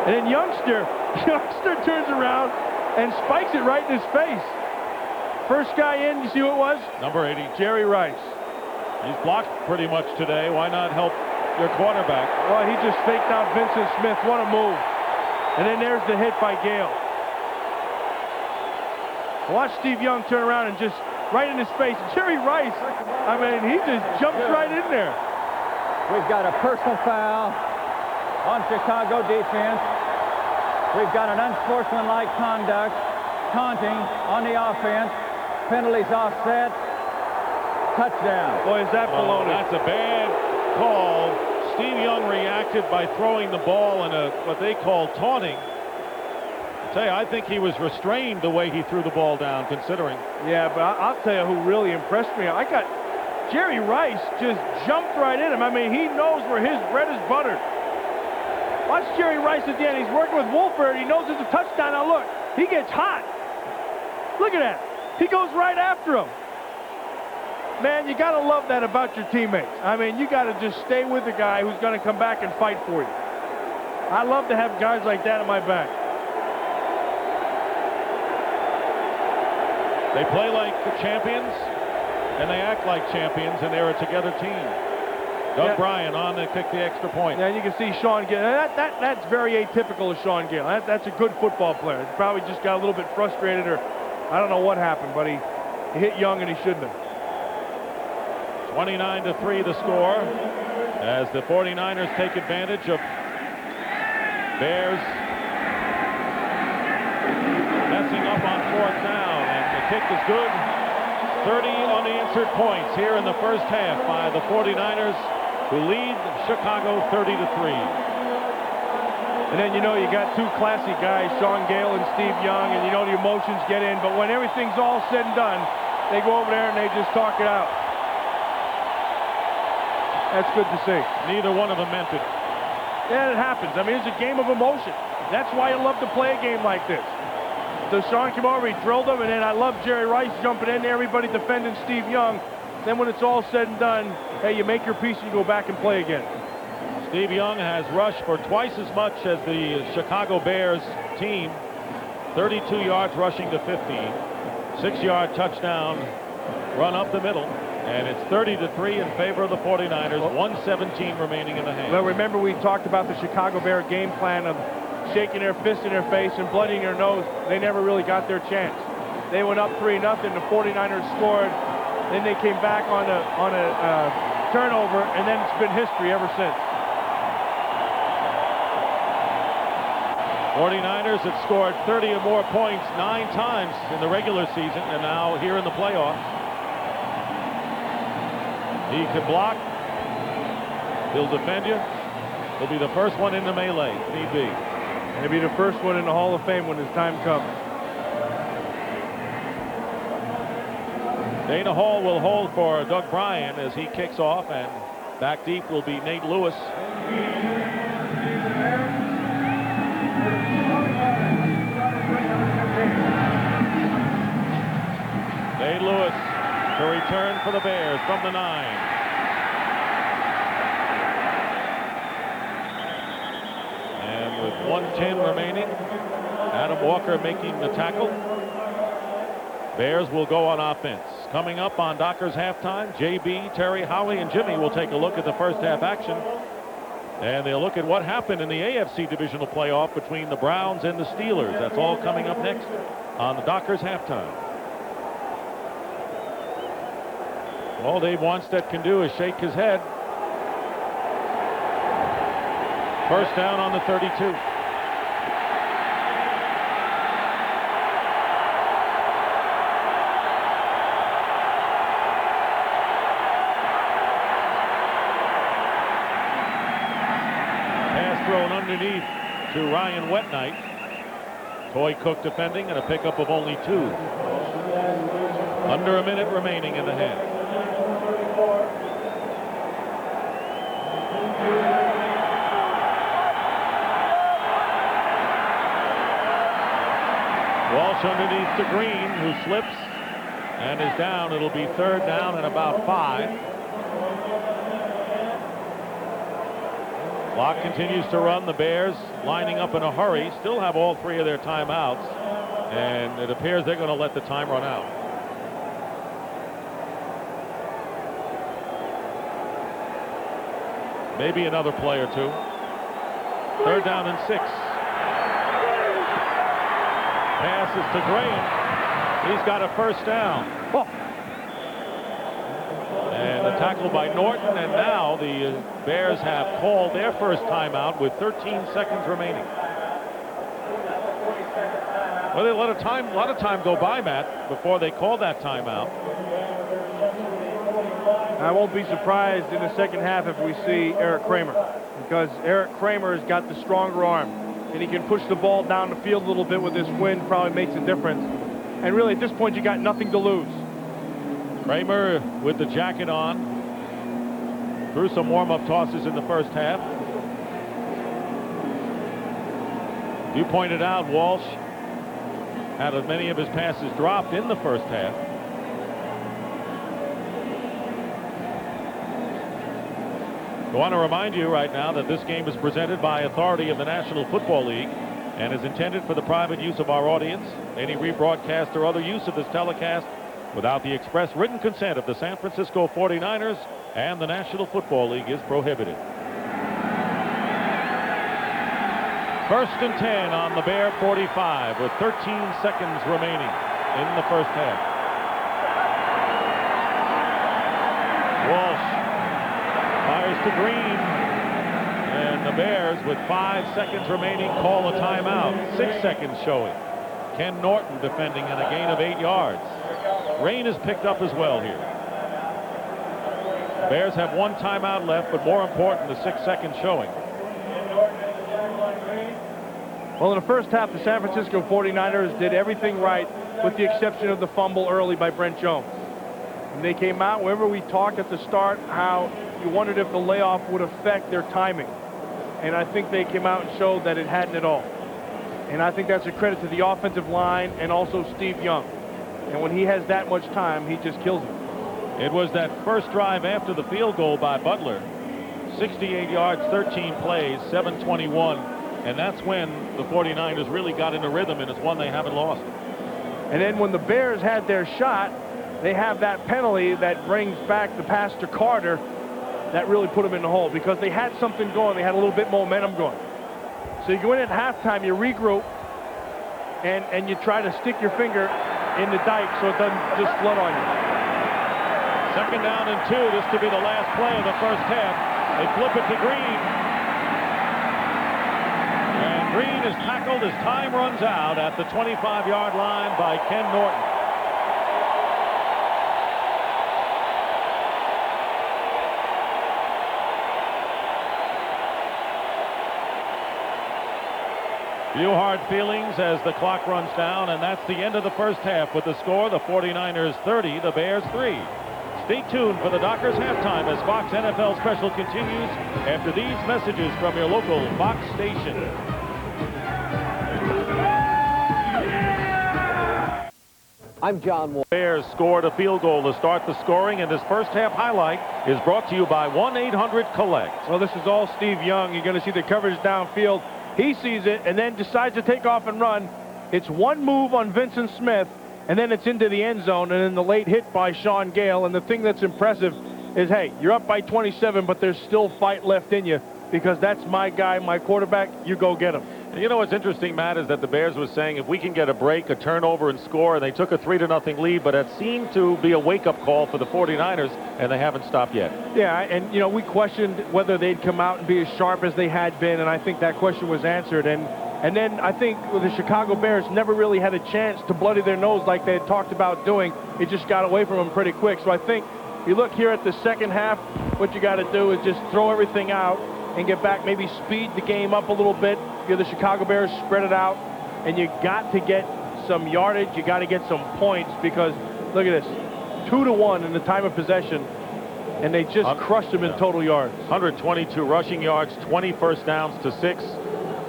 And then Youngster turns around and spikes it right in his face. First guy in, you see who it was? Number 80. Jerry Rice. He's blocked pretty much today. Why not help your quarterback? Well, he just faked out Vincent Smith. What a move. And then there's the hit by Gale. Watch Steve Young turn around and just right in his face. Jerry Rice, I mean, he just jumps right in there. We've got a personal foul on Chicago defense. We've got an unsportsmanlike conduct, taunting on the offense. Penalties offset. Touchdown. Boy, is that baloney. That's a bad call. Steve Young reacted by throwing the ball in what they call taunting. I think he was restrained the way he threw the ball down, considering. Yeah, but I'll tell you who really impressed me. I got Jerry Rice just jumped right in him. I mean, he knows where his bread is buttered. Watch Jerry Rice at the end. He's working with Wolford. He knows it's a touchdown. Now look, he gets hot. Look at that. He goes right after him. Man, you got to love that about your teammates. I mean, you got to just stay with the guy who's going to come back and fight for you. I love to have guys like that at my back. They play like the champions, and they act like champions, and they're a together team. Doug Bryan on to kick the extra point. Yeah, you can see Sean Gale. That's very atypical of Sean Gale. That's a good football player. He probably just got a little bit frustrated, or I don't know what happened, but he hit Young and he shouldn't have. 29-3 the score as the 49ers take advantage of Bears messing up on 4th down, and the kick is good. 30 unanswered points here in the first half by the 49ers, who lead Chicago 30-3. And then, you know, you got two classy guys, Sean Gale and Steve Young, and you know the emotions get in, but when everything's all said and done, they go over there and they just talk it out. That's good to see. Neither one of them meant it. Yeah, it happens. I mean, it's a game of emotion. That's why you love to play a game like this. So Sean came over, he drilled him, and then I love Jerry Rice jumping in there, everybody defending Steve Young. Then when it's all said and done, hey, you make your piece and you go back and play again. Steve Young has rushed for twice as much as the Chicago Bears team. 32 yards rushing to 15. 6-yard touchdown run up the middle. And it's 30-3 in favor of the 49ers. 1:17 remaining in the half. Well, remember we talked about the Chicago Bear game plan of shaking their fist in their face and bloodying their nose. They never really got their chance. They went up 3-0. The 49ers scored. Then they came back on a turnover, and then it's been history ever since. 49ers have scored 30 or more points 9 times in the regular season, and now here in the playoffs. He can block. He'll defend you. He'll be the first one in the melee, if need be. And he'll be the first one in the Hall of Fame when his time comes. Dana Hall will hold for Doug Bryan as he kicks off, and back deep will be Nate Lewis. Nate Lewis to return for the Bears from the 9. And with 1:10 remaining, Adam Walker making the tackle. Bears will go on offense. Coming up on Dockers halftime, JB, Terry, Howie, and Jimmy will take a look at the first half action. And they'll look at what happened in the AFC divisional playoff between the Browns and the Steelers. That's all coming up next on the Dockers halftime. All Dave Wanstead can do is shake his head. First down on the 32. Pass thrown underneath to Ryan Wetnight. Toy Cook defending, and a pickup of only 2. Under a minute remaining in the half. Walsh underneath to Green, who slips and is down. It'll be 3rd down and about 5. Clock continues to run. The Bears lining up in a hurry. Still have all 3 of their timeouts. And it appears they're going to let the time run out. Maybe another play or 2. 3rd down and 6. Passes to Graham. He's got a first down. Oh. And the tackle by Norton, and now the Bears have called their first timeout with 13 seconds remaining. Well, they let a lot of time go by, Matt, before they called that timeout. I won't be surprised in the second half if we see Eric Kramer, because Eric Kramer has got the stronger arm, and he can push the ball down the field a little bit with this wind. Probably makes a difference. And really, at this point, you got nothing to lose. Kramer with the jacket on. Threw some warm-up tosses in the first half. You pointed out Walsh had many of his passes dropped in the first half. I want to remind you right now that this game is presented by authority of the National Football League and is intended for the private use of our audience. Any rebroadcast or other use of this telecast without the express written consent of the San Francisco 49ers and the National Football League is prohibited. 1st and 10 on the Bear 45 with 13 seconds remaining in the first half. Walsh fires to Green, and the Bears with 5 seconds remaining call a timeout. 6 seconds showing. Ken Norton defending in a gain of 8 yards. Rain is picked up as well here. Bears have 1 timeout left, but more important, the 6 seconds showing. Well, in the first half, the San Francisco 49ers did everything right with the exception of the fumble early by Brent Jones. And they came out, wherever we talked at the start, how you wondered if the layoff would affect their timing. And I think they came out and showed that it hadn't at all. And I think that's a credit to the offensive line and also Steve Young. And when he has that much time, he just kills it. It was that first drive after the field goal by Butler. 68 yards, 13 plays, 7:21. And that's when the 49ers really got into rhythm, and it's one they haven't lost. And then when the Bears had their shot, they have that penalty that brings back the pass to Carter that really put them in the hole because they had something going. They had a little bit momentum going. So you go in at halftime, you regroup, and you try to stick your finger in the dike so it doesn't just flood on you. Second down and 2. This to be the last play of the first half. They flip it to Green. And Green is tackled as time runs out at the 25-yard line by Ken Norton. Few hard feelings as the clock runs down, and that's the end of the first half with the score, the 49ers 30, the Bears 3. Stay tuned for the Dockers halftime as Fox NFL Special continues after these messages from your local Fox station. I'm John Wall. Bears scored a field goal to start the scoring, and this first half highlight is brought to you by 1-800-COLLECT. Well, this is all Steve Young. You're going to see the coverage downfield. He sees it and then decides to take off and run. It's one move on Vincent Smith, and then it's into the end zone, and then the late hit by Sean Gale. And the thing that's impressive is, hey, you're up by 27, but there's still fight left in you because that's my guy, my quarterback. You go get him. And you know what's interesting, Matt, is that the Bears was saying if we can get a break, a turnover, and score, and they took a 3-0 lead, but it seemed to be a wake-up call for the 49ers, and they haven't stopped yet. Yeah, and, you know, we questioned whether they'd come out and be as sharp as they had been, and I think that question was answered. And then I think the Chicago Bears never really had a chance to bloody their nose like they had talked about doing. It just got away from them pretty quick. So I think if you look here at the second half, what you got to do is just throw everything out and get back, maybe speed the game up a little bit. Give the Chicago Bears, spread it out, and you got to get some yardage. You got to get some points because, look at this, 2-1 in the time of possession, and they just crushed them in total yards. 122 rushing yards, 20 first downs to 6.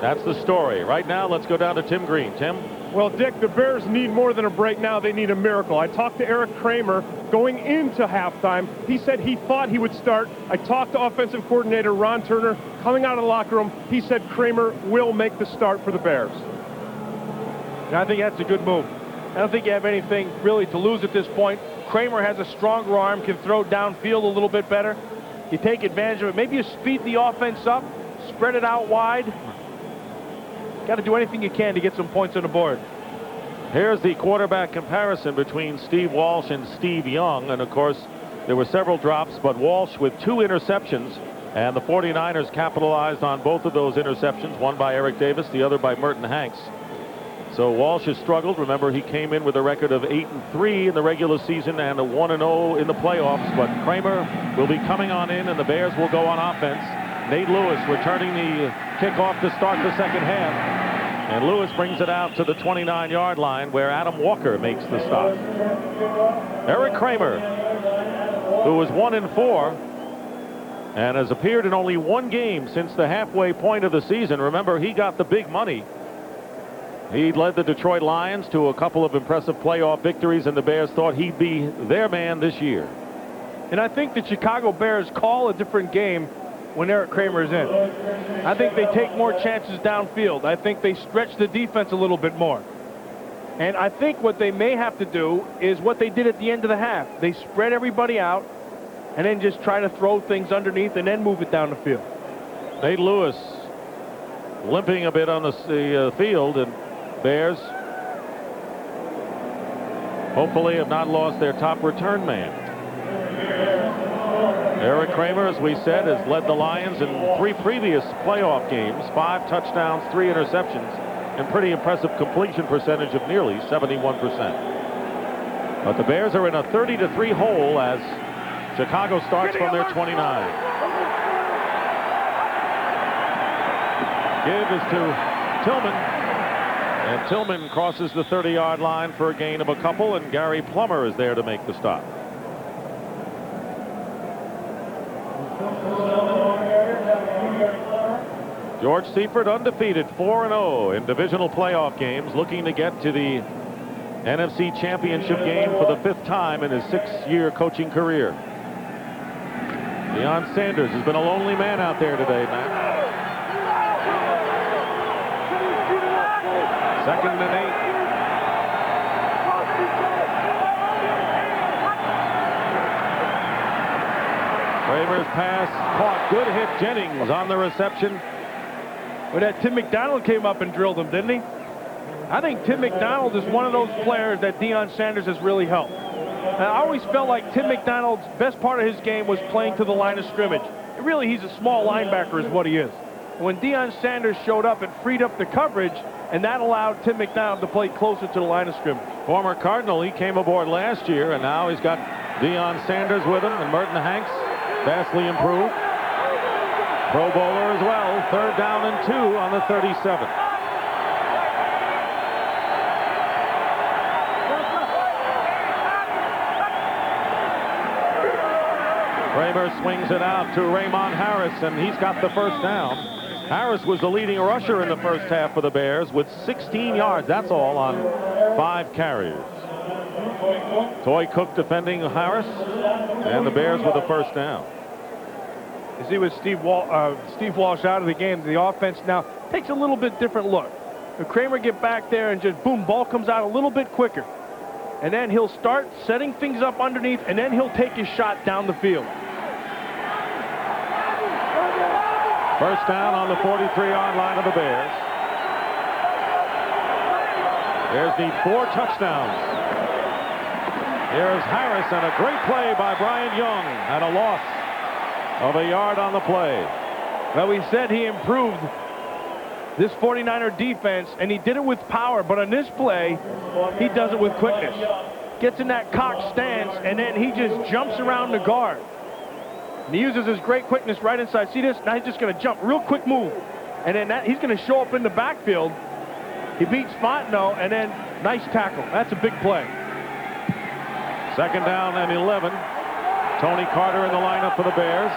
That's the story. Right now, let's go down to Tim Green. Tim? Well, Dick, the Bears need more than a break now. They need a miracle. I talked to Eric Kramer going into halftime. He said he thought he would start. I talked to offensive coordinator Ron Turner coming out of the locker room. He said Kramer will make the start for the Bears. And I think that's a good move. I don't think you have anything really to lose at this point. Kramer has a stronger arm, can throw downfield a little bit better. You take advantage of it. Maybe you speed the offense up, spread it out wide. Got to do anything you can to get some points on the board. Here's the quarterback comparison between Steve Walsh and Steve Young. And, of course, there were several drops, but Walsh with 2 interceptions. And the 49ers capitalized on both of those interceptions, one by Eric Davis, the other by Merton Hanks. So Walsh has struggled. Remember, he came in with a record of 8-3 in the regular season and a 1-0 in the playoffs. But Kramer will be coming on in, and the Bears will go on offense. Nate Lewis returning the kickoff to start the second half. And Lewis brings it out to the 29-yard line where Adam Walker makes the stop. Eric Kramer, who was 1-4 and has appeared in only one game since the halfway point of the season. Remember, he got the big money. He led the Detroit Lions to a couple of impressive playoff victories, and the Bears thought he'd be their man this year. And I think the Chicago Bears call a different game when Eric Kramer is in. I think they take more chances downfield. I think they stretch the defense a little bit more. And I think what they may have to do is what they did at the end of the half. They spread everybody out and then just try to throw things underneath and then move it down the field. Nate Lewis limping a bit on the field, and Bears hopefully have not lost their top return man. Eric Kramer, as we said, has led the Lions in 3 previous playoff games, 5 touchdowns, 3 interceptions, and pretty impressive completion percentage of nearly 71%. But the Bears are in a 30-3 hole as Chicago starts from their 29. Give is to Tillman. And Tillman crosses the 30-yard line for a gain of a couple, and Gary Plummer is there to make the stop. George Seifert undefeated 4-0 in divisional playoff games, looking to get to the NFC Championship game for the 5th time in his 6-year coaching career. Deion Sanders has been a lonely man out there today, Matt. 2nd and 8. Kramer's pass caught. Good hit. Jennings on the reception. Well, that Tim McDonald came up and drilled him, didn't he? I think Tim McDonald is one of those players that Deion Sanders has really helped. And I always felt like Tim McDonald's best part of his game was playing to the line of scrimmage. Really, he's a small linebacker is what he is. When Deion Sanders showed up, it freed up the coverage, and that allowed Tim McDonald to play closer to the line of scrimmage. Former Cardinal, he came aboard last year, and now he's got Deion Sanders with him, and Merton Hanks vastly improved. Pro Bowler as well. 3rd down and 2 on the 37. Kramer swings it out to Raymond Harris, and he's got the 1st down. Harris was the leading rusher in the 1st half for the Bears with 16 yards. That's all on 5 carries. Toy Cook defending Harris, and the Bears with the 1st down. You see with Steve Walsh out of the game, the offense now takes a little bit different look. If Kramer get back there and just boom, ball comes out a little bit quicker. And then he'll start setting things up underneath, and then he'll take his shot down the field. 1st down on the 43-yard line of the Bears. Bears need 4 touchdowns. Here's Harris, and a great play by Brian Young, and a loss of a yard on the play. Well, we said he improved this 49er defense, and he did it with power, but on this play, he does it with quickness. Gets in that cocked stance, and then he just jumps around the guard. And he uses his great quickness right inside. See this? Now he's just going to jump. Real quick move. And then he's going to show up in the backfield. He beats Fontenot, and then nice tackle. That's a big play. 2nd down and 11. Tony Carter in the lineup for the Bears.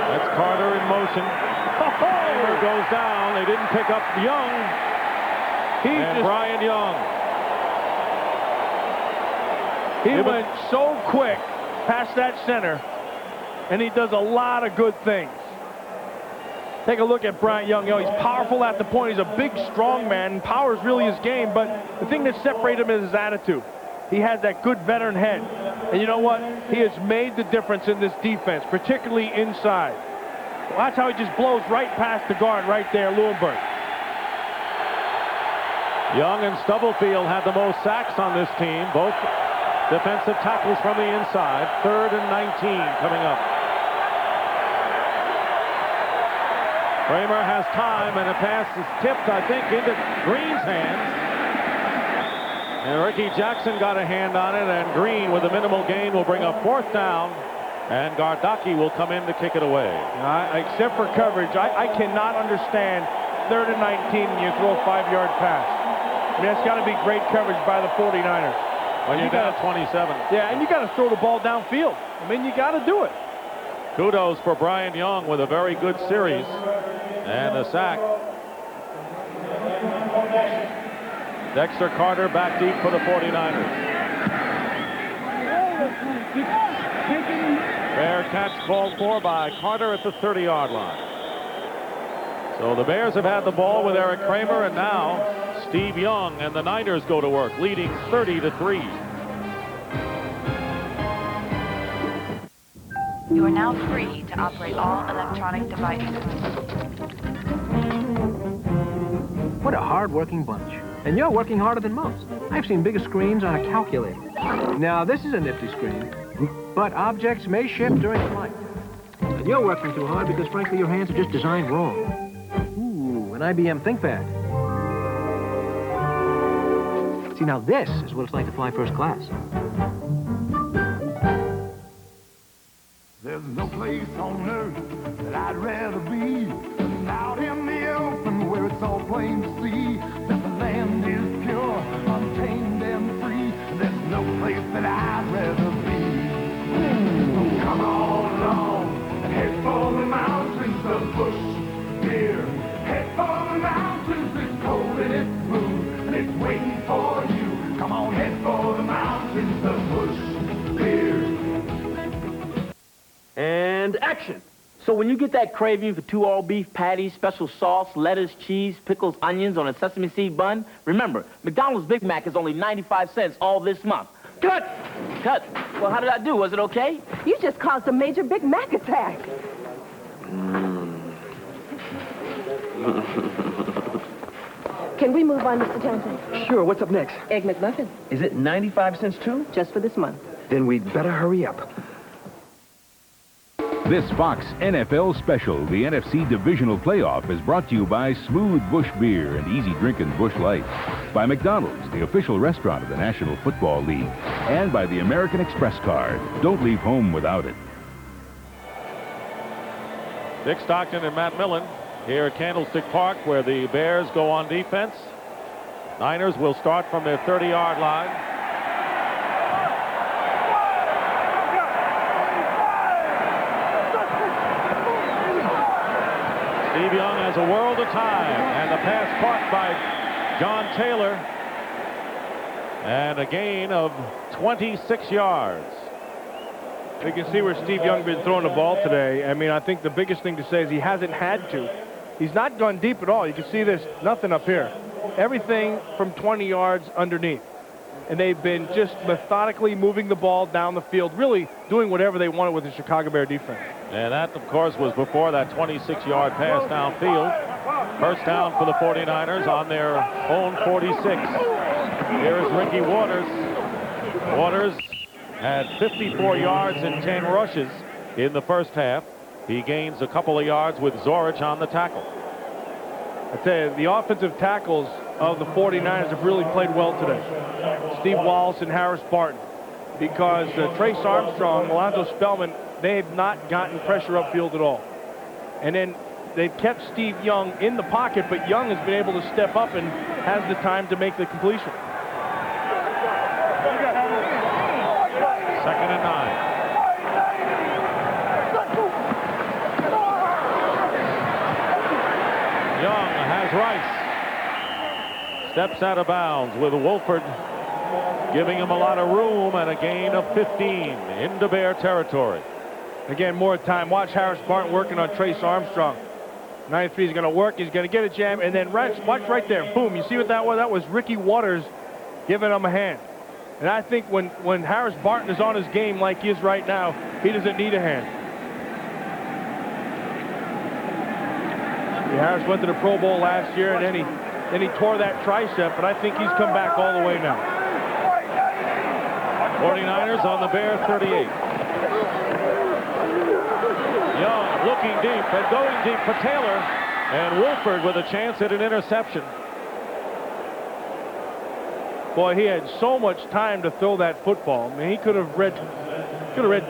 That's Carter in motion. Kramer goes down. They didn't pick up Young. Brian Young. He went so quick past that center, and he does a lot of good things. Take a look at Brian Young. You know, he's powerful at the point. He's a big, strong man, and power is really his game, but the thing that separates him is his attitude. He has that good veteran head. And you know what? He has made the difference in this defense, particularly inside. Watch how he just blows right past the guard right there, Lewinberg. Young and Stubblefield had the most sacks on this team. Both defensive tackles from the inside. 3rd and 19 coming up. Kramer has time, and a pass is tipped, I think, into Green's hands. And Ricky Jackson got a hand on it, and Green, with a minimal gain, will bring up 4th down, and Gardocki will come in to kick it away. Except for coverage, I cannot understand 3rd and 19 and you throw a 5-yard pass. I mean, that's got to be great coverage by the 49ers. When you got 27. Yeah, and you got to throw the ball downfield. I mean, you got to do it. Kudos for Brian Young with a very good series and a sack. Dexter Carter back deep for the 49ers. Fair catch called for by Carter at the 30-yard line. So the Bears have had the ball with Eric Kramer, and now Steve Young and the Niners go to work, leading 30-3. You are now free to operate all electronic devices. What a hard-working bunch. And you're working harder than most. I've seen bigger screens on a calculator. Now, this is a nifty screen, but objects may shift during flight. And you're working too hard because, frankly, your hands are just designed wrong. Ooh, an IBM ThinkPad. See, now this is what it's like to fly first class. There's no place on earth that I'd rather be than out in the open where it's all plain to see that the land is pure, untamed and free. There's no place that I'd rather be. So come on along and head for the mountains of Bush beer. Head for the mountains, it's cold and it's blue, and it's waiting for you. Come on, head for the mountains of Bush beer. And action! So when you get that craving for 2 all-beef patties, special sauce, lettuce, cheese, pickles, onions on a sesame seed bun, remember, McDonald's Big Mac is only 95 cents all this month. Cut! Cut! Well, how did I do? Was it okay? You just caused a major Big Mac attack. Can we move on, Mr. Townsend? Sure, what's up next? Egg McMuffin. Is it 95 cents too? Just for this month. Then we'd better hurry up. This Fox NFL special, the NFC Divisional Playoff, is brought to you by Smooth Bush Beer and Easy Drinking Bush Light, by McDonald's, the official restaurant of the National Football League, and by the American Express card. Don't leave home without it. Dick Stockton and Matt Millen here at Candlestick Park, where the Bears go on defense. Niners will start from their 30-yard line. Steve Young has a world of time, and the pass caught by John Taylor, and a gain of 26 yards. You can see where Steve Young's been throwing the ball today. I mean, I think the biggest thing to say is he hasn't had to. He's not gone deep at all. You can see there's nothing up here. Everything from 20 yards underneath. And they've been just methodically moving the ball down the field, really doing whatever they wanted with the Chicago Bear defense. And that, of course, was before that 26-yard pass downfield. First down for the 49ers on their own 46. Here is Ricky Waters. Waters had 54 yards and 10 rushes in the first half. He gains a couple of yards with Zorich on the tackle. I tell you, the offensive tackles of the 49ers have really played well today. Steve Wallace and Harris Barton. Because Trace Armstrong, Alonzo Spellman, they have not gotten pressure upfield at all. And then they've kept Steve Young in the pocket, but Young has been able to step up and has the time to make the completion. 2nd and 9. Young has Rice. Steps out of bounds with Wolford giving him a lot of room, and a gain of 15 into Bear territory. Again, more time. Watch Harris Barton working on Trace Armstrong. 93 is going to work. He's going to get a jam, and then watch right there. Boom. You see what that was? That was Ricky Waters giving him a hand. And I think when Harris Barton is on his game like he is right now, he doesn't need a hand. Yeah, Harris went to the Pro Bowl last year, and then he tore that tricep, but I think he's come back all the way now. 49ers on the Bear 38. Young looking deep and going deep for Taylor, and Wolford with a chance at an interception. Boy, he had so much time to throw that football. I mean, he could have read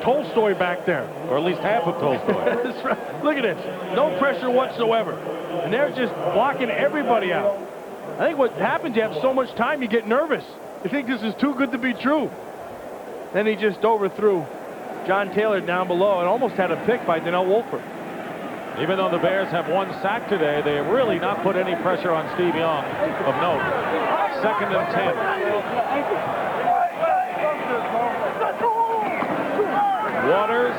Tolstoy back there. Or at least half of Tolstoy. That's right. Look at this. No pressure whatsoever. And they're just blocking everybody out. I think what happens, you have so much time, you get nervous. You think this is too good to be true. Then he just overthrew John Taylor down below and almost had a pick by Donnell Wolford. Even though the Bears have one sack today, they have really not put any pressure on Steve Young of note. 2nd and 10. Waters,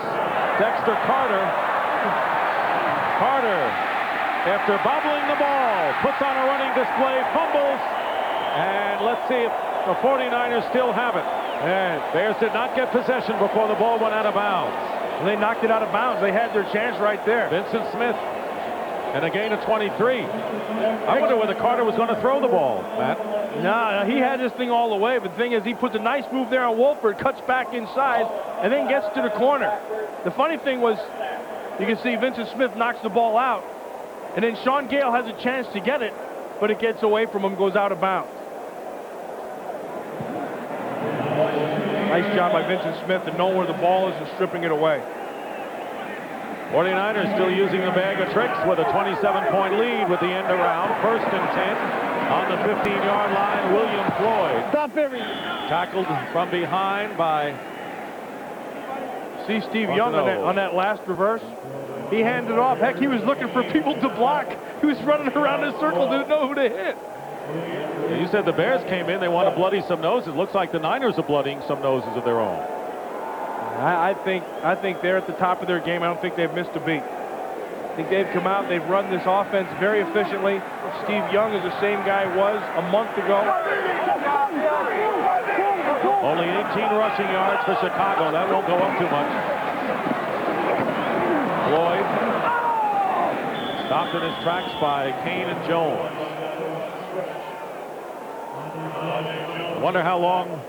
Dexter Carter. Carter, after bobbling the ball, puts on a running display, fumbles, and let's see if the 49ers still have it. And Bears did not get possession before the ball went out of bounds. When they knocked it out of bounds, they had their chance right there. Vincent Smith, and a gain of 23. I wonder whether Carter was going to throw the ball, Matt. No, he had this thing all the way, but the thing is, he puts a nice move there on Wolford, cuts back inside, and then gets to the corner. The funny thing was, you can see Vincent Smith knocks the ball out, and then Sean Gale has a chance to get it, but it gets away from him, goes out of bounds. Nice job by Vincent Smith to know where the ball is and stripping it away. 49ers still using the bag of tricks with a 27-point lead with the end around. 1st and 10 on the 15-yard line. William Floyd. Stop everything. Tackled from behind by... See Steve Young on that last reverse? He handed off. Heck, he was looking for people to block. He was running around in a circle, didn't know who to hit. You said the Bears came in, they want to bloody some noses. It looks like the Niners are bloodying some noses of their own. I think they're at the top of their game. I don't think they've missed a beat. I think they've come out, they've run this offense very efficiently. Steve Young is the same guy was a month ago. Only 18 rushing yards for Chicago. That won't go up too much. Floyd stopped in his tracks by Kane and Jones. I wonder how long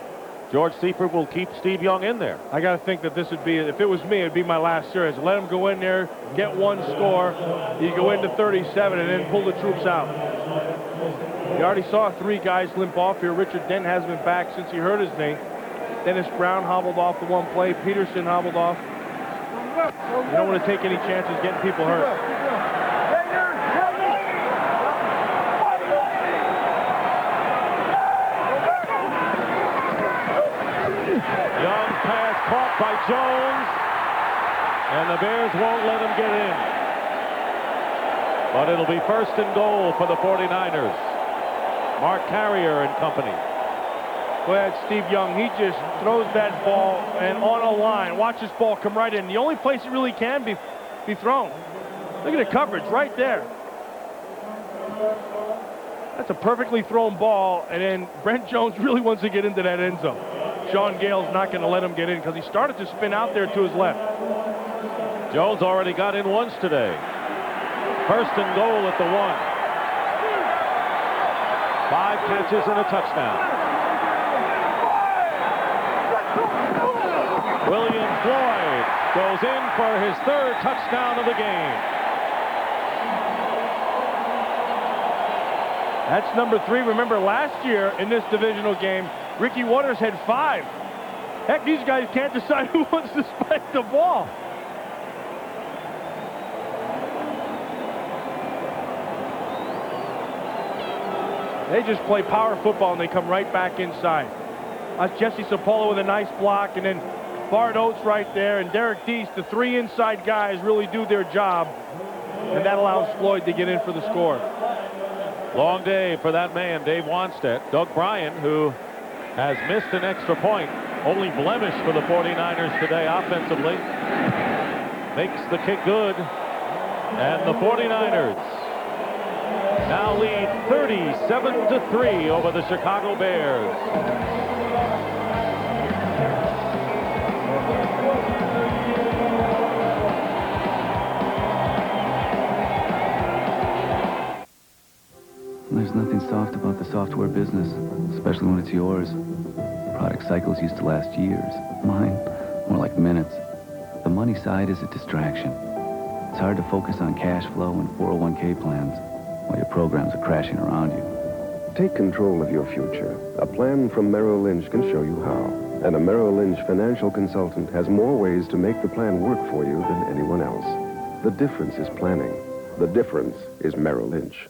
George Seifert will keep Steve Young in there. I got to think that this would be, if it was me, it'd be my last series. Let him go in there, get one score. You go into 37 and then pull the troops out. You already saw 3 guys limp off here. Richard Dent hasn't been back since he hurt his knee. Dennis Brown hobbled off the one play. Peterson hobbled off. You don't want to take any chances getting people hurt. Young pass caught by Jones, and the Bears won't let him get in. But it'll be 1st and goal for the 49ers. Mark Carrier and company. Go ahead, Steve Young. He just throws that ball and on a line. Watch this ball come right in. The only place it really can be thrown. Look at the coverage right there. That's a perfectly thrown ball, and then Brent Jones really wants to get into that end zone. Sean Gale's not going to let him get in because he started to spin out there to his left. Jones already got in once today. 1st and goal at the 1. 5 catches and a touchdown. William Floyd goes in for his 3rd touchdown of the game. That's number 3. Remember last year in this divisional game, Ricky Waters had 5. Heck, these guys can't decide who wants to spike the ball. They just play power football and they come right back inside. That's Jesse Sapolo with a nice block, and then Bart Oates right there, and Derek Deese. The 3 inside guys really do their job, and that allows Floyd to get in for the score. Long day for that man, Dave Wanstead. Doug Bryan, who has missed an extra point, only blemish for the 49ers today offensively, makes the kick good, and the 49ers now lead 37-3 over the Chicago Bears. There's nothing soft about the software business, especially when it's yours. Product cycles used to last years. Mine, more like minutes. The money side is a distraction. It's hard to focus on cash flow and 401k plans while your programs are crashing around you. Take control of your future. A plan from Merrill Lynch can show you how. And a Merrill Lynch financial consultant has more ways to make the plan work for you than anyone else. The difference is planning. The difference is Merrill Lynch.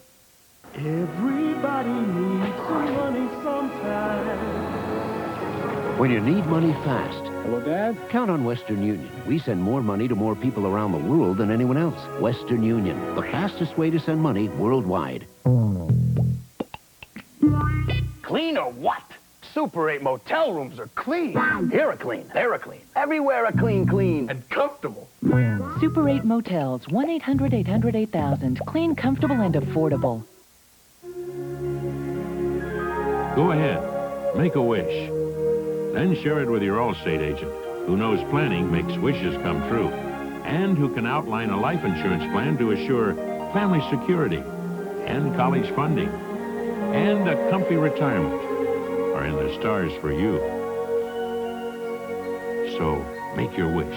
Everybody needs some money sometime. When you need money fast. Hello, Dad? Count on Western Union. We send more money to more people around the world than anyone else. Western Union, the fastest way to send money worldwide. Clean or what? Super 8 motel rooms are clean. Here are clean, there are clean. Everywhere a clean. And comfortable. Super 8 Motels, 1-800-800-8000. Clean, comfortable, and affordable. Go ahead. Make a wish. Then share it with your Allstate agent, who knows planning makes wishes come true, and who can outline a life insurance plan to assure family security and college funding and a comfy retirement are in the stars for you. So make your wish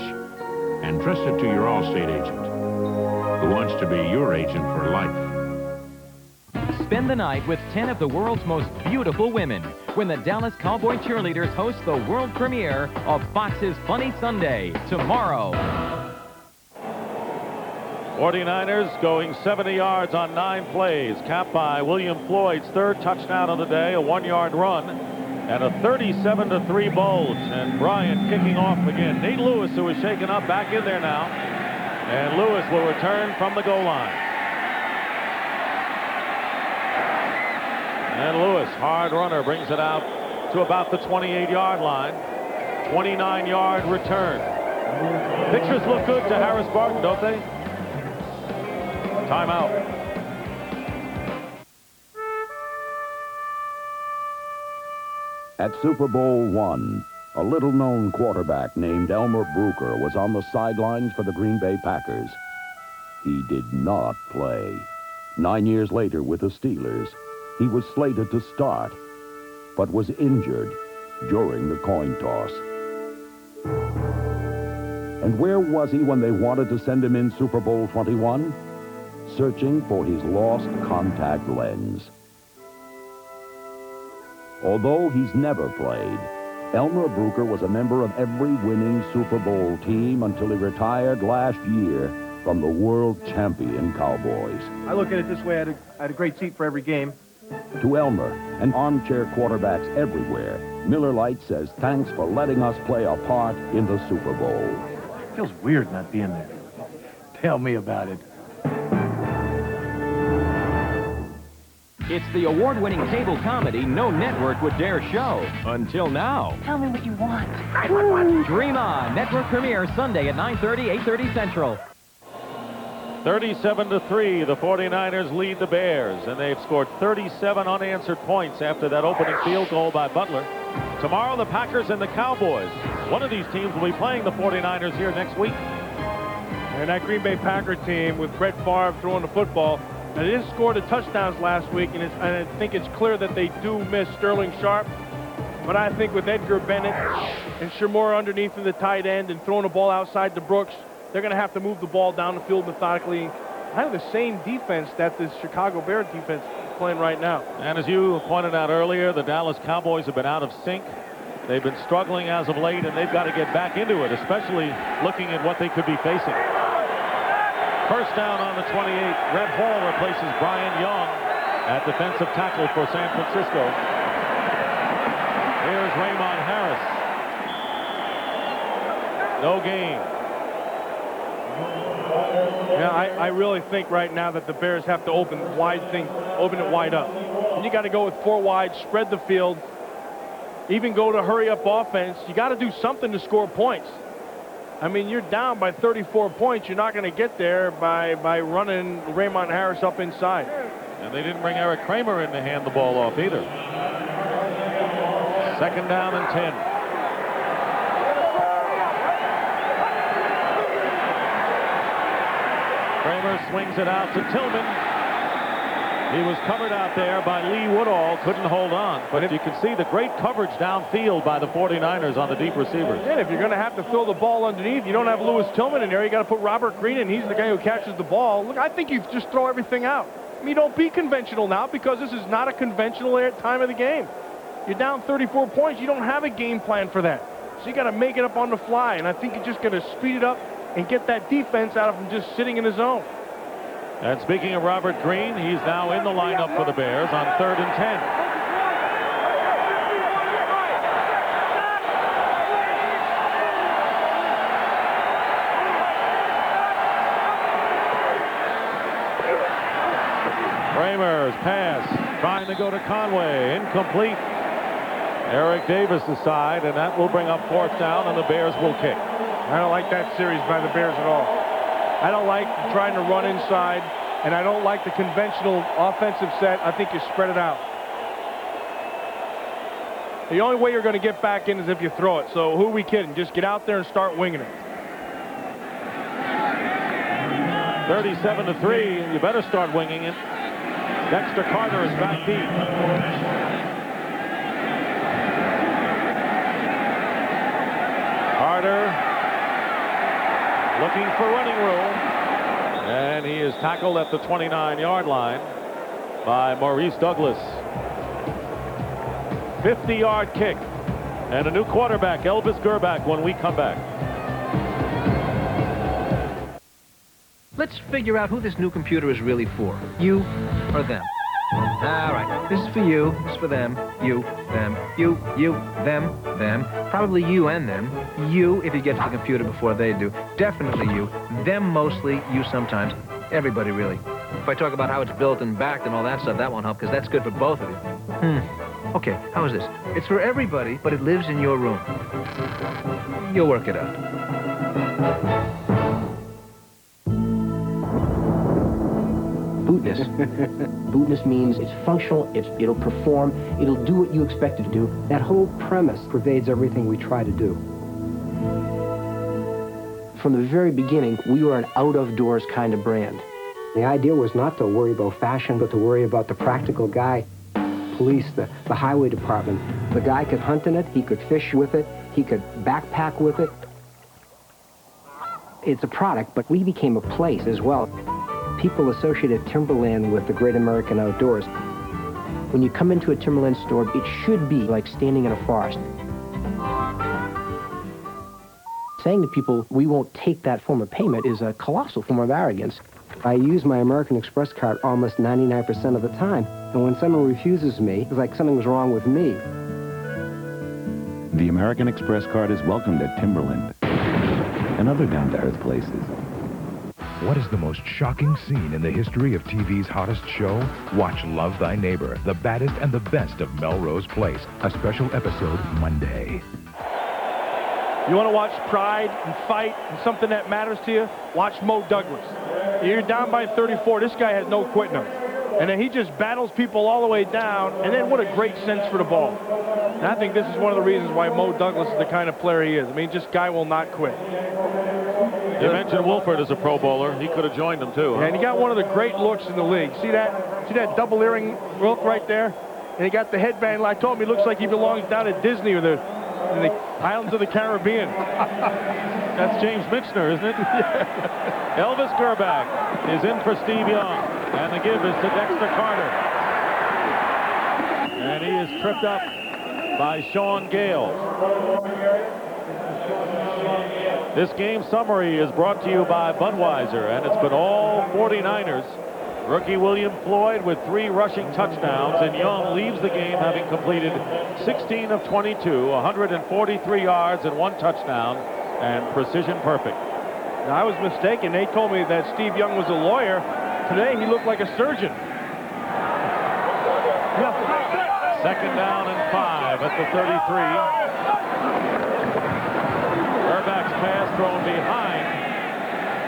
and trust it to your Allstate agent, who wants to be your agent for life. Spend the night with 10 of the world's most beautiful women when the Dallas Cowboy Cheerleaders host the world premiere of Fox's Funny Sunday tomorrow. 49ers going 70 yards on 9 plays, capped by William Floyd's 3rd touchdown of the day, a 1-yard run, and a 37-3 bulge. And Bryant kicking off again. Nate Lewis, who is shaken up, back in there now. And Lewis will return from the goal line. And Lewis, hard runner, brings it out to about the 28-yard line. 29-yard return. Pictures look good to Harris Barton, don't they? Timeout. At Super Bowl I, a little-known quarterback named Elmer Brooker was on the sidelines for the Green Bay Packers. He did not play. 9 years later with the Steelers, he was slated to start, but was injured during the coin toss. And where was he when they wanted to send him in Super Bowl 21? Searching for his lost contact lens. Although he's never played, Elmer Brooker was a member of every winning Super Bowl team until he retired last year from the world champion Cowboys. I look at it this way, I had a great seat for every game. To Elmer and armchair quarterbacks everywhere, Miller Lite says thanks for letting us play a part in the Super Bowl. It feels weird not being there. Tell me about it. It's the award-winning cable comedy no network would dare show. Until now. Tell me what you want. Dream On. Network premiere Sunday at 9:30, 8:30 Central. 37-3, the 49ers lead the Bears, and they've scored 37 unanswered points after that opening field goal by Butler. Tomorrow, the Packers and the Cowboys. One of these teams will be playing the 49ers here next week. And that Green Bay Packer team with Brett Favre throwing the football, they didn't score the touchdowns last week, and I think it's clear that they do miss Sterling Sharp. But I think with Edgar Bennett and Shamor underneath in the tight end and throwing the ball outside to Brooks, they're going to have to move the ball down the field methodically. Kind of the same defense that the Chicago Bears defense is playing right now. And as you pointed out earlier, the Dallas Cowboys have been out of sync. They've been struggling as of late, and they've got to get back into it, especially looking at what they could be facing. First down on the 28. Red Hall replaces Brian Young at defensive tackle for San Francisco. Here's Raymond Harris. No gain. Yeah, I really think right now that the Bears have to open it wide up. And you got to go with 4 wide, spread the field, even go to hurry-up offense. You got to do something to score points. I mean, you're down by 34 points. You're not going to get there by running Raymond Harris up inside. And they didn't bring Eric Kramer in to hand the ball off either. Second down and 10. Kramer swings it out to Tillman. He was covered out there by Lee Woodall, couldn't hold on. But you can see the great coverage downfield by the 49ers on the deep receivers. And if you're going to have to throw the ball underneath, you don't have Lewis Tillman in there. You got to put Robert Green in. He's the guy who catches the ball. Look, I think you just throw everything out. I mean, don't be conventional now, because this is not a conventional time of the game. You're down 34 points. You don't have a game plan for that. So you got to make it up on the fly. And I think you're just going to speed it up and get that defense out of him just sitting in his zone. And speaking of Robert Green, he's now in the lineup for the Bears on 3rd and 10. Kramer's pass, trying to go to Conway, incomplete. Eric Davis aside, and that will bring up 4th down, and the Bears will kick. I don't like that series by the Bears at all. I don't like trying to run inside, and I don't like the conventional offensive set. I think you spread it out. The only way you're going to get back in is if you throw it. So who are we kidding? Just get out there and start winging it. 37-3. You better start winging it. Dexter Carter is back deep. Carter looking for running room, and he is tackled at the 29-yard line by Maurice Douglas. 50-yard kick, and a new quarterback, Elvis Gerbach, when we come back. Let's figure out who this new computer is really for. You or them? All right. This is for you. This is for them. You, them. You, them, them. Probably you and them. You, if you get to the computer before they do. Definitely you. Them mostly. You sometimes. Everybody, really. If I talk about how it's built and backed and all that stuff, that won't help, because that's good for both of you. Okay, how is this? It's for everybody, but it lives in your room. You'll work it out. Bootness. Bootness means it's functional, it'll perform, it'll do what you expect it to do. That whole premise pervades everything we try to do. From the very beginning, we were an out-of-doors kind of brand. The idea was not to worry about fashion, but to worry about the practical guy. Police, the highway department. The guy could hunt in it, he could fish with it, he could backpack with it. It's a product, but we became a place as well. People associated timberland with the great American outdoors. When you come into a timberland store, it should be like standing in a forest. Saying to people, we won't take that form of payment is a colossal form of arrogance. I use my American Express card almost 99% of the time, and when someone refuses me, it's like something was wrong with me. The American Express card is welcomed at Timberland and other down-to-earth places. What is the most shocking scene in the history of TV's hottest show? Watch Love Thy Neighbor, the baddest and the best of Melrose Place. A special episode Monday. You want to watch pride and fight and something that matters to you? Watch Mo Douglas. You're down by 34. This guy has no quitting him. And then he just battles people all the way down, and then what a great sense for the ball. And I think this is one of the reasons why Mo Douglas is the kind of player he is. I mean, this guy will not quit. You mentioned Wolford as a Pro Bowler. He could have joined him, too. Huh? And he got one of the great looks in the league. See that? See that double earring look right there? And he got the headband. I told him he looks like he belongs down at Disney or in the islands of the Caribbean. That's James Michener, isn't it? Elvis Gerback is in for Steve Young. And the give is to Dexter Carter. And he is tripped up by Sean Gale. This game summary is brought to you by Budweiser, and it's been all 49ers. Rookie William Floyd with 3 rushing touchdowns, and Young leaves the game having completed 16 of 22, 143 yards and 1 touchdown, and precision perfect. Now, I was mistaken. They told me that Steve Young was a lawyer. Today, he looked like a surgeon. Second down and 5 at the 33. Gerback's pass thrown behind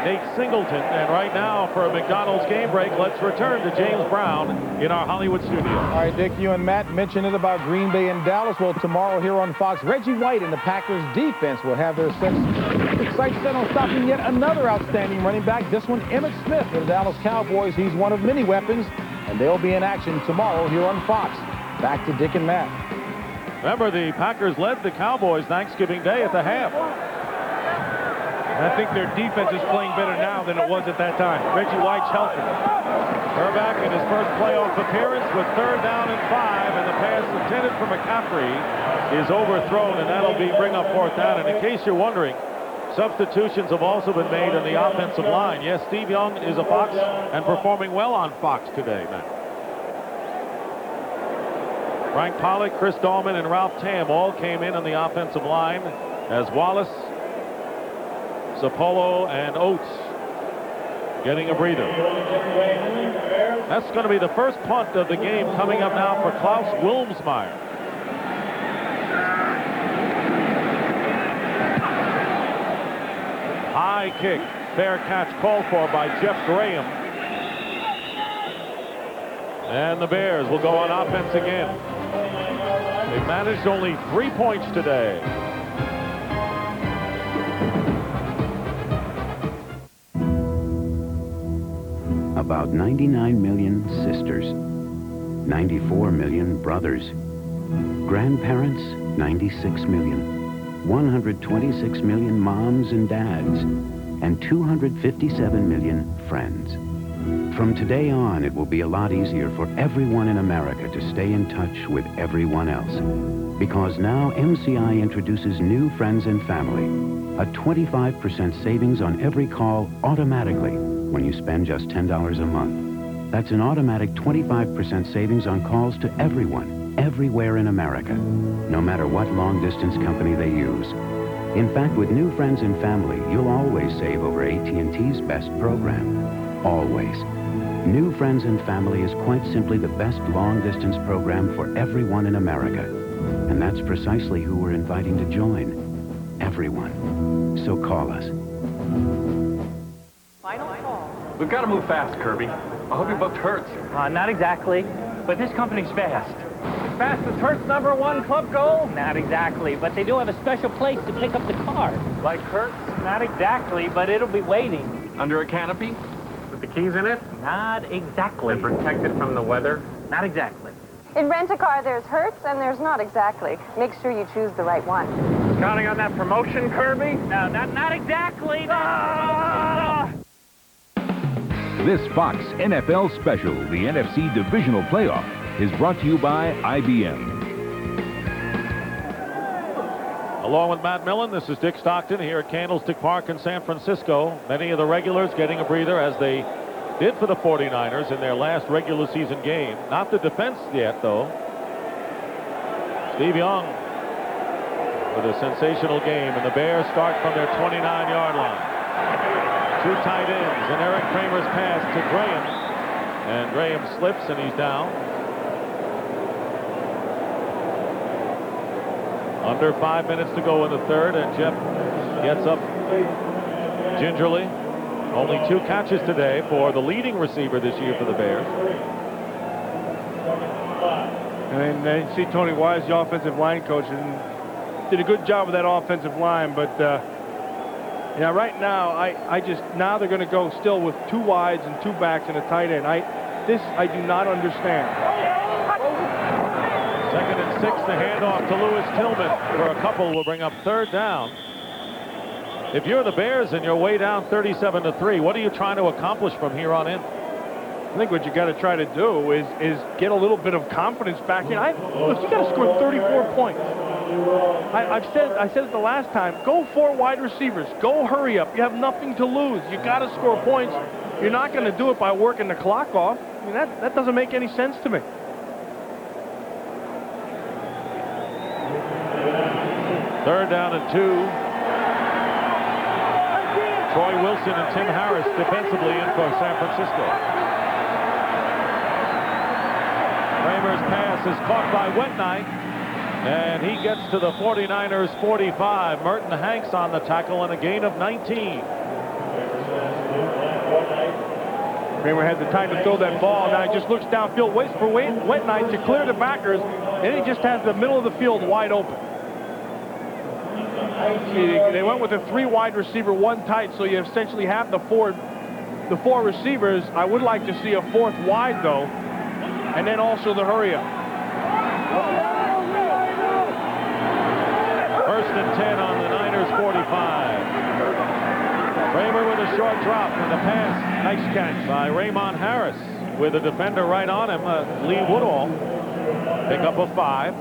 Nate Singleton. And right now, for a McDonald's game break, let's return to James Brown in our Hollywood studio. All right, Dick, you and Matt mentioned it about Green Bay and Dallas. Well, tomorrow here on Fox, Reggie White and the Packers defense will have their sights set on stopping yet another outstanding running back. This one, Emmitt Smith of the Dallas Cowboys. He's one of many weapons, and they'll be in action tomorrow here on Fox. Back to Dick and Matt. Remember, the Packers led the Cowboys Thanksgiving Day at the half. I think their defense is playing better now than it was at that time. Reggie White's healthy. Gerback in his first playoff appearance with 3rd down and 5, and the pass intended for McCaffrey is overthrown, and that'll bring up 4th down. And in case you're wondering, substitutions have also been made on the offensive line. Yes, Steve Young is a Fox and performing well on Fox today, man. Frank Pollock, Chris Dahlman, and Ralph Tam all came in on the offensive line as Wallace, Zapolo, and Oates getting a breather. That's going to be the first punt of the game coming up now for Klaus Wilmsmeyer. High kick, fair catch called for by Jeff Graham. And the Bears will go on offense again. They've managed only 3 points today. About 99 million sisters, 94 million brothers, grandparents, 96 million, 126 million moms and dads, and 257 million friends. From today on, it will be a lot easier for everyone in America to stay in touch with everyone else. Because now MCI introduces new friends and family, a 25% savings on every call automatically, when you spend just $10 a month. That's an automatic 25% savings on calls to everyone, everywhere in America, no matter what long-distance company they use. In fact, with new friends and family, you'll always save over AT&T's best program. Always. New Friends and Family is quite simply the best long-distance program for everyone in America. And that's precisely who we're inviting to join. Everyone. So call us. We've got to move fast, Kirby. I hope your book hurts. Not exactly, but this company's fast. Fast as Hertz #1 club goal? Not exactly, but they do have a special place to pick up the car. Like Hertz? Not exactly, but it'll be waiting. Under a canopy? With the keys in it? Not exactly. And protected from the weather? Not exactly. In Rent-A-Car, there's Hertz and there's not exactly. Make sure you choose the right one. Counting on that promotion, Kirby? No, not exactly. This Fox NFL special, the NFC Divisional Playoff, is brought to you by IBM. Along with Matt Millen, this is Dick Stockton here at Candlestick Park in San Francisco. Many of the regulars getting a breather as they did for the 49ers in their last regular season game. Not the defense yet, though. Steve Young with a sensational game, and the Bears start from their 29-yard line. Two tight ends, and Eric Kramer's pass to Graham. And Graham slips, and he's down. Under 5 minutes to go in the third, and Jeff gets up gingerly. Only 2 catches today for the leading receiver this year for the Bears. And then you see Tony Wise, the offensive line coach, and did a good job with that offensive line. But yeah, right now, now they're going to go still with 2 wides and 2 backs and a tight end. I do not understand. 2nd and 6, the handoff to Lewis Tillman for a couple will bring up 3rd down. If you're the Bears and you're way down 37-3, what are you trying to accomplish from here on in? I think what you got to try to do is get a little bit of confidence back in. Look, you got to score 34 points. I said it the last time. Go 4 wide receivers. Go hurry up. You have nothing to lose. You got to score points. You're not going to do it by working the clock off. I mean, that doesn't make any sense to me. Third down and 2. Troy Wilson and Tim Harris defensively in for San Francisco. Kramer's pass is caught by Wetnight, and he gets to the 49ers 45. Merton Hanks on the tackle and a gain of 19. Kramer had the time to throw that ball. Now he just looks downfield, waits for Wetnight to clear the backers, and he just has the middle of the field wide open. They went with a 3 wide receiver, 1 tight, so you essentially have the four receivers. I would like to see a 4th wide, though, and then also the hurry up. 1st and 10 on the Niners 45. Kramer with a short drop and a pass. Nice catch by Raymond Harris with a defender right on him, Lee Woodall. Pick up a 5.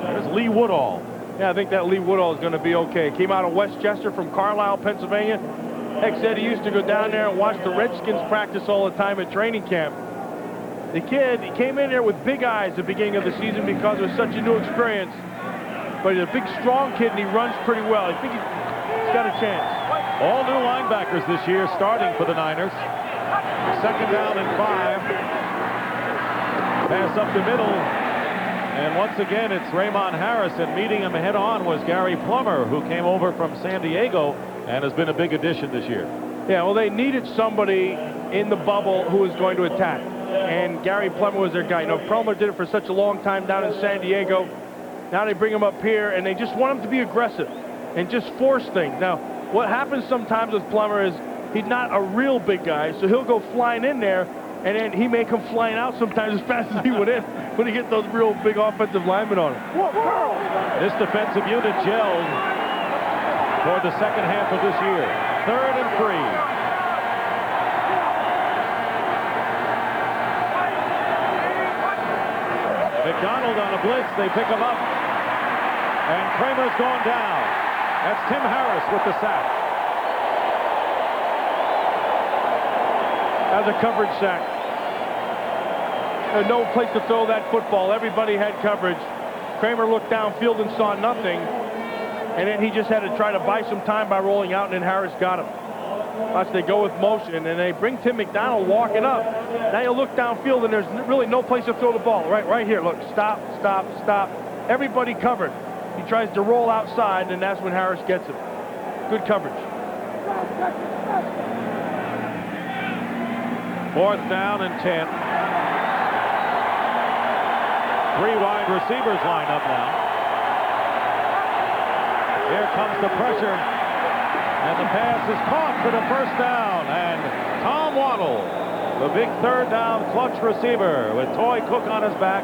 There's Lee Woodall. Yeah, I think that Lee Woodall is going to be okay. Came out of Westchester from Carlisle, Pennsylvania. Heck said he used to go down there and watch the Redskins practice all the time at training camp. The kid, he came in there with big eyes at the beginning of the season because it was such a new experience. But he's a big, strong kid, and he runs pretty well. I think he's got a chance. All new linebackers this year starting for the Niners. 2nd down and 5. Pass up the middle. And once again, it's Raymond Harris, and meeting him head-on was Gary Plummer, who came over from San Diego and has been a big addition this year. Yeah, well, they needed somebody in the bubble who was going to attack, and Gary Plummer was their guy. You know, Plummer did it for such a long time down in San Diego. Now they bring him up here, and they just want him to be aggressive and just force things. Now, what happens sometimes with Plummer is he's not a real big guy, so he'll go flying in there, and then he may come flying out sometimes as fast as he went in when he gets those real big offensive linemen on him. This defensive unit gelled toward the 2nd half of this year. 3rd and 3. McDonald on a blitz. They pick him up. And Kramer's gone down. That's Tim Harris with the sack. That was a coverage sack. There's no place to throw that football. Everybody had coverage. Kramer looked downfield and saw nothing. And then he just had to try to buy some time by rolling out, and then Harris got him. Watch, they go with motion, and they bring Tim McDonald walking up. Now you look downfield, and there's really no place to throw the ball. Right here, look, stop, stop, stop. Everybody covered. He tries to roll outside, and that's when Harris gets him. Good coverage. 4th down and 10. 3 wide receivers line up now. Here comes the pressure. And the pass is caught for the 1st down. And Tom Waddle, the big 3rd down clutch receiver with Toy Cook on his back,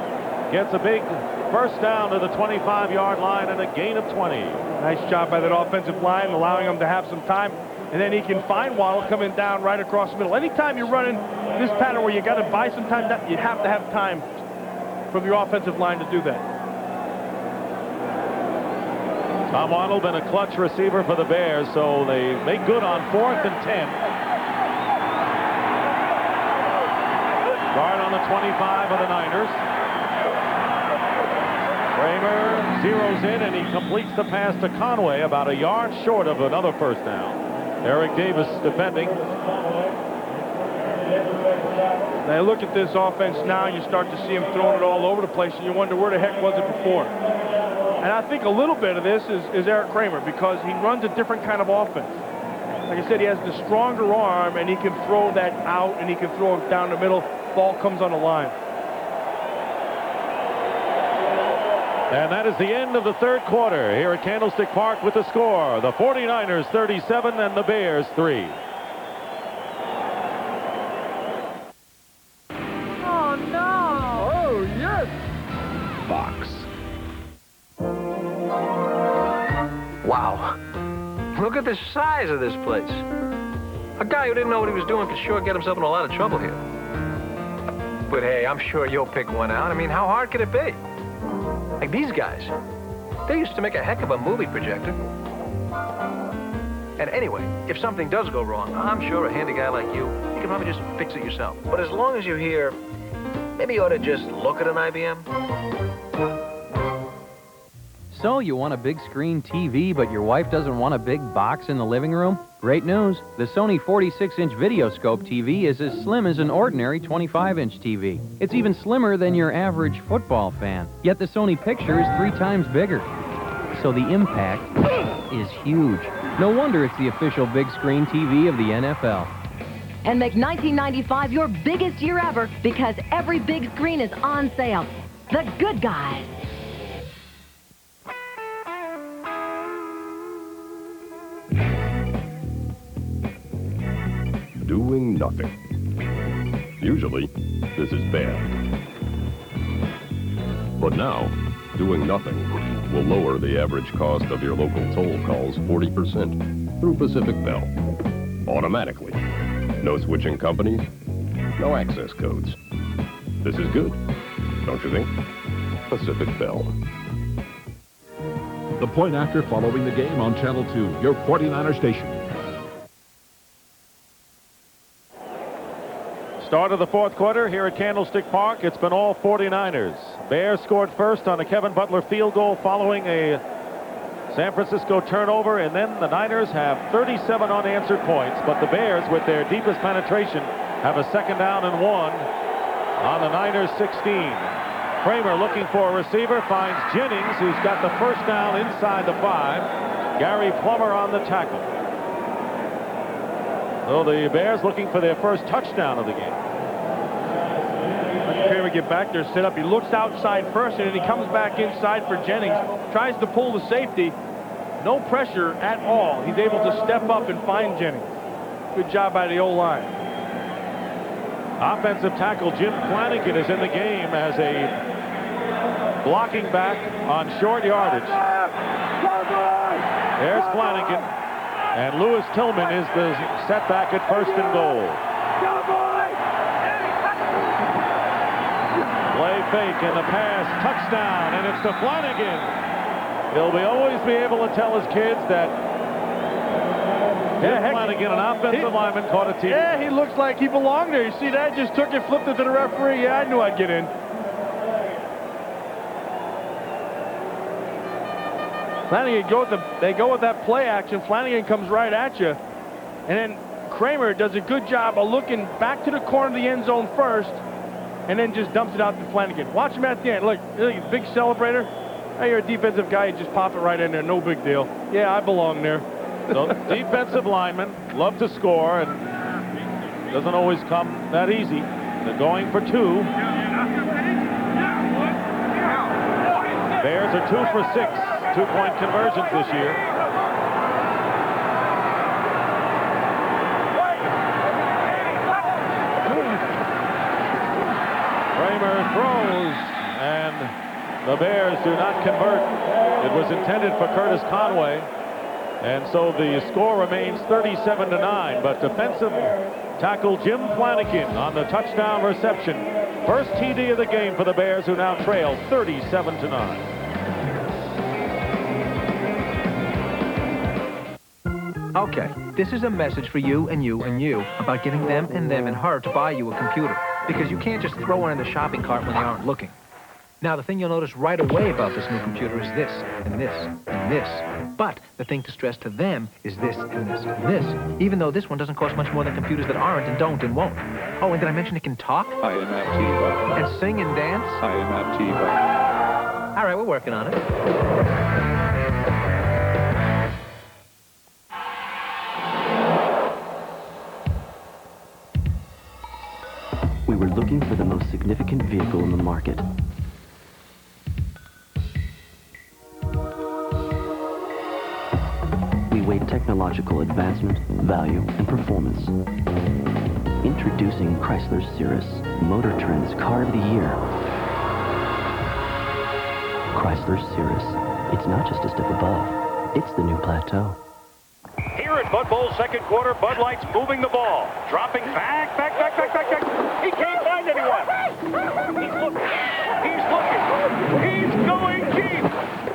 gets a big 1st down to the 25-yard line and a gain of 20. Nice job by that offensive line, allowing him to have some time. And then he can find Waddle coming down right across the middle. Anytime you're running this pattern where you got to buy some time, you have to have time from your offensive line to do that. Tom Waddle been a clutch receiver for the Bears, so they make good on 4th and 10. Guard on the 25 of the Niners. Kramer zeroes in, and he completes the pass to Conway, about a yard short of another 1st down. Eric Davis defending. Now look at this offense now, you start to see him throwing it all over the place, and you wonder where the heck was it before. And I think a little bit of this is Eric Kramer, because he runs a different kind of offense. Like I said, he has the stronger arm, and he can throw that out, and he can throw it down the middle. Ball comes on the line. And that is the end of the 3rd quarter here at Candlestick Park with the score. The 49ers 37 and the Bears 3. Oh, no! Oh, yes! Fox. Wow. Look at the size of this place. A guy who didn't know what he was doing could sure get himself in a lot of trouble here. But hey, I'm sure you'll pick one out. I mean, how hard could it be? Like these guys. They used to make a heck of a movie projector. And anyway, if something does go wrong, I'm sure a handy guy like you can probably just fix it yourself. But as long as you're here, maybe you ought to just look at an IBM. So you want a big screen TV, but your wife doesn't want a big box in the living room? Great news. The Sony 46-inch Videoscope TV is as slim as an ordinary 25-inch TV. It's even slimmer than your average football fan. Yet the Sony picture is 3 times bigger. So the impact is huge. No wonder it's the official big screen TV of the NFL. And make 1995 your biggest year ever, because every big screen is on sale. The Good Guys. Doing nothing. Usually, this is bad. But now, doing nothing will lower the average cost of your local toll calls 40% through Pacific Bell. Automatically. No switching companies, no access codes. This is good, don't you think? Pacific Bell. The point after following the game on Channel 2, your 49er station. Start of the 4th quarter here at Candlestick Park. It's been all 49ers. Bears scored first on a Kevin Butler field goal following a San Francisco turnover, and then the Niners have 37 unanswered points, but the Bears, with their deepest penetration, have a 2nd down and 1 on the Niners 16. Kramer looking for a receiver, finds Jennings, who's got the 1st down inside the 5. Gary Plummer on the tackle. So the Bears looking for their first touchdown of the game. Let Kramer get back there, set up. He looks outside first, and then he comes back inside for Jennings. Tries to pull the safety. No pressure at all. He's able to step up and find Jennings. Good job by the O-line. Offensive tackle Jim Flanagan is in the game as a blocking back on short yardage. There's Flanagan. And Lewis Tillman is the setback at 1st and goal. Play fake and the pass, touchdown, and it's to Flanagan. He'll always be able to tell his kids that Flanagan, an offensive lineman, caught a TV. Yeah, he looks like he belonged there. You see that? Just took it, flipped it to the referee. Yeah, I knew I'd get in. Flanagan, they go with that play action. Flanagan comes right at you. And then Kramer does a good job of looking back to the corner of the end zone first and then just dumps it out to Flanagan. Watch him at the end. Look, big celebrator. Hey, you're a defensive guy. You just pop it right in there. No big deal. Yeah, I belong there. So defensive linemen love to score, and doesn't always come that easy. They're going for 2. Bears are 2 for 6 two-point conversions this year. Kramer throws, and the Bears do not convert. It was intended for Curtis Conway, and so the score remains 37-9. But defensive tackle Jim Flanagan on the touchdown reception. First TD of the game for the Bears, who now trail 37-9. Okay, this is a message for you and you and you about getting them and her to buy you a computer, because you can't just throw one in the shopping cart when they aren't looking. Now, the thing you'll notice right away about this new computer is this, and this, and this. But the thing to stress to them is this, and this, and this, even though this one doesn't cost much more than computers that aren't and don't and won't. Oh, and did I mention it can talk? I am Aptiva. And sing and dance? I am Aptiva. All right, we're working on it. We were looking for the most significant vehicle in the market. We weighed technological advancement, value, and performance. Introducing Chrysler Cirrus, Motor Trend's Car of the Year. Chrysler Cirrus. It's not just a step above. It's the new plateau. Here at Bud Bowl's second quarter, Bud Light's moving the ball. Dropping back. He can't find anyone. He's looking. He's going deep.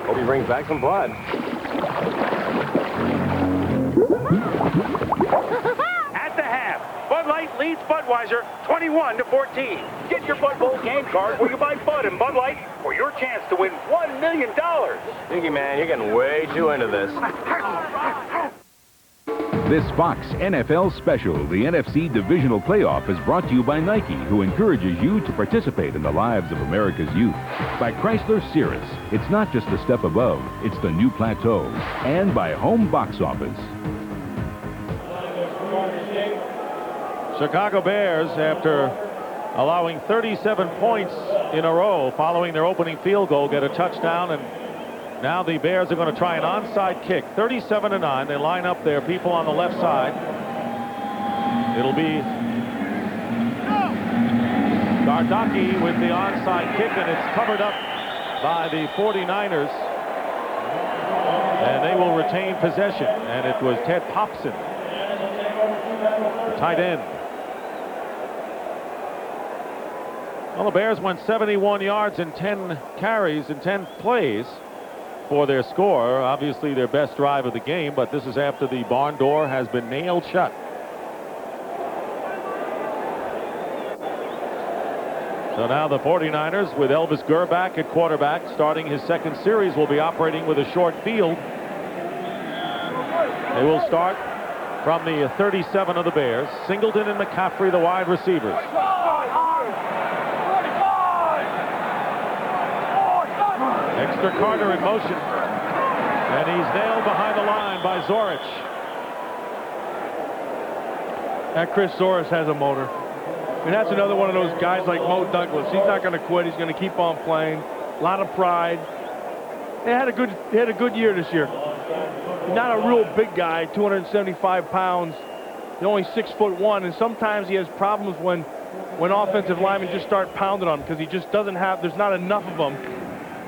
Hope he brings back some blood. At the half, Bud Light leads Budweiser 21-14. Get your Bud Bowl game card where you buy Bud and Bud Light for your chance to win $1 million. Iggy, man, you're getting way too into this. This Fox NFL special, the NFC Divisional Playoff, is brought to you by Nike, who encourages you to participate in the lives of America's youth. By Chrysler Cirrus, it's not just a step above, it's the new plateau. And by Home Box Office. Chicago Bears, after allowing 37 points in a row following their opening field goal, get a touchdown, and now the Bears are going to try an onside kick. 37-9. They line up their people on the left side. It'll be Gardocki with the onside kick, and it's covered up by the 49ers. And they will retain possession. And it was Ted Popson, the tight end. Well, the Bears went 71 yards in 10 carries in 10 plays for their score. Obviously their best drive of the game, but this is after the barn door has been nailed shut. So now the 49ers, with Elvis Gerback at quarterback, starting his second series, will be operating with a short field. They will start from the 37 of the Bears. Singleton and McCaffrey, the wide receivers. Dexter Carter in motion, and he's nailed behind the line by Zorich. That Chris Zorich has a motor. I mean, that's another one of those guys like Mo Douglas. He's not going to quit. He's going to keep on playing. A lot of pride. He had a good year this year. Not a real big guy, 275 pounds. He's only 6'1", and sometimes he has problems when offensive linemen just start pounding on him because he just doesn't have. There's not enough of them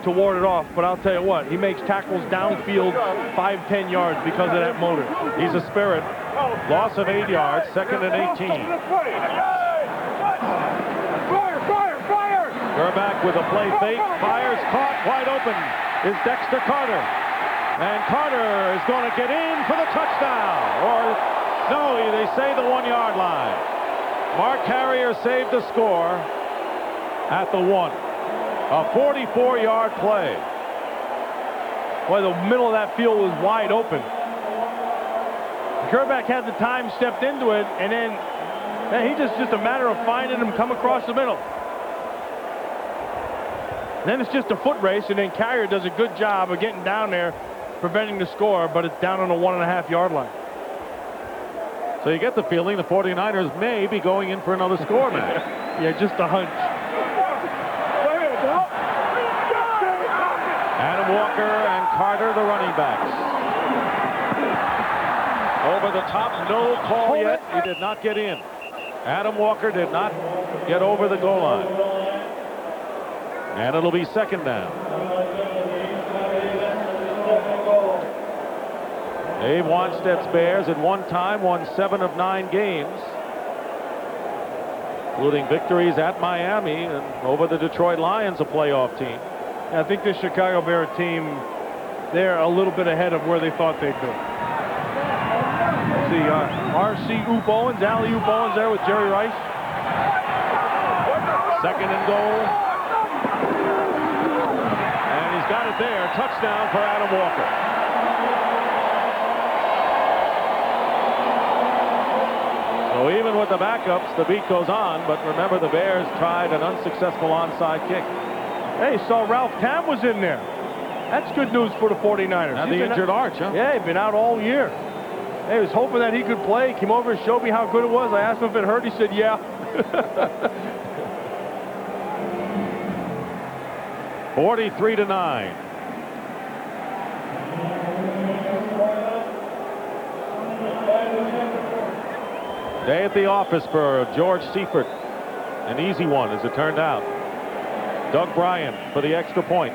to ward it off. But I'll tell you what, he makes tackles downfield 5-10 yards because of that motor. He's a spirit. Loss of 8 yards, second and 18. Gerback with a play fake, fires, caught, wide open is Dexter Carter. And Carter is going to get in for the touchdown. Or, no, they say the 1-yard line. Mark Carrier saved the score at the 1. A 44-yard play. Boy, the middle of that field was wide open. Kerbeck had the time, stepped into it, and then he just a matter of finding him come across the middle. Then it's just a foot race, and then Carrier does a good job of getting down there, preventing the score, but it's down on the 1.5-yard line. So you get the feeling the 49ers may be going in for another score, man. Yeah, just a hunch. Adam Walker and Carter, the running backs. Over the top, no call yet. He did not get in. Adam Walker did not get over the goal line. And it'll be second down. Dave Wanstead's Bears at one time won 7 of 9 games, including victories at Miami and over the Detroit Lions, a playoff team. I think the Chicago Bear team, they're a little bit ahead of where they thought they'd be. See, R.C. Oop Owens, Alley Oop Owens there with Jerry Rice. Second and goal. And he's got it there. Touchdown for Adam Walker. So even with the backups, the beat goes on. But remember, the Bears tried an unsuccessful onside kick. Hey, saw Ralph Tam was in there. That's good news for the 49ers. And the injured arch, huh? Yeah, he's been out all year. Hey, I was hoping that he could play. Came over and showed me how good it was. I asked him if it hurt. He said, yeah. 43-9. Day at the office for George Seifert. An easy one, as it turned out. Doug Bryan for the extra point.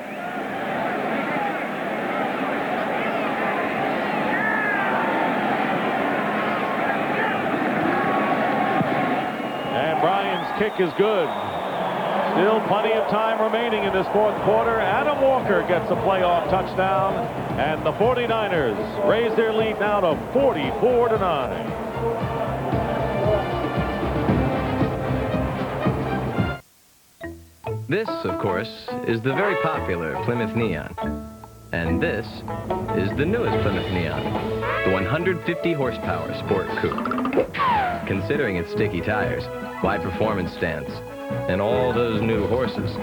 And Bryan's kick is good. Still plenty of time remaining in this fourth quarter. Adam Walker gets a playoff touchdown, and the 49ers raise their lead now to 44-9. This, of course, is the very popular Plymouth Neon. And this is the newest Plymouth Neon, the 150 horsepower Sport Coupe. Considering its sticky tires, wide performance stance, and all those new horses,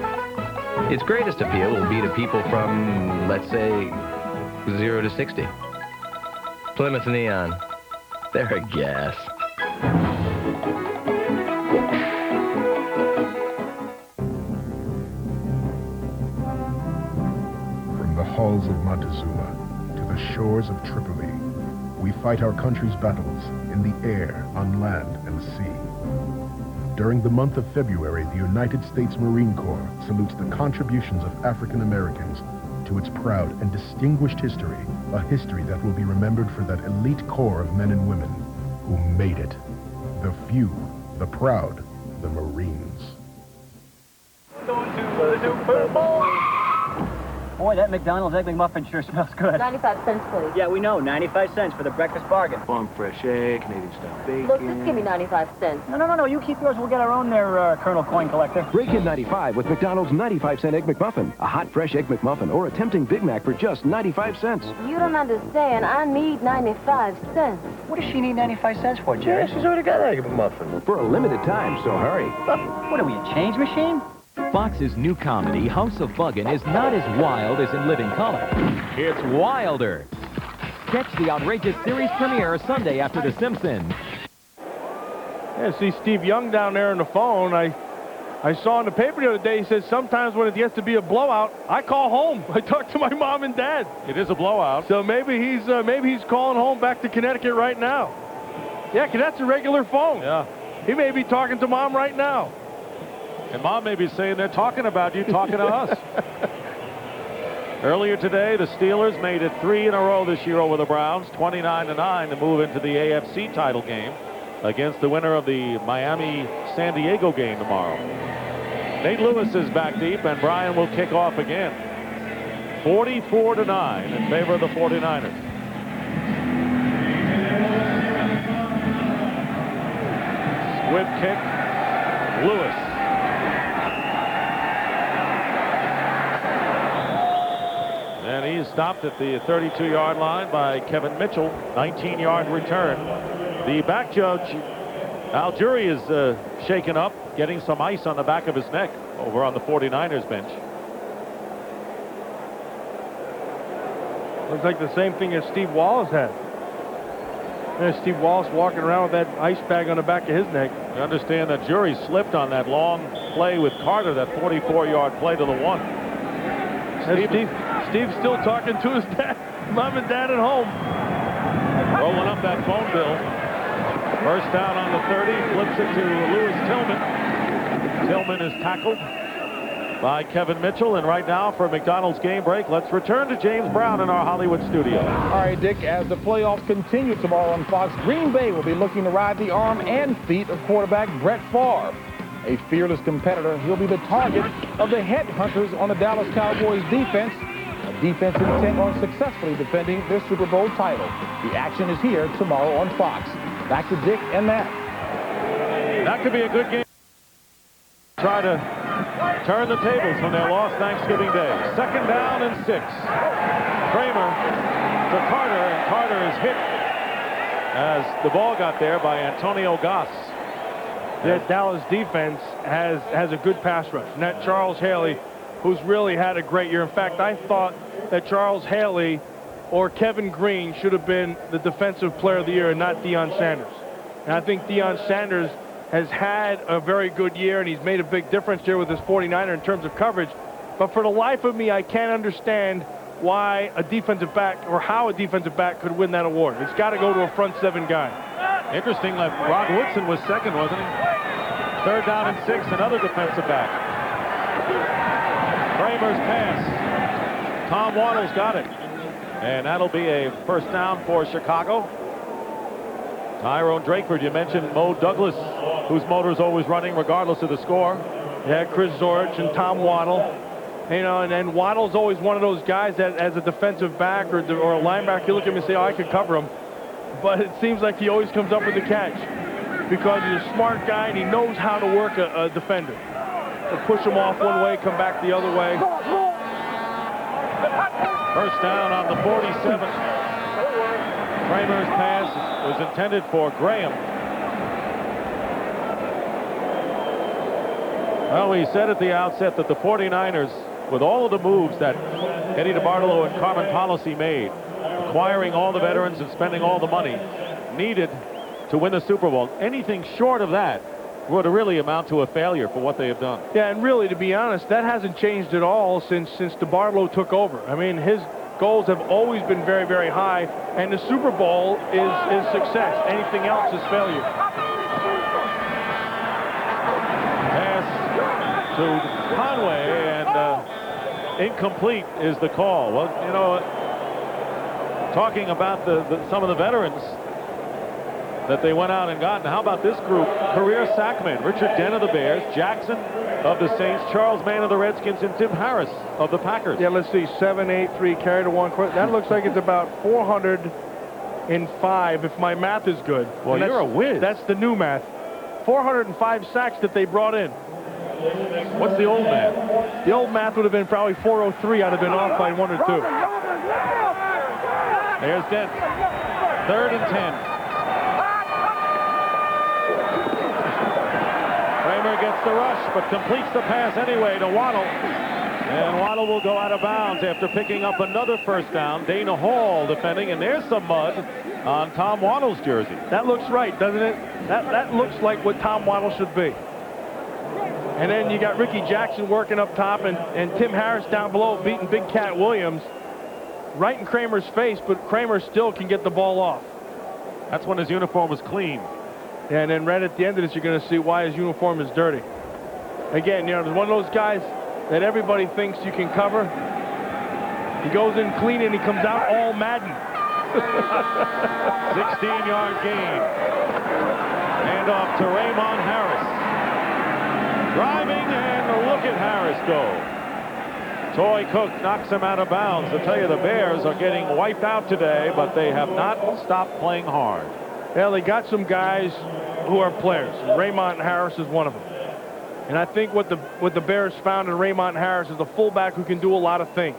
its greatest appeal will be to people from, let's say, 0 to 60. Plymouth Neon, they're a gas. Halls of Montezuma to the shores of Tripoli, we fight our country's battles in the air, on land, and sea. During the month of February, the United States Marine Corps salutes the contributions of African Americans to its proud and distinguished history, a history that will be remembered for that elite corps of men and women who made it. The few, the proud, the Marines. Going to the Super Bowl. Boy, that McDonald's Egg McMuffin sure smells good. 95 cents, please. Yeah, we know. 95 cents for the breakfast bargain. Farm fresh egg, Canadian style bacon. Look, just give me 95 cents. No. You keep yours. We'll get our own there, Colonel Coin Collector. Break in 95 with McDonald's 95-cent Egg McMuffin. A hot, fresh Egg McMuffin or a tempting Big Mac for just 95 cents. You don't understand. I need 95 cents. What does she need 95 cents for, Jerry? She's already got Egg McMuffin. For a limited time, so hurry. What are we, a change machine? Fox's new comedy, House of Buggin', is not as wild as in living color. It's wilder. Catch the outrageous series premiere Sunday after The Simpsons. Yeah, see Steve Young down there on the phone. I saw in the paper the other day, he says sometimes when it gets to be a blowout, I call home. I talk to my mom and dad. It is a blowout. So maybe he's calling home back to Connecticut right now. Yeah, because that's a regular phone. Yeah. He may be talking to Mom right now. And Mom may be saying they're talking about you, talking to us. Earlier today, the Steelers made it 3 in a row this year over the Browns, 29-9, to move into the AFC title game against the winner of the Miami-San Diego game tomorrow. Nate Lewis is back deep, and Bryan will kick off again. 44-9 in favor of the 49ers. Squib kick, Lewis. And he's stopped at the 32-yard line by Kevin Mitchell. 19-yard return. The back judge, Al Jury, is shaken up, getting some ice on the back of his neck over on the 49ers bench. Looks like the same thing as Steve Wallace had. There's Steve Wallace walking around with that ice bag on the back of his neck. I understand that Jury slipped on that long play with Carter, that 44-yard play to the one. Steve's still talking to his dad, mom and dad at home. Rolling up that phone bill. First down on the 30, flips it to Lewis Tillman. Tillman is tackled by Kevin Mitchell, and right now for McDonald's game break, let's return to James Brown in our Hollywood studio. All right, Dick, as the playoffs continue tomorrow on Fox, Green Bay will be looking to ride the arm and feet of quarterback Brett Favre. A fearless competitor, he'll be the target of the headhunters on the Dallas Cowboys defense, a defense intent on successfully defending their Super Bowl title. The action is here tomorrow on Fox. Back to Dick and Matt. That could be a good game. Try to turn the tables when they lost Thanksgiving Day. Second down and 6. Kramer to Carter, and Carter is hit as the ball got there by Antonio Goss. That Dallas defense has a good pass rush. And that Charles Haley, who's really had a great year. In fact, I thought that Charles Haley or Kevin Green should have been the defensive player of the year and not Deion Sanders. And I think Deion Sanders has had a very good year, and he's made a big difference here with his 49er in terms of coverage. But for the life of me, I can't understand why a defensive back or how a defensive back could win that award. It's got to go to a front seven guy. Interesting that Rod Woodson was second, wasn't he? Third down and 6, another defensive back. Kramer's pass. Tom Waddle's got it. And that'll be a first down for Chicago. Tyrone Drakeford, you mentioned Mo Douglas, whose motor's always running regardless of the score. Yeah, Chris Zorich and Tom Waddle. You know, and Waddle's always one of those guys that as a defensive back or a linebacker, you look at him and say, oh, I could cover him. But it seems like he always comes up with the catch because he's a smart guy and he knows how to work a defender. To push him off one way, come back the other way. First down on the 47. Kramer's pass was intended for Graham. Well, we said at the outset that the 49ers, with all of the moves that Eddie DeBartolo and Carmen Policy made, acquiring all the veterans and spending all the money needed to win the Super Bowl, anything short of that would really amount to a failure for what they have done. Yeah, and really, to be honest, that hasn't changed at all since DeBartolo took over. I mean, his goals have always been very, very high, and the Super Bowl is success. Anything else is failure. Pass to Conway, and incomplete is the call. Well, you know, talking about some of the veterans that they went out and got, and how about this group? Career sackmen: Richard Dent of the Bears, Jackson of the Saints, Charles Mann of the Redskins, and Tim Harris of the Packers. Yeah, let's see, 7-8-3 carry to 1 quarter. That looks like it's about 405 if my math is good. Well, you're a whiz. That's the new math. 405 sacks that they brought in. What's the old math? The old math would have been probably 403. I'd have been off by 1 or 2. There's Dent. 3rd and 10. Kramer gets the rush, but completes the pass anyway to Waddle. And Waddle will go out of bounds after picking up another first down. Dana Hall defending, and there's some mud on Tom Waddle's jersey. That looks right, doesn't it? That looks like what Tom Waddle should be. And then you got Ricky Jackson working up top, and Tim Harris down below beating Big Cat Williams right in Kramer's face, but Kramer still can get the ball off. That's when his uniform was clean. Yeah, and then right at the end of this, you're going to see why his uniform is dirty. Again, you know, there's one of those guys that everybody thinks you can cover. He goes in clean and he comes out all Madden. 16-yard gain. Hand off to Raymond Harris. Driving, and look at Harris go. Toy Cook knocks him out of bounds. I tell you, the Bears are getting wiped out today, but they have not stopped playing hard. Yeah, they got some guys who are players. Raymond Harris is one of them. And I think what the Bears found in Raymond Harris is a fullback who can do a lot of things.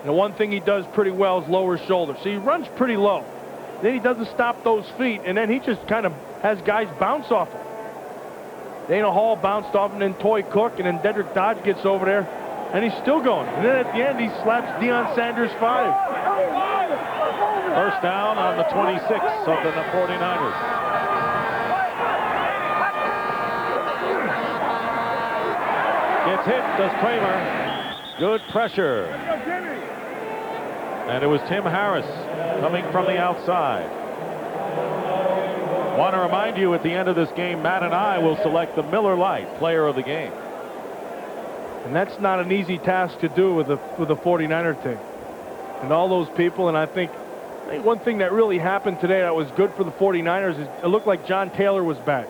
And the one thing he does pretty well is lower his shoulder. So he runs pretty low. Then he doesn't stop those feet, and then he just kind of has guys bounce off him. Dana Hall bounced off, and then Toy Cook, and then Dedrick Dodge gets over there, and he's still going. And then at the end, he slaps Deion Sanders 5. First down on the 26 of the 49ers. Gets hit, does Kramer. Good pressure. And it was Tim Harris coming from the outside. Want to remind you, at the end of this game, Matt and I will select the Miller Lite player of the game. And that's not an easy task to do with the 49er team. And all those people, and I think one thing that really happened today that was good for the 49ers is it looked like John Taylor was back.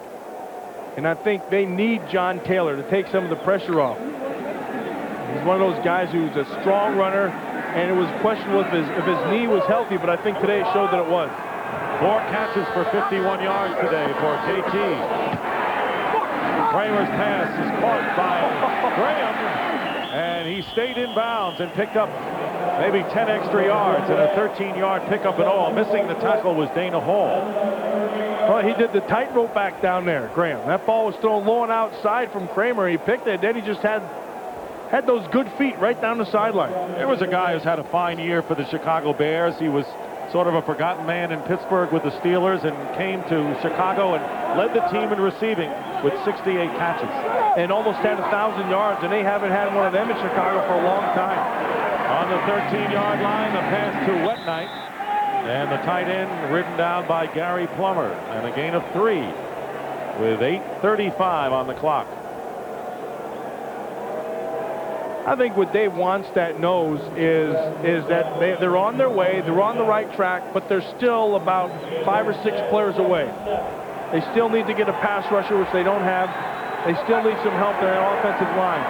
And I think they need John Taylor to take some of the pressure off. He's one of those guys who's a strong runner, and it was questionable if his knee was healthy, but I think today it showed that it was. 4 catches for 51 yards today for KT. Kramer's pass is caught by Graham, and he stayed in bounds and picked up maybe 10 extra yards and a 13-yard pickup in all. Missing the tackle was Dana Hall. Well, he did the tightrope back down there, Graham. That ball was thrown low and outside from Kramer. He picked it, then he just had those good feet right down the sideline. There was a guy who's had a fine year for the Chicago Bears. He was sort of a forgotten man in Pittsburgh with the Steelers and came to Chicago and led the team in receiving with 68 catches. And almost had 1,000 yards, and they haven't had one of them in Chicago for a long time. On the 13-yard line, the pass to Wet Knight. And the tight end ridden down by Gary Plummer. And a gain of 3 with 8:35 on the clock. I think what Dave Wannstedt knows is that they're on their way, they're on the right track, but they're still about 5 or 6 players away. They still need to get a pass rusher, which they don't have. They still need some help in their offensive line.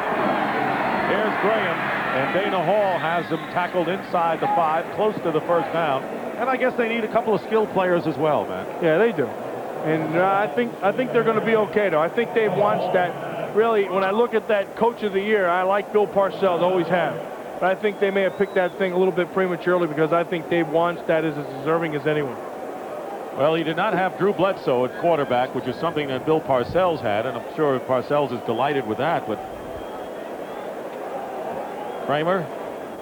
Here's Graham, and Dana Hall has him tackled inside the 5, close to the first down. And I guess they need a couple of skilled players as well, man. Yeah, they do. And I think they're going to be okay, though. I think Dave Wannstedt, really, when I look at that Coach of the Year, I like Bill Parcells, always have. But I think they may have picked that thing a little bit prematurely because I think Dave Wannstedt is as deserving as anyone. Well, he did not have Drew Bledsoe at quarterback, which is something that Bill Parcells had, and I'm sure Parcells is delighted with that. But Kramer,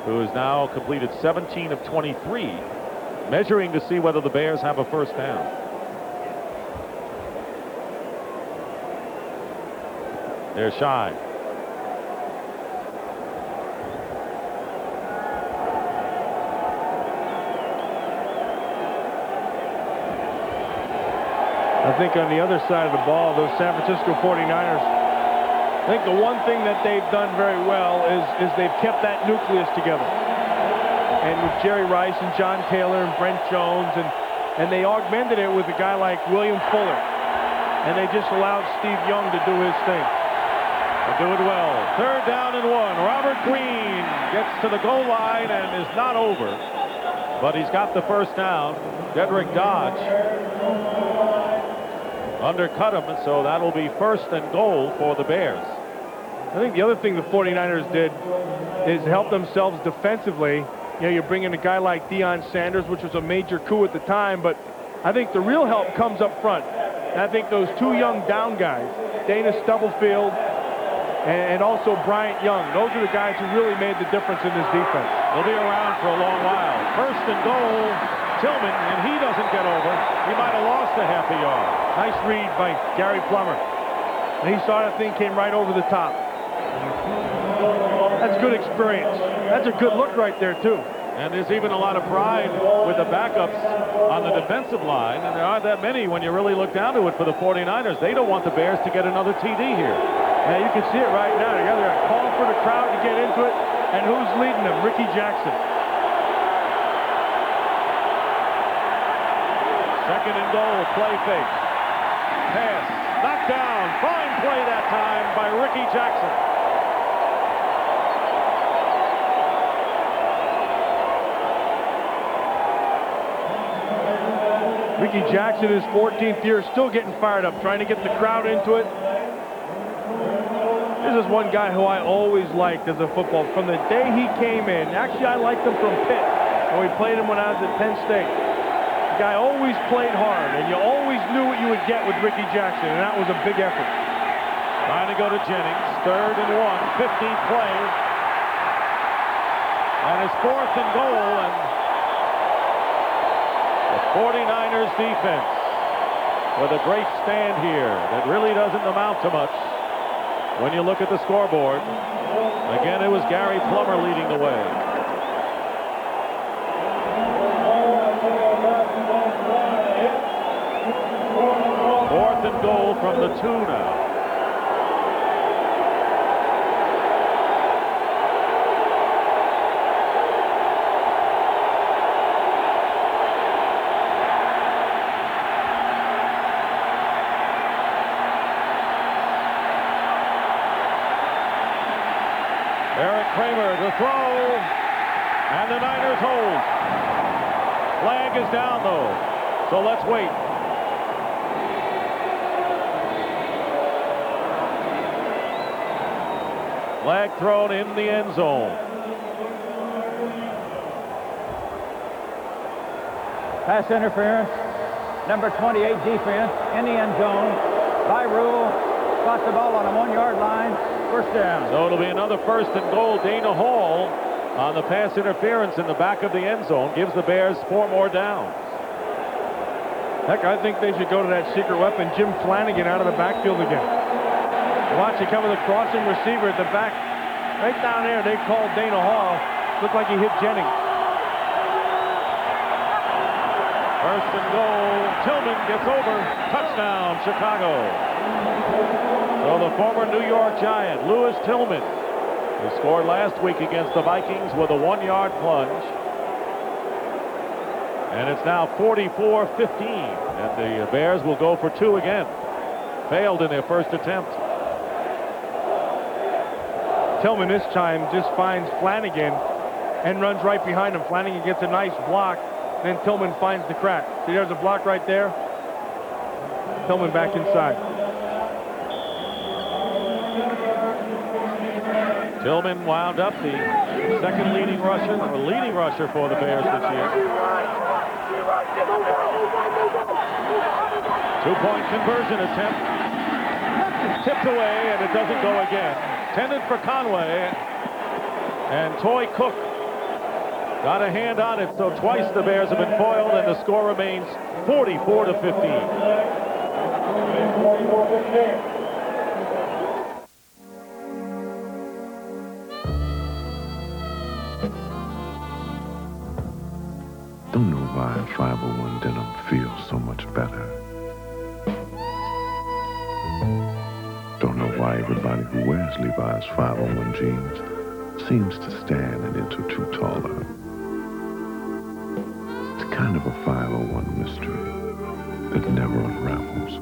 who has now completed 17 of 23, measuring to see whether the Bears have a first down. They're shy. I think on the other side of the ball, those San Francisco 49ers, I think the one thing that they've done very well is they've kept that nucleus together. And with Jerry Rice and John Taylor and Brent Jones, and they augmented it with a guy like William Fuller. And they just allowed Steve Young to do his thing. They do it well. 3rd down and 1. Robert Green gets to the goal line and is not over. But he's got the first down. Dedrick Dodge undercut him, and so that'll be 1st and goal for the Bears. I think the other thing the 49ers did is help themselves defensively. You know, you're bringing a guy like Deion Sanders, which was a major coup at the time, but I think the real help comes up front. And I think those 2 young down guys, Dana Stubblefield and also Bryant Young, those are the guys who really made the difference in this defense. They'll be around for a long while. 1st and goal, Tillman, and he doesn't get over. He might have lost a half a yard. Nice read by Gary Plummer. And he saw that thing came right over the top. That's good experience. That's a good look right there, too. And there's even a lot of pride with the backups on the defensive line, and there aren't that many when you really look down to it for the 49ers. They don't want the Bears to get another TD here. Yeah, you can see it right now. They're calling for the crowd to get into it, and who's leading them? Ricky Jackson. 2nd and goal, play fake. Pass, knocked down, fine play that time by Ricky Jackson. Ricky Jackson, his 14th year, still getting fired up, trying to get the crowd into it. This is one guy who I always liked as a football. From the day he came in, actually I liked him from Pitt, when we played him when I was at Penn State. The guy always played hard, and you always knew what you would get with Ricky Jackson, and that was a big effort. Trying to go to Jennings, 3rd and 1, 15th play. And it's 4th and goal, and the 49ers defense with a great stand here that really doesn't amount to much when you look at the scoreboard. Again, it was Gary Plummer leading the way. Fourth and goal from the 2 now. Kramer to throw, and the Niners hold. Flag is down, though, so let's wait. Flag thrown in the end zone. Pass interference, number 28 defense in the end zone. By rule, got the ball on the 1-yard line. First down. So it'll be another 1st and goal. Dana Hall on the pass interference in the back of the end zone gives the Bears 4 more downs. Heck, I think they should go to that secret weapon, Jim Flanagan, out of the backfield again. Watch it come with a crossing receiver at the back. Right down there, they called Dana Hall. Looked like he hit Jennings. 1st and goal. Tillman gets over. Touchdown, Chicago. So the former New York Giant, Louis Tillman, who scored last week against the Vikings with a 1-yard plunge. And it's now 44-15. And the Bears will go for 2 again. Failed in their first attempt. Tillman this time just finds Flanagan and runs right behind him. Flanagan gets a nice block. Then Tillman finds the crack. See, there's a block right there. Tillman back inside. Tillman wound up the second leading rusher for the Bears this year. 2-point conversion attempt. Tipped away, and it doesn't go again. Intended for Conway, and Toy Cook got a hand on it, so twice the Bears have been foiled, and the score remains 44-15. Don't know why 501 denim feels so much better. Don't know why everybody who wears Levi's 501 jeans seems to stand an inch or 2 taller. It's kind of a 501 mystery that never unravels.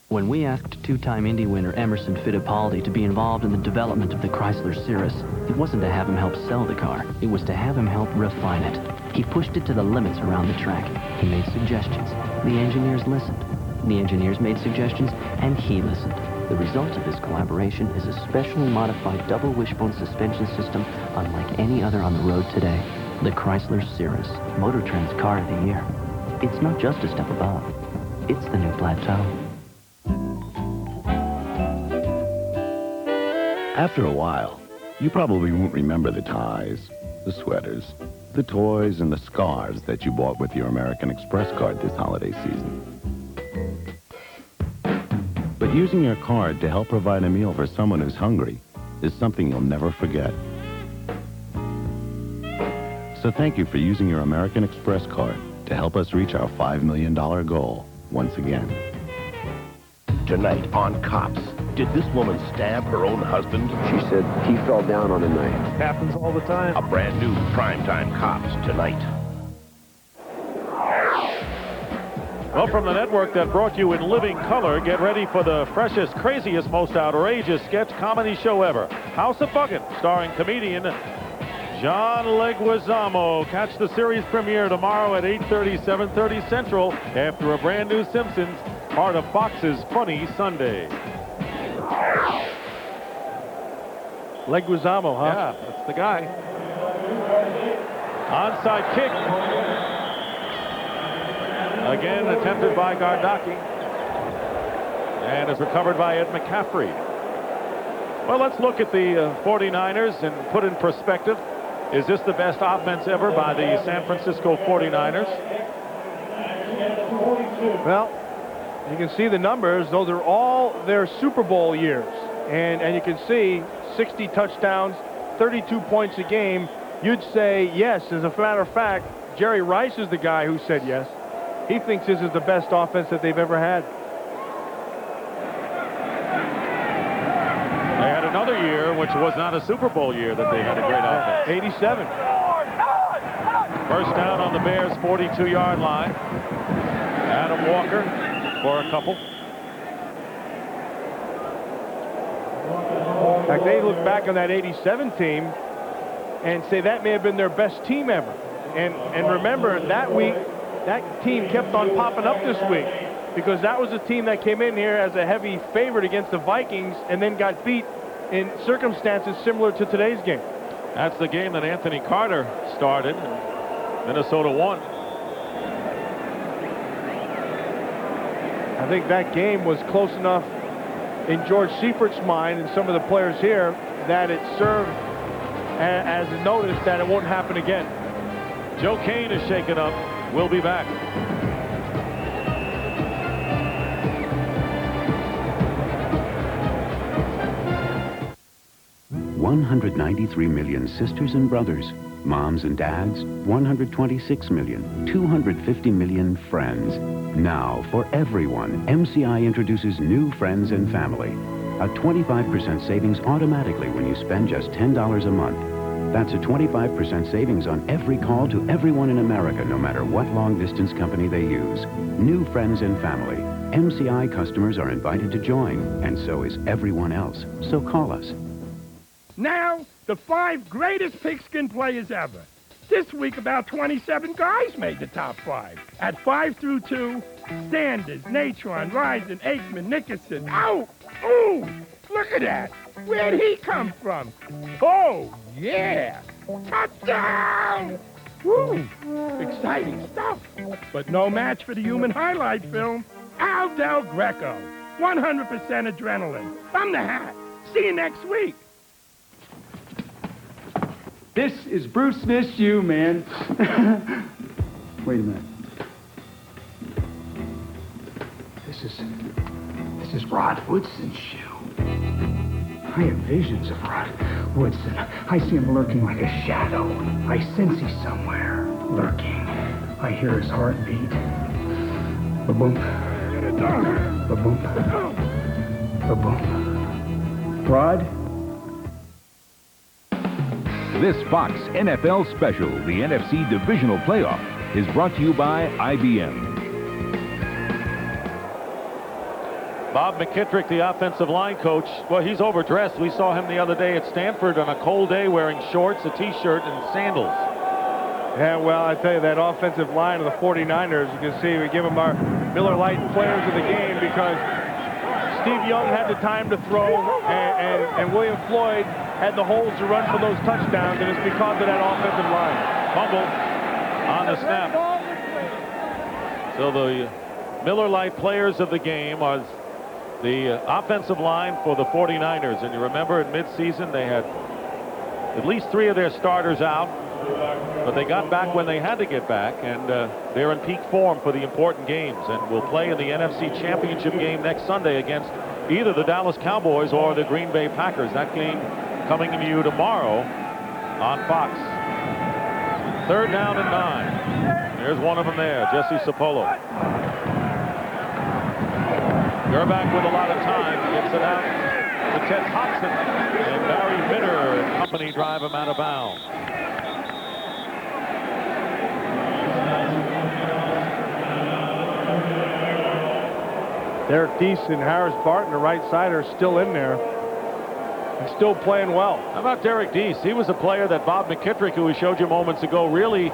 When we asked 2-time Indy winner Emerson Fittipaldi to be involved in the development of the Chrysler Cirrus, it wasn't to have him help sell the car. It was to have him help refine it. He pushed it to the limits around the track. He made suggestions. The engineers listened. The engineers made suggestions, and he listened. The result of this collaboration is a specially modified double wishbone suspension system unlike any other on the road today. The Chrysler Cirrus, Motor Trend's car of the year. It's not just a step above. It's the new plateau. After a while, you probably won't remember the ties, the sweaters, the toys, and the scarves that you bought with your American Express card this holiday season. But using your card to help provide a meal for someone who's hungry is something you'll never forget. So thank you for using your American Express card to help us reach our $5 million goal once again. Tonight on Cops. Did this woman stab her own husband? She said he fell down on a knife. Happens all the time. A brand new Primetime Cops tonight. Well, from the network that brought you in living color, get ready for the freshest, craziest, most outrageous sketch comedy show ever. House of Buggin', starring comedian John Leguizamo. Catch the series premiere tomorrow at 8:30, 7:30 Central after a brand new Simpsons, part of Fox's Funny Sunday. Leguizamo, huh? Yeah, that's the guy. Onside kick. Again attempted by Gardocki. And is recovered by Ed McCaffrey. Well, let's look at the 49ers and put in perspective. Is this the best offense ever by the San Francisco 49ers? Well, you can see the numbers. Those are all their Super Bowl years. And you can see 60 touchdowns, 32 points a game. You'd say yes. As a matter of fact, Jerry Rice is the guy who said yes. He thinks this is the best offense that they've ever had. They had another year, which was not a Super Bowl year, that they had a great offense. 87. First down on the Bears' 42-yard line. Adam Walker for a couple. In fact, they look back on that 87 team and say that may have been their best team ever. And remember, that week, that team kept on popping up this week because that was a team that came in here as a heavy favorite against the Vikings and then got beat in circumstances similar to today's game. That's the game that Anthony Carter started, and Minnesota won. I think that game was close enough in George Seifert's mind and some of the players here that it served as a notice that it won't happen again. Joe Kane is shaken up. We'll be back. 193 million sisters and brothers, moms and dads, 126 million, 250 million friends. Now, for everyone, MCI introduces new Friends and Family. A 25% savings automatically when you spend just $10 a month. That's a 25% savings on every call to everyone in America, no matter what long-distance company they use. New Friends and Family. MCI customers are invited to join, and so is everyone else. So call us. Now, the 5 greatest pigskin players ever. This week, about 27 guys made the top 5. At 5 through 2, Sanders, Natron, Rison, Aikman, Nickerson. Ow! Ooh! Look at that! Where'd he come from? Oh, yeah! Touchdown! Woo! Exciting stuff. But no match for the human highlight film. Al Del Greco. 100% adrenaline. From the hat. See you next week. This is Bruce Smith's shoe, man. Wait a minute. This is Rod Woodson's shoe. I have visions of Rod Woodson. I see him lurking like a shadow. I sense he's somewhere lurking. I hear his heartbeat. Ba-boom. Ba-boom. Ba-boom. Rod? This Fox NFL special, the NFC Divisional Playoff, is brought to you by IBM. Bob McKittrick, the offensive line coach, well, he's overdressed. We saw him the other day at Stanford on a cold day wearing shorts, a T-shirt, and sandals. Yeah, well, I tell you, that offensive line of the 49ers, you can see we give them our Miller Lite players of the game because Steve Young had the time to throw, and William Floyd had the holes to run for those touchdowns, and it's because of that offensive line. Fumble on the snap. So the Miller Lite players of the game are the offensive line for the 49ers. And you remember in midseason they had at least 3 of their starters out, but they got back when they had to get back, and they're in peak form for the important games and will play in the NFC Championship game next Sunday against either the Dallas Cowboys or the Green Bay Packers. That game coming to you tomorrow on Fox. 3rd down and 9. There's one of them there, Jesse Sapolo. Gerback with a lot of time, gets it out to Ted Hobson, and Barry Minner and company drive him out of bounds. Derek Deese and Harris Barton, the right side, are still in there. and still playing well. How about Derek Deese? He was a player that Bob McKittrick, who we showed you moments ago, really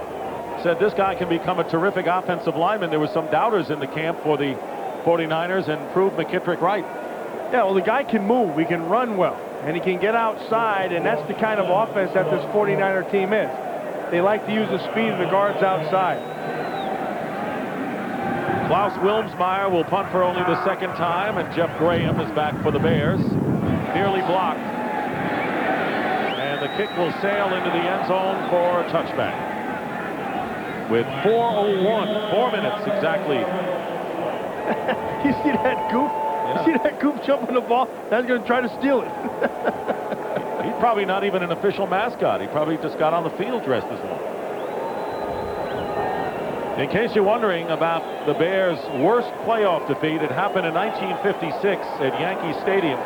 said this guy can become a terrific offensive lineman. There were some doubters in the camp for the 49ers and proved McKittrick right. Yeah, well, the guy can move. He can run well. And he can get outside, and that's the kind of offense that this 49er team is. They like to use the speed of the guards outside. Klaus Wilmsmeyer will punt for only the second time, and Jeff Graham is back for the Bears. Nearly blocked. And the kick will sail into the end zone for a touchback. With 4:01, 4 minutes exactly. You see that goof? Yeah. You see that goof jumping the ball? That's going to try to steal it. He's probably not even an official mascot. He probably just got on the field dressed as one. In case you're wondering about the Bears' worst playoff defeat, it happened in 1956 at Yankee Stadium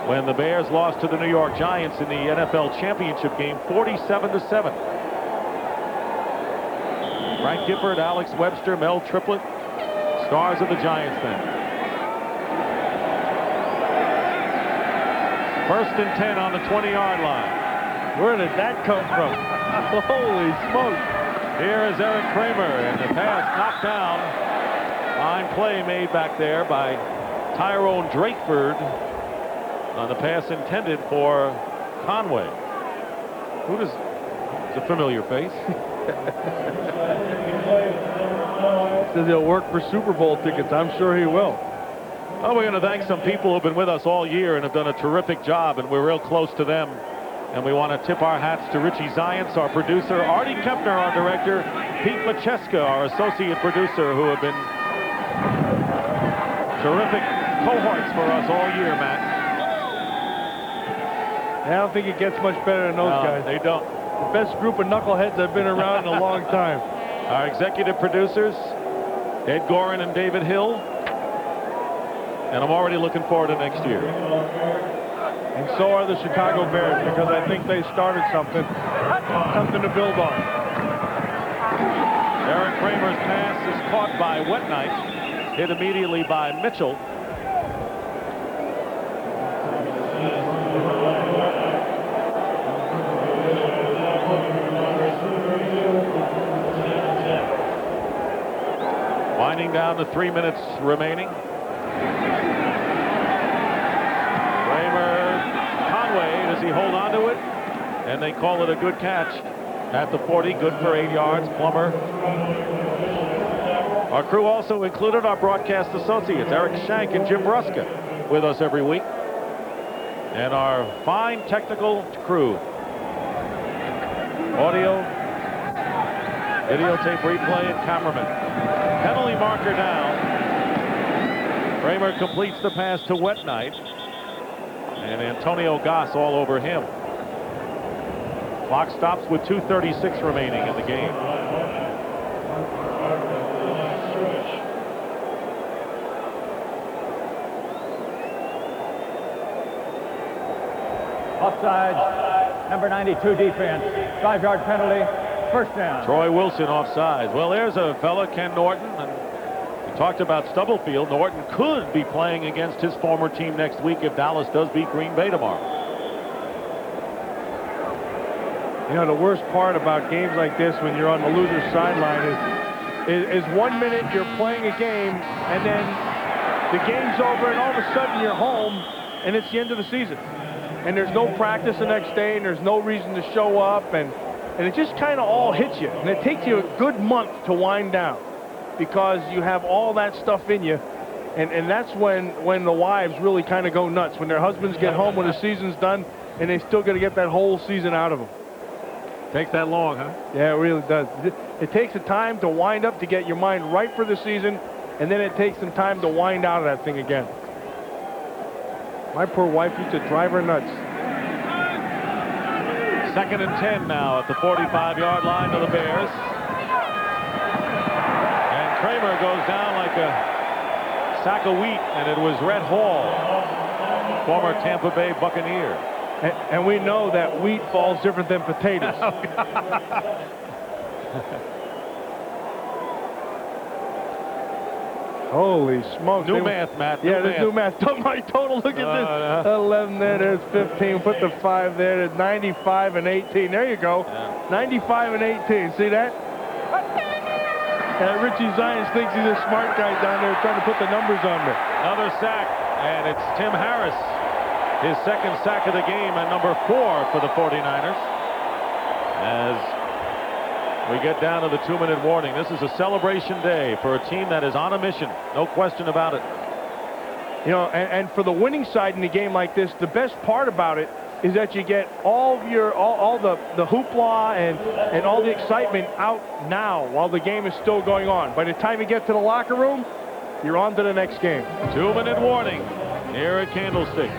when the Bears lost to the New York Giants in the NFL championship game 47-7. Frank Gifford, Alex Webster, Mel Triplett, stars of the Giants then. 1st and 10 on the 20-yard line. Where did that come from? Holy smokes. Here is Eric Kramer, and the pass knocked down. Fine play made back there by Tyrone Drakeford on the pass intended for Conway. Who does... It's a familiar face. Says he'll work for Super Bowl tickets. I'm sure he will. Well, we're going to thank some people who have been with us all year and have done a terrific job, and we're real close to them. And we want to tip our hats to Richie Zients, our producer, Artie Kempner, our director, Pete Macheska, our associate producer, who have been terrific cohorts for us all year, Matt. I don't think it gets much better than those guys. They don't. The best group of knuckleheads I've been around in a long time. Our executive producers, Ed Gorin and David Hill. And I'm already looking forward to next year. And so are the Chicago Bears, because I think they started something to build on. Eric Kramer's pass is caught by Wetnight, hit immediately by Mitchell. Winding down to 3 minutes remaining. Does he hold on to it? And they call it a good catch at the 40. Good for 8 yards. Plummer. Our crew also included our broadcast associates, Eric Shank and Jim Ruska, with us every week. And our fine technical crew. Audio, videotape replay, and cameraman. Penalty marker down. Kramer completes the pass to Wetnight. And Antonio Goss all over him. Clock stops with 2:36 remaining in the game. Offside, number 92 defense. 5-yard penalty, first down. Troy Wilson offside. Well, there's a fella, Ken Norton. And we talked about Stubblefield. Norton could be playing against his former team next week if Dallas does beat Green Bay tomorrow. You know, the worst part about games like this when you're on the loser's sideline is 1 minute you're playing a game and then the game's over and all of a sudden you're home and it's the end of the season. And there's no practice the next day and there's no reason to show up and it just kind of all hits you. And it takes you a good month to wind down because you have all that stuff in you. And that's when the wives really kind of go nuts, when their husbands get home when the season's done and they still got to get that whole season out of them. Takes that long, huh? Yeah, it really does. It takes a time to wind up to get your mind right for the season, and then it takes some time to wind out of that thing again. My poor wife used to drive her nuts. 2nd and 10 now at the 45-yard line of the Bears. And Kramer goes down like a sack of wheat, and it was Rhett Hall, former Tampa Bay Buccaneer. And we know that wheat falls different than potatoes. Holy smokes. New math, Matt. Yeah, there's new math. My total, look at this. 11 there, there's 15. Put the 5 there. There's 95 and 18. There you go. Yeah. 95 and 18. See that? Richie Zions thinks he's a smart guy down there trying to put the numbers on me. Another sack, and it's Tim Harris. His second sack of the game and number 4 for the 49ers. As we get down to the 2-minute warning. This is a celebration day for a team that is on a mission. No question about it. You know, and for the winning side in a game like this, the best part about it is that you get all the hoopla and all the excitement out now while the game is still going on. By the time you get to the locker room, you're on to the next game. 2-minute warning here at Candlestick.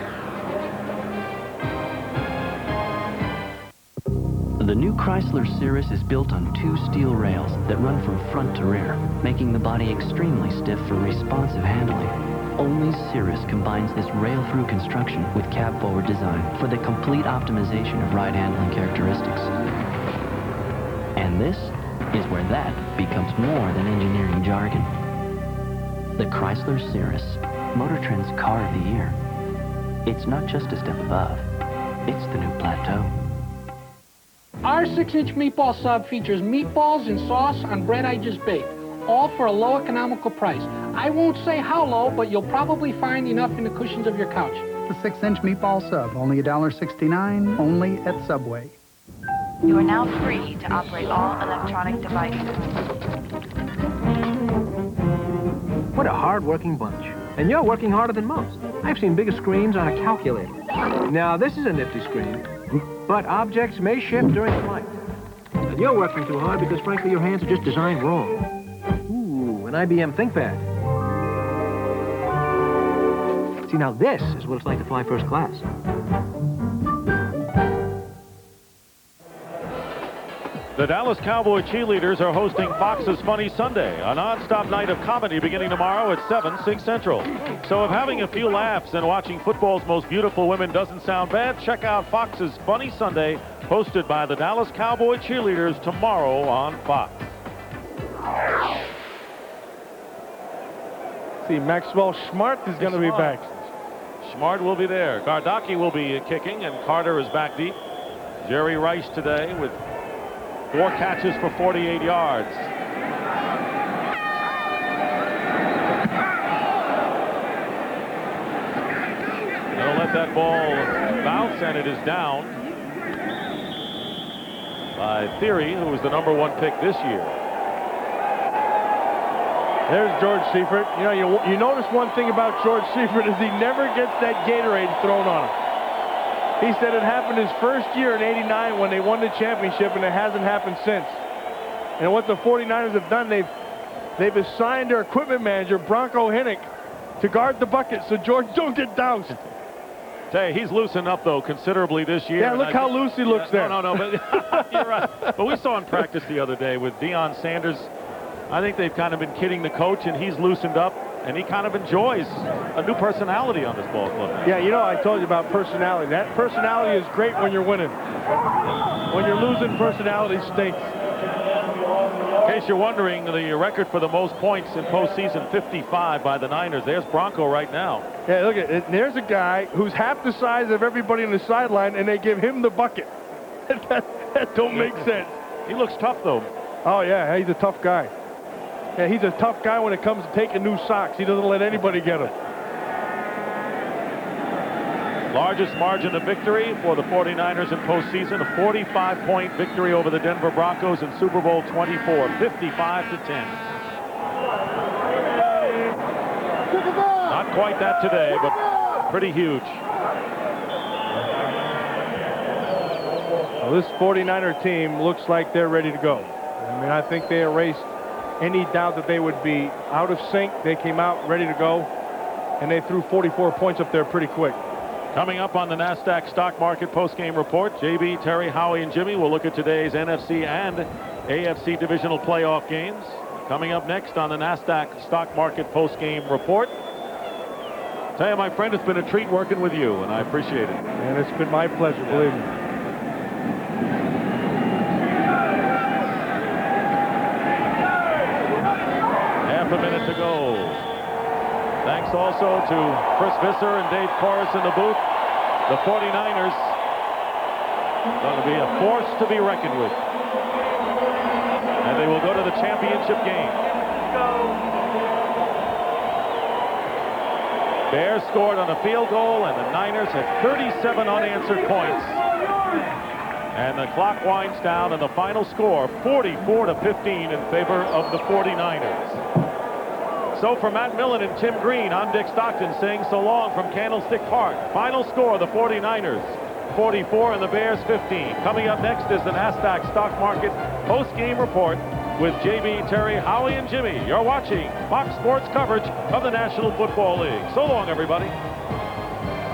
The new Chrysler Cirrus is built on 2 steel rails that run from front to rear, making the body extremely stiff for responsive handling. Only Cirrus combines this rail-through construction with cab-forward design for the complete optimization of ride-handling characteristics. And this is where that becomes more than engineering jargon. The Chrysler Cirrus, Motor Trend's car of the year. It's not just a step above, it's the new plateau. Our 6-inch meatball sub features meatballs and sauce on bread I just baked, all for a low economical price. I won't say how low, but you'll probably find enough in the cushions of your couch. The 6-inch meatball sub, only $1.69, only at Subway. You are now free to operate all electronic devices. What a hard-working bunch. And you're working harder than most. I've seen bigger screens on a calculator. Now, this is a nifty screen, but objects may shift during flight. And you're working too hard because, frankly, your hands are just designed wrong. Ooh, an IBM ThinkPad. See, now this is what it's like to fly first class. The Dallas Cowboy cheerleaders are hosting Fox's Funny Sunday, a non-stop night of comedy beginning tomorrow at 7, 6 Central. So if having a few laughs and watching football's most beautiful women doesn't sound bad, check out Fox's Funny Sunday, hosted by the Dallas Cowboy cheerleaders tomorrow on Fox. See, Maxwell Smart is going to be back. Smart will be there. Gardocki will be kicking, and Carter is back deep. Jerry Rice today with 4 catches for 48 yards. They'll let that ball bounce, and it is down by Theory, who was the #1 pick this year. There's George Seifert. You know, you notice one thing about George Seifert is he never gets that Gatorade thrown on him. He said it happened his first year in '89 when they won the championship, and it hasn't happened since. And what the 49ers have done, they've assigned their equipment manager, Bronco Hinnick, to guard the bucket so George don't get doused. Hey, he's loosened up, though, considerably this year. Yeah, look how loose he looks there. No, but you're right. But we saw him practice the other day with Deion Sanders. I think they've kind of been kidding the coach, and he's loosened up, and he kind of enjoys a new personality on this ball club. Yeah, you know, I told you about personality. That personality is great when you're winning. When you're losing, personality stinks. In case you're wondering, the record for the most points in postseason, 55 by the Niners. There's Bronco right now. Yeah, look at it. There's a guy who's half the size of everybody on the sideline, and they give him the bucket. that don't make sense. He looks tough, though. Oh, yeah, he's a tough guy. Yeah, he's a tough guy when it comes to taking new socks. He doesn't let anybody get them. Largest margin of victory for the 49ers in postseason, a 45-point victory over the Denver Broncos in Super Bowl 24, 55-10. Not quite that today, but pretty huge. Well, this 49er team looks like they're ready to go. I mean, I think they erased any doubt that they would be out of sync. They came out ready to go, and they threw 44 points up there pretty quick. Coming up on the NASDAQ Stock Market Postgame Report, JB, Terry, Howie, and Jimmy will look at today's NFC and AFC Divisional Playoff games. Coming up next on the NASDAQ Stock Market Postgame Report. Tell you, my friend, it's been a treat working with you, and I appreciate it. And it's been my pleasure, believe me. Half a minute to go. Thanks also to Chris Visser and Dave Corris in the booth. The 49ers going to be a force to be reckoned with. And they will go to the championship game. Bears scored on a field goal, and the Niners had 37 unanswered points. And the clock winds down, and the final score, 44-15 in favor of the 49ers. So for Matt Millen and Tim Green, I'm Dick Stockton saying so long from Candlestick Park. Final score, the 49ers 44 and the Bears 15. Coming up next is the NASDAQ Stock Market post-game report with JB, Terry, Howie, and Jimmy. You're watching Fox Sports coverage of the National Football League. So long, everybody.